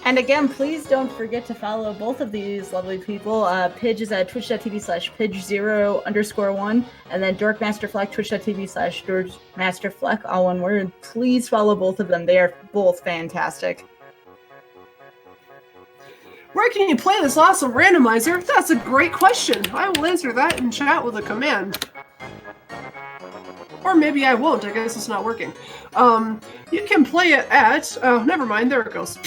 And again, please don't forget to follow both of these lovely people. Pidge is at twitch.tv/Pidge0_1, and then Dorkmasterfleck, twitch.tv/Dorkmasterfleck, all one word. Please follow both of them. They are both fantastic. Where can you play this awesome randomizer? That's a great question. I will answer that in chat with a command. Or maybe I won't. I guess it's not working. You can play it at... Oh, never mind. There it goes.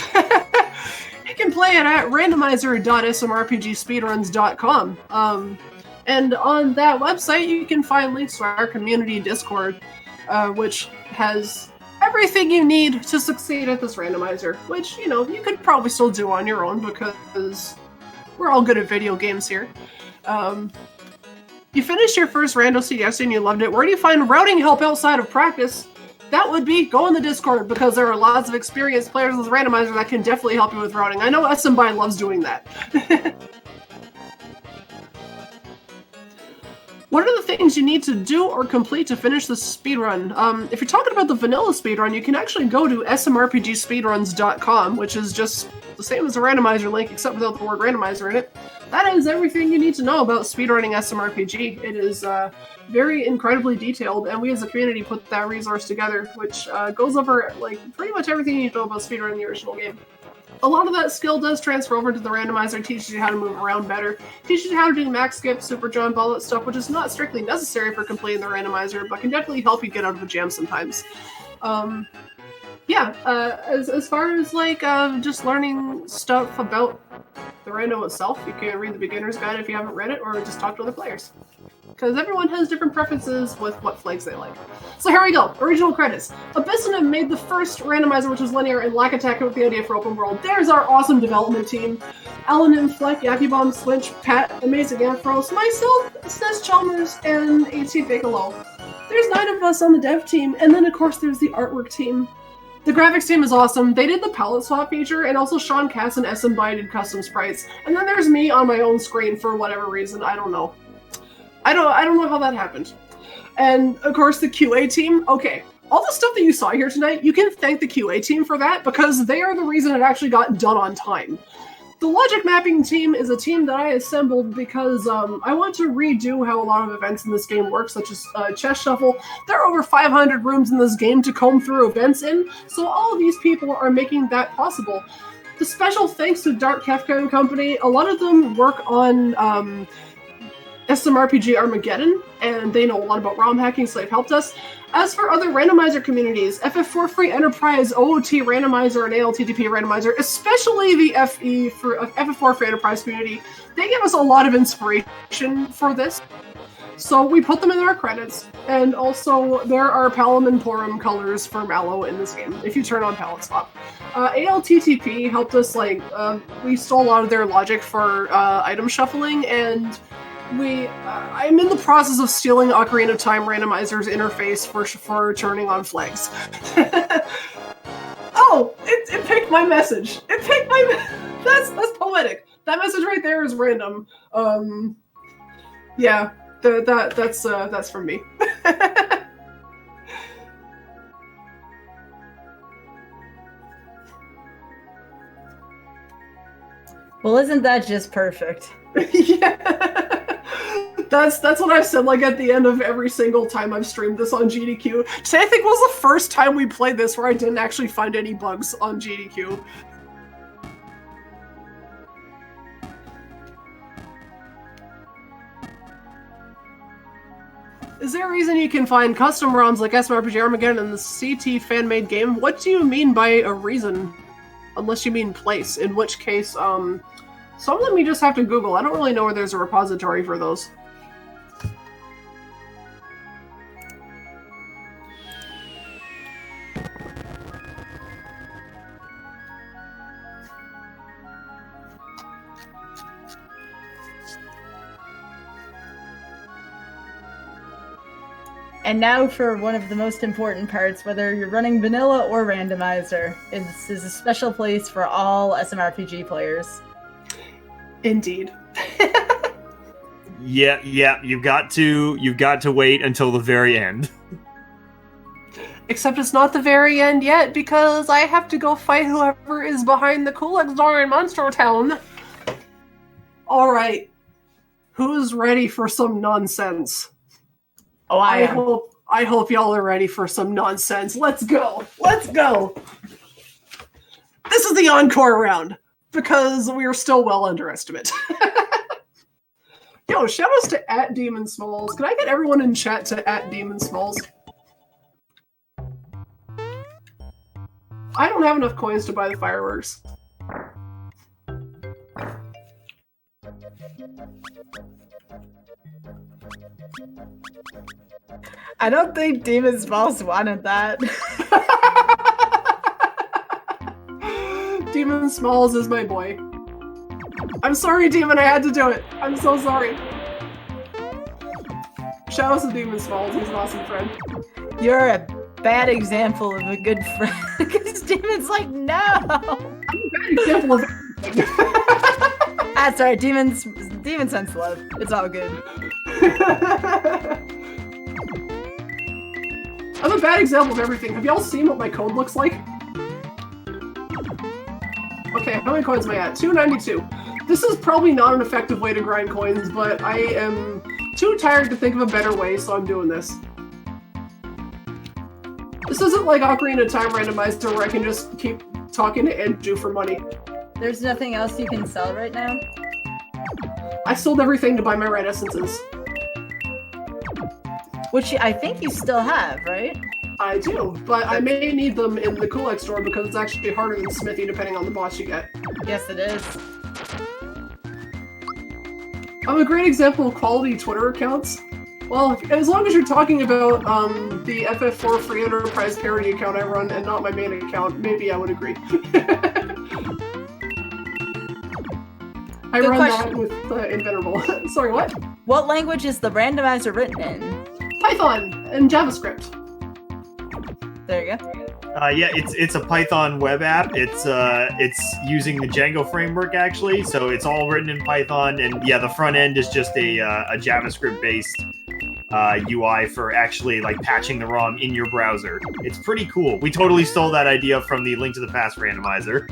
You can play it at randomizer.smrpgspeedruns.com. And on that website, you can find links to our community Discord, which has everything you need to succeed at this randomizer, which, you know, you could probably still do on your own because we're all good at video games here. You finished your first rando seed yesterday and you loved it. Where do you find routing help outside of practice? That would be go in the Discord, because there are lots of experienced players in this randomizer that can definitely help you with routing. I know SMBI loves doing that. What are the things you need to do or complete to finish the speedrun? If you're talking about the vanilla speedrun, you can actually go to smrpgspeedruns.com, which is just the same as a randomizer link, except without the word randomizer in it. That is everything you need to know about speedrunning SMRPG. It is very incredibly detailed, and we as a community put that resource together, which goes over like pretty much everything you need to know about speedrunning the original game. A lot of that skill does transfer over to the randomizer, teaches you how to move around better, teaches you how to do max skip, super jump, all that stuff, which is not strictly necessary for completing the randomizer, but can definitely help you get out of a jam sometimes. As far as like just learning stuff about the rando itself, you can read the beginner's guide if you haven't read it, or just talk to other players. Because everyone has different preferences with what flags they like. So here we go. Original credits. Abyssina made the first randomizer, which was linear, and Lack Attack with the idea for open world. There's our awesome development team. Alan and Fleck, Yakibomb, Swinch, Pat, Amazing Afros, myself, Snes Chalmers, and HC Bigelow. There's 9 of us on the dev team, and then of course there's the artwork team. The graphics team is awesome. They did the palette swap feature, and also Sean Cass and SMBI did custom sprites. And then there's me on my own screen for whatever reason. I don't know. I don't know how that happened. And of course the QA team. Okay, all the stuff that you saw here tonight, you can thank the QA team for that, because they are the reason it actually got done on time. The logic mapping team is a team that I assembled because I want to redo how a lot of events in this game work, such as chess shuffle. There are over 500 rooms in this game to comb through events in, so all of these people are making that possible. The special thanks to Dark Kefka and Company. A lot of them work on SMRPG Armageddon, and they know a lot about ROM hacking, so they've helped us. As for other randomizer communities, FF4 Free Enterprise, OOT Randomizer, and ALTTP Randomizer, especially the FF4 Free Enterprise community, they give us a lot of inspiration for this. So we put them in our credits, and also there are Palom and Porum colors for Mallow in this game, if you turn on palette swap. ALTTP helped us, we stole a lot of their logic for item shuffling, and I'm in the process of stealing Ocarina of Time Randomizer's interface for turning on flags. Oh, it picked my message. It picked my. That's poetic. That message right there is random. Yeah, that's from me. Well, isn't that just perfect? Yeah. That's what I've said, at the end of every single time I've streamed this on GDQ. Today I think was the first time we played this where I didn't actually find any bugs on GDQ. Is there a reason you can find custom ROMs like SMRPG Armageddon in the CT fan-made game? What do you mean by a reason? Unless you mean place, in which case, some of them you just have to Google. I don't really know where there's a repository for those. And now for one of the most important parts, whether you're running vanilla or randomizer, this is a special place for all SMRPG players. Indeed. Yeah, you've got to wait until the very end. Except it's not the very end yet, because I have to go fight whoever is behind the Kulak door in Monster Town. Alright. Who's ready for some nonsense? Oh, I hope y'all are ready for some nonsense. Let's go. Let's go. This is the encore round because we're still well under estimate. Yo, shout outs to @DemonSmalls. Can I get everyone in chat to @DemonSmalls? I don't have enough coins to buy the fireworks. I don't think Demon's Boss wanted that. Demon Smalls is my boy. I'm sorry, Demon, I had to do it. I'm so sorry. Shout out to Demon Smalls, he's an awesome friend. You're a bad example of a good friend. Because Demon's like, no! I'm a bad example of everything. That's alright, Demon sense love. It's all good. I'm a bad example of everything. Have y'all seen what my code looks like? Okay, how many coins am I at? 292. This is probably not an effective way to grind coins, but I am too tired to think of a better way, so I'm doing this. This isn't like Ocarina of Time Randomizer where I can just keep talking to Andrew for money. There's nothing else you can sell right now? I sold everything to buy my red essences. Which I think you still have, right? I do, but I may need them in the Kulak store because it's actually harder than Smithy depending on the boss you get. Yes, it is. I'm a great example of quality Twitter accounts. Well, as long as you're talking about the FF4 Free Enterprise parody account I run and not my main account, maybe I would agree. I Good run question. that with Invenerable. Sorry, what? What language is the randomizer written in? Python and JavaScript. There you go. Yeah, it's a Python web app. It's using the Django framework actually, so it's all written in Python. And yeah, the front end is just a JavaScript based UI for actually like patching the ROM in your browser. It's pretty cool. We totally stole that idea from the Link to the Past randomizer.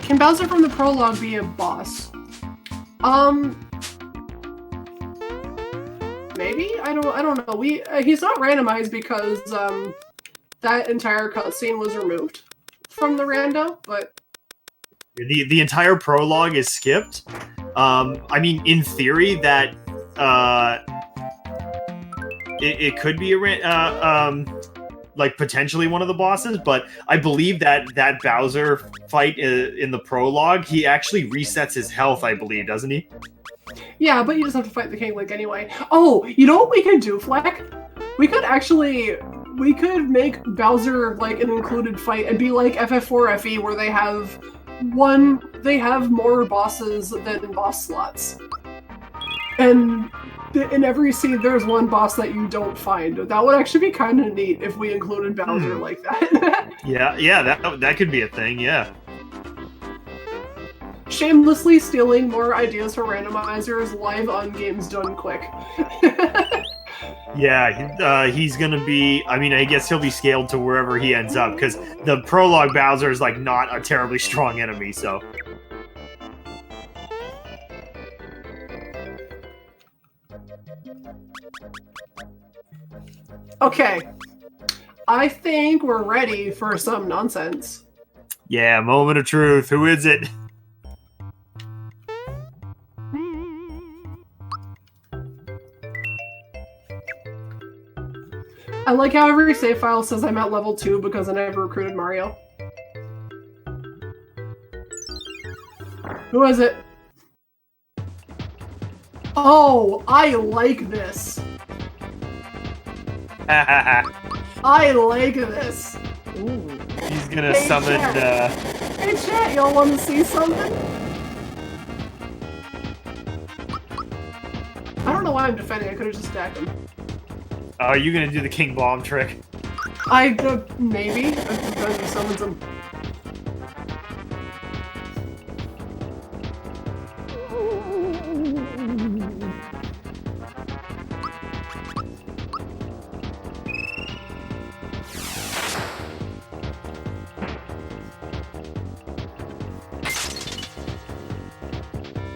Can Bowser from the prologue be a boss? Maybe? I don't know. He's not randomized because that entire cutscene was removed from the rando, but the entire prologue is skipped. I mean, in theory, that it could be a like potentially one of the bosses, but I believe that Bowser fight in the prologue, he actually resets his health, I believe, doesn't he? yeah, but you just have to fight the King Link anyway. Oh, you know what we could do, Fleck? We could make Bowser like an included fight and be like FF4 FE where they have more bosses than boss slots. And in every scene, there's one boss that you don't find. That would actually be kind of neat if we included Bowser like that. yeah, that could be a thing, yeah. Shamelessly stealing more ideas for randomizers live on Games Done Quick. Yeah, he's gonna be, I mean, I guess he'll be scaled to wherever he ends up, because the prologue Bowser is, like, not a terribly strong enemy, so... Okay. I think we're ready for some nonsense. Yeah, moment of truth. Who is it? I like how every save file says I'm at level 2 because I never recruited Mario. Who is it? Oh, I like this. I like this. Ooh. He's gonna Hey, summon. Hey chat, y'all want to see something? I don't know why I'm defending. I could have just stacked him. Oh, are you gonna do the King Bomb trick? Maybe. It depends if summons him.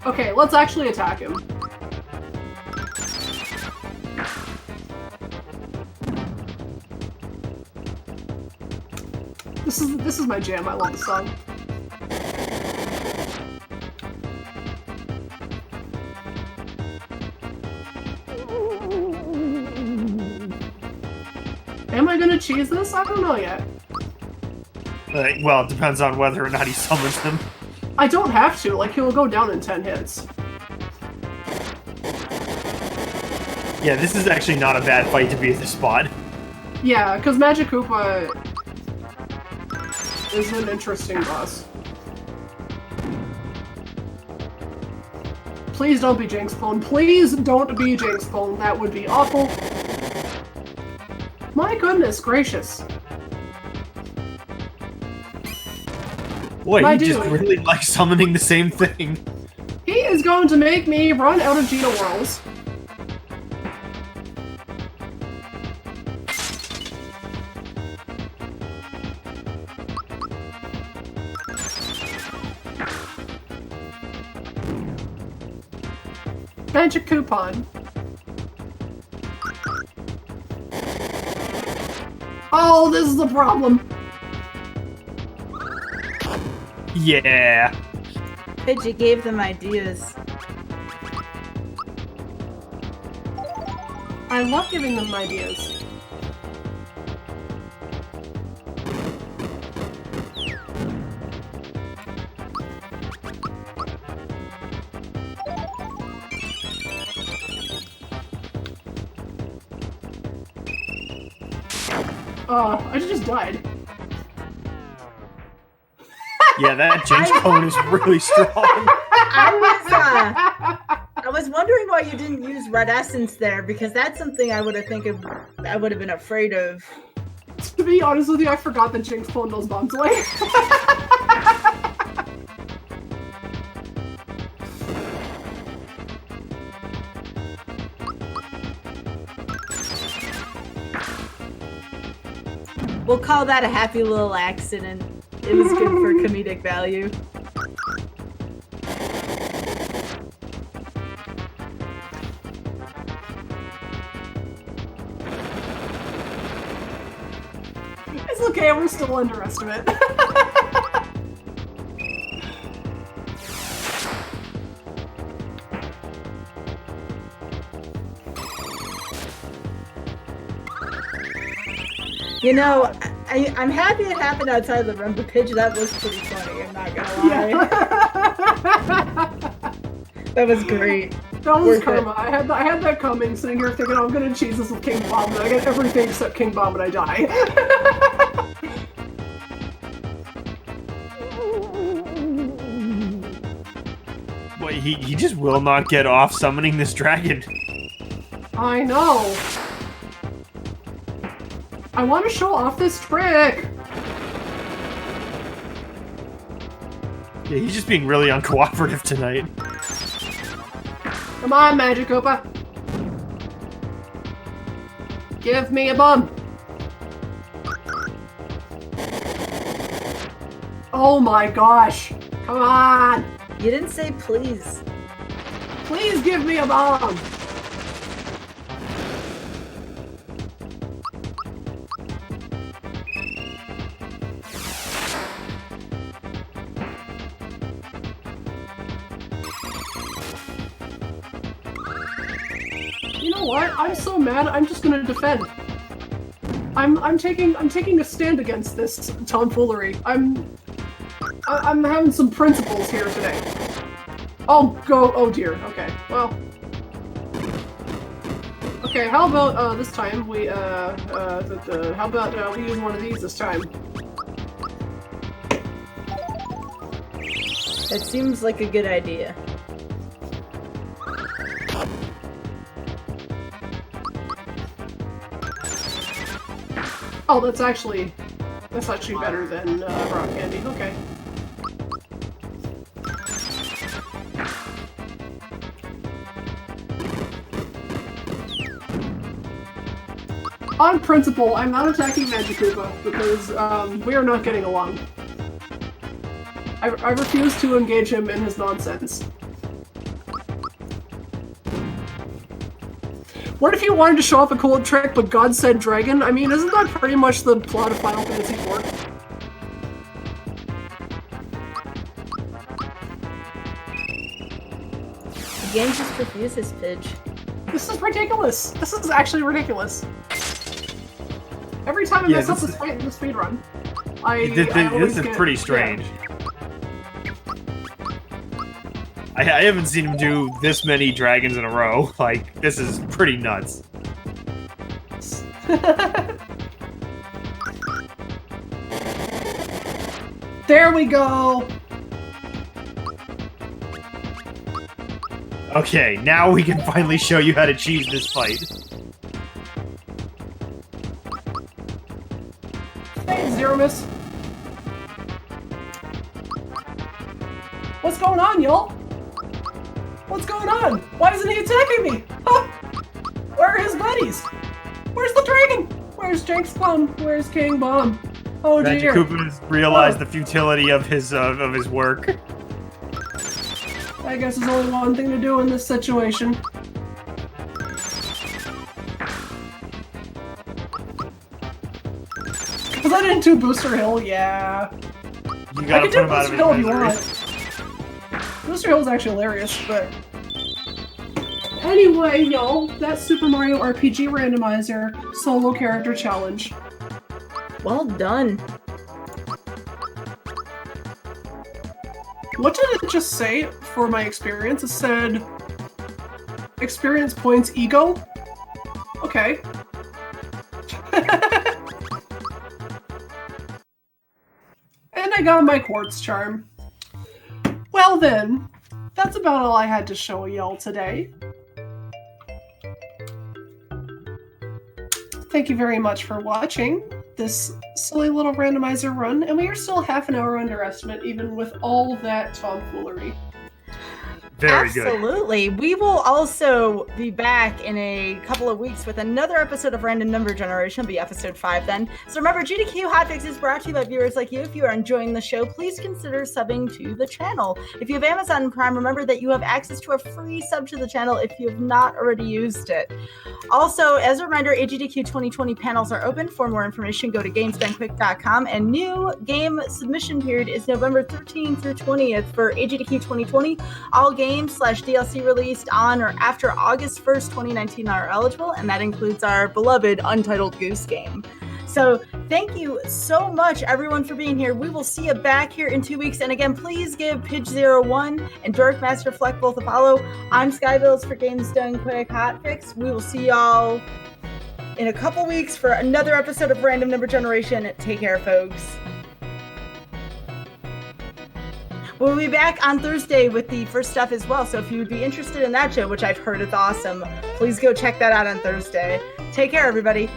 Okay, let's actually attack him. This is my jam. I love the song. Am I gonna cheese this? I don't know yet. Well, it depends on whether or not he summons him. I don't have to. Like, he'll go down in 10 hits. Yeah, this is actually not a bad fight to be at this spot. Yeah, because Magic Koopa is an interesting boss. Please don't be Jinx Bone. Please don't be Jinx Bone. That would be awful. My goodness gracious. Boy, My he just dude. really likes summoning the same thing. He is going to make me run out of Gita Whirls. Magic Coupon. Oh, this is the problem. Yeah. Pidgey gave them ideas. I love giving them ideas. I just died. Yeah, that Jinx Bone is really strong. I was wondering why you didn't use red essence there, because that's something I would have been afraid of. To be honest with you, I forgot that Jinx pulled those bombs away. We'll call that a happy little accident. It was good for comedic value. It's okay, we're still underestimate. You know, I'm happy it happened outside the room, but Pidge, that was pretty funny, I'm not gonna lie. Yeah. That was great. That was Worth karma. I had that coming, sitting here thinking, oh, I'm gonna cheese this with King Bomb, and I get everything except King Bomb and I die. Boy, he just will not get off summoning this dragon. I know. I want to show off this trick. Yeah, he's just being really uncooperative tonight. Come on, Magic Koopa. Give me a bomb. Oh my gosh. Come on. You didn't say please. Please give me a bomb. know what? I'm so mad. I'm just gonna defend. I'm taking a stand against this tomfoolery. I'm having some principles here today. Oh dear. Okay. Well. Okay. How about this time we how about we use one of these this time? That seems like a good idea. Oh, that's actually better than rock candy. Okay. On principle, I'm not attacking Magikoopa because we are not getting along. I refuse to engage him in his nonsense. What if you wanted to show off a cool trick, but God said dragon? I mean, isn't that pretty much the plot of Final Fantasy IV? The game just refuses, Pidge. This is ridiculous. This is actually ridiculous. Every time I mess up the speedrun, this is pretty strange. Yeah. I haven't seen him do this many dragons in a row. Like, this is pretty nuts. There we go! Okay, now we can finally show you how to cheese this fight. Hey, Zero Miss. What's going on, y'all? What's going on? Why isn't he attacking me? Huh? Where are his buddies? Where's the dragon? Where's Jake's Plum? Where's King Bomb? Oh dear. Magikoopa has realized the futility of his work. I guess there's only one thing to do in this situation. Because I didn't do Booster Hill, yeah. You gotta put him out of his misery. Booster Hill is actually hilarious, but... Anyway, y'all, that's Super Mario RPG Randomizer Solo Character Challenge. Well done. What did it just say for my experience? It said... Experience points ego? Okay. And I got my quartz charm. Well then, that's about all I had to show y'all today. Thank you very much for watching this silly little randomizer run, and we are still half an hour under estimate, even with all that tomfoolery. Very good. Absolutely. We will also be back in a couple of weeks with another episode of Random Number Generation. It'll be episode 5 then. So remember, GDQ Hotfix is brought to you by viewers like you. If you are enjoying the show, please consider subbing to the channel. If you have Amazon Prime, remember that you have access to a free sub to the channel if you have not already used it. Also, as a reminder, AGDQ 2020 panels are open. For more information, go to gamesdonequick.com, and new game submission period is November 13th through 20th for AGDQ 2020. All games/DLC released on or after August 1st, 2019 are eligible, and that includes our beloved Untitled Goose Game. So thank you so much, everyone, for being here. We will see you back here in 2 weeks. And again, please give Pidge01 and Dorkmaster Fleck both a follow. I'm Skybilz for Games Done Quick Hotfix. We will see y'all in a couple weeks for another episode of Random Number Generation. Take care, folks. We'll be back on Thursday with the first stuff as well. So if you would be interested in that show, which I've heard is awesome, please go check that out on Thursday. Take care, everybody.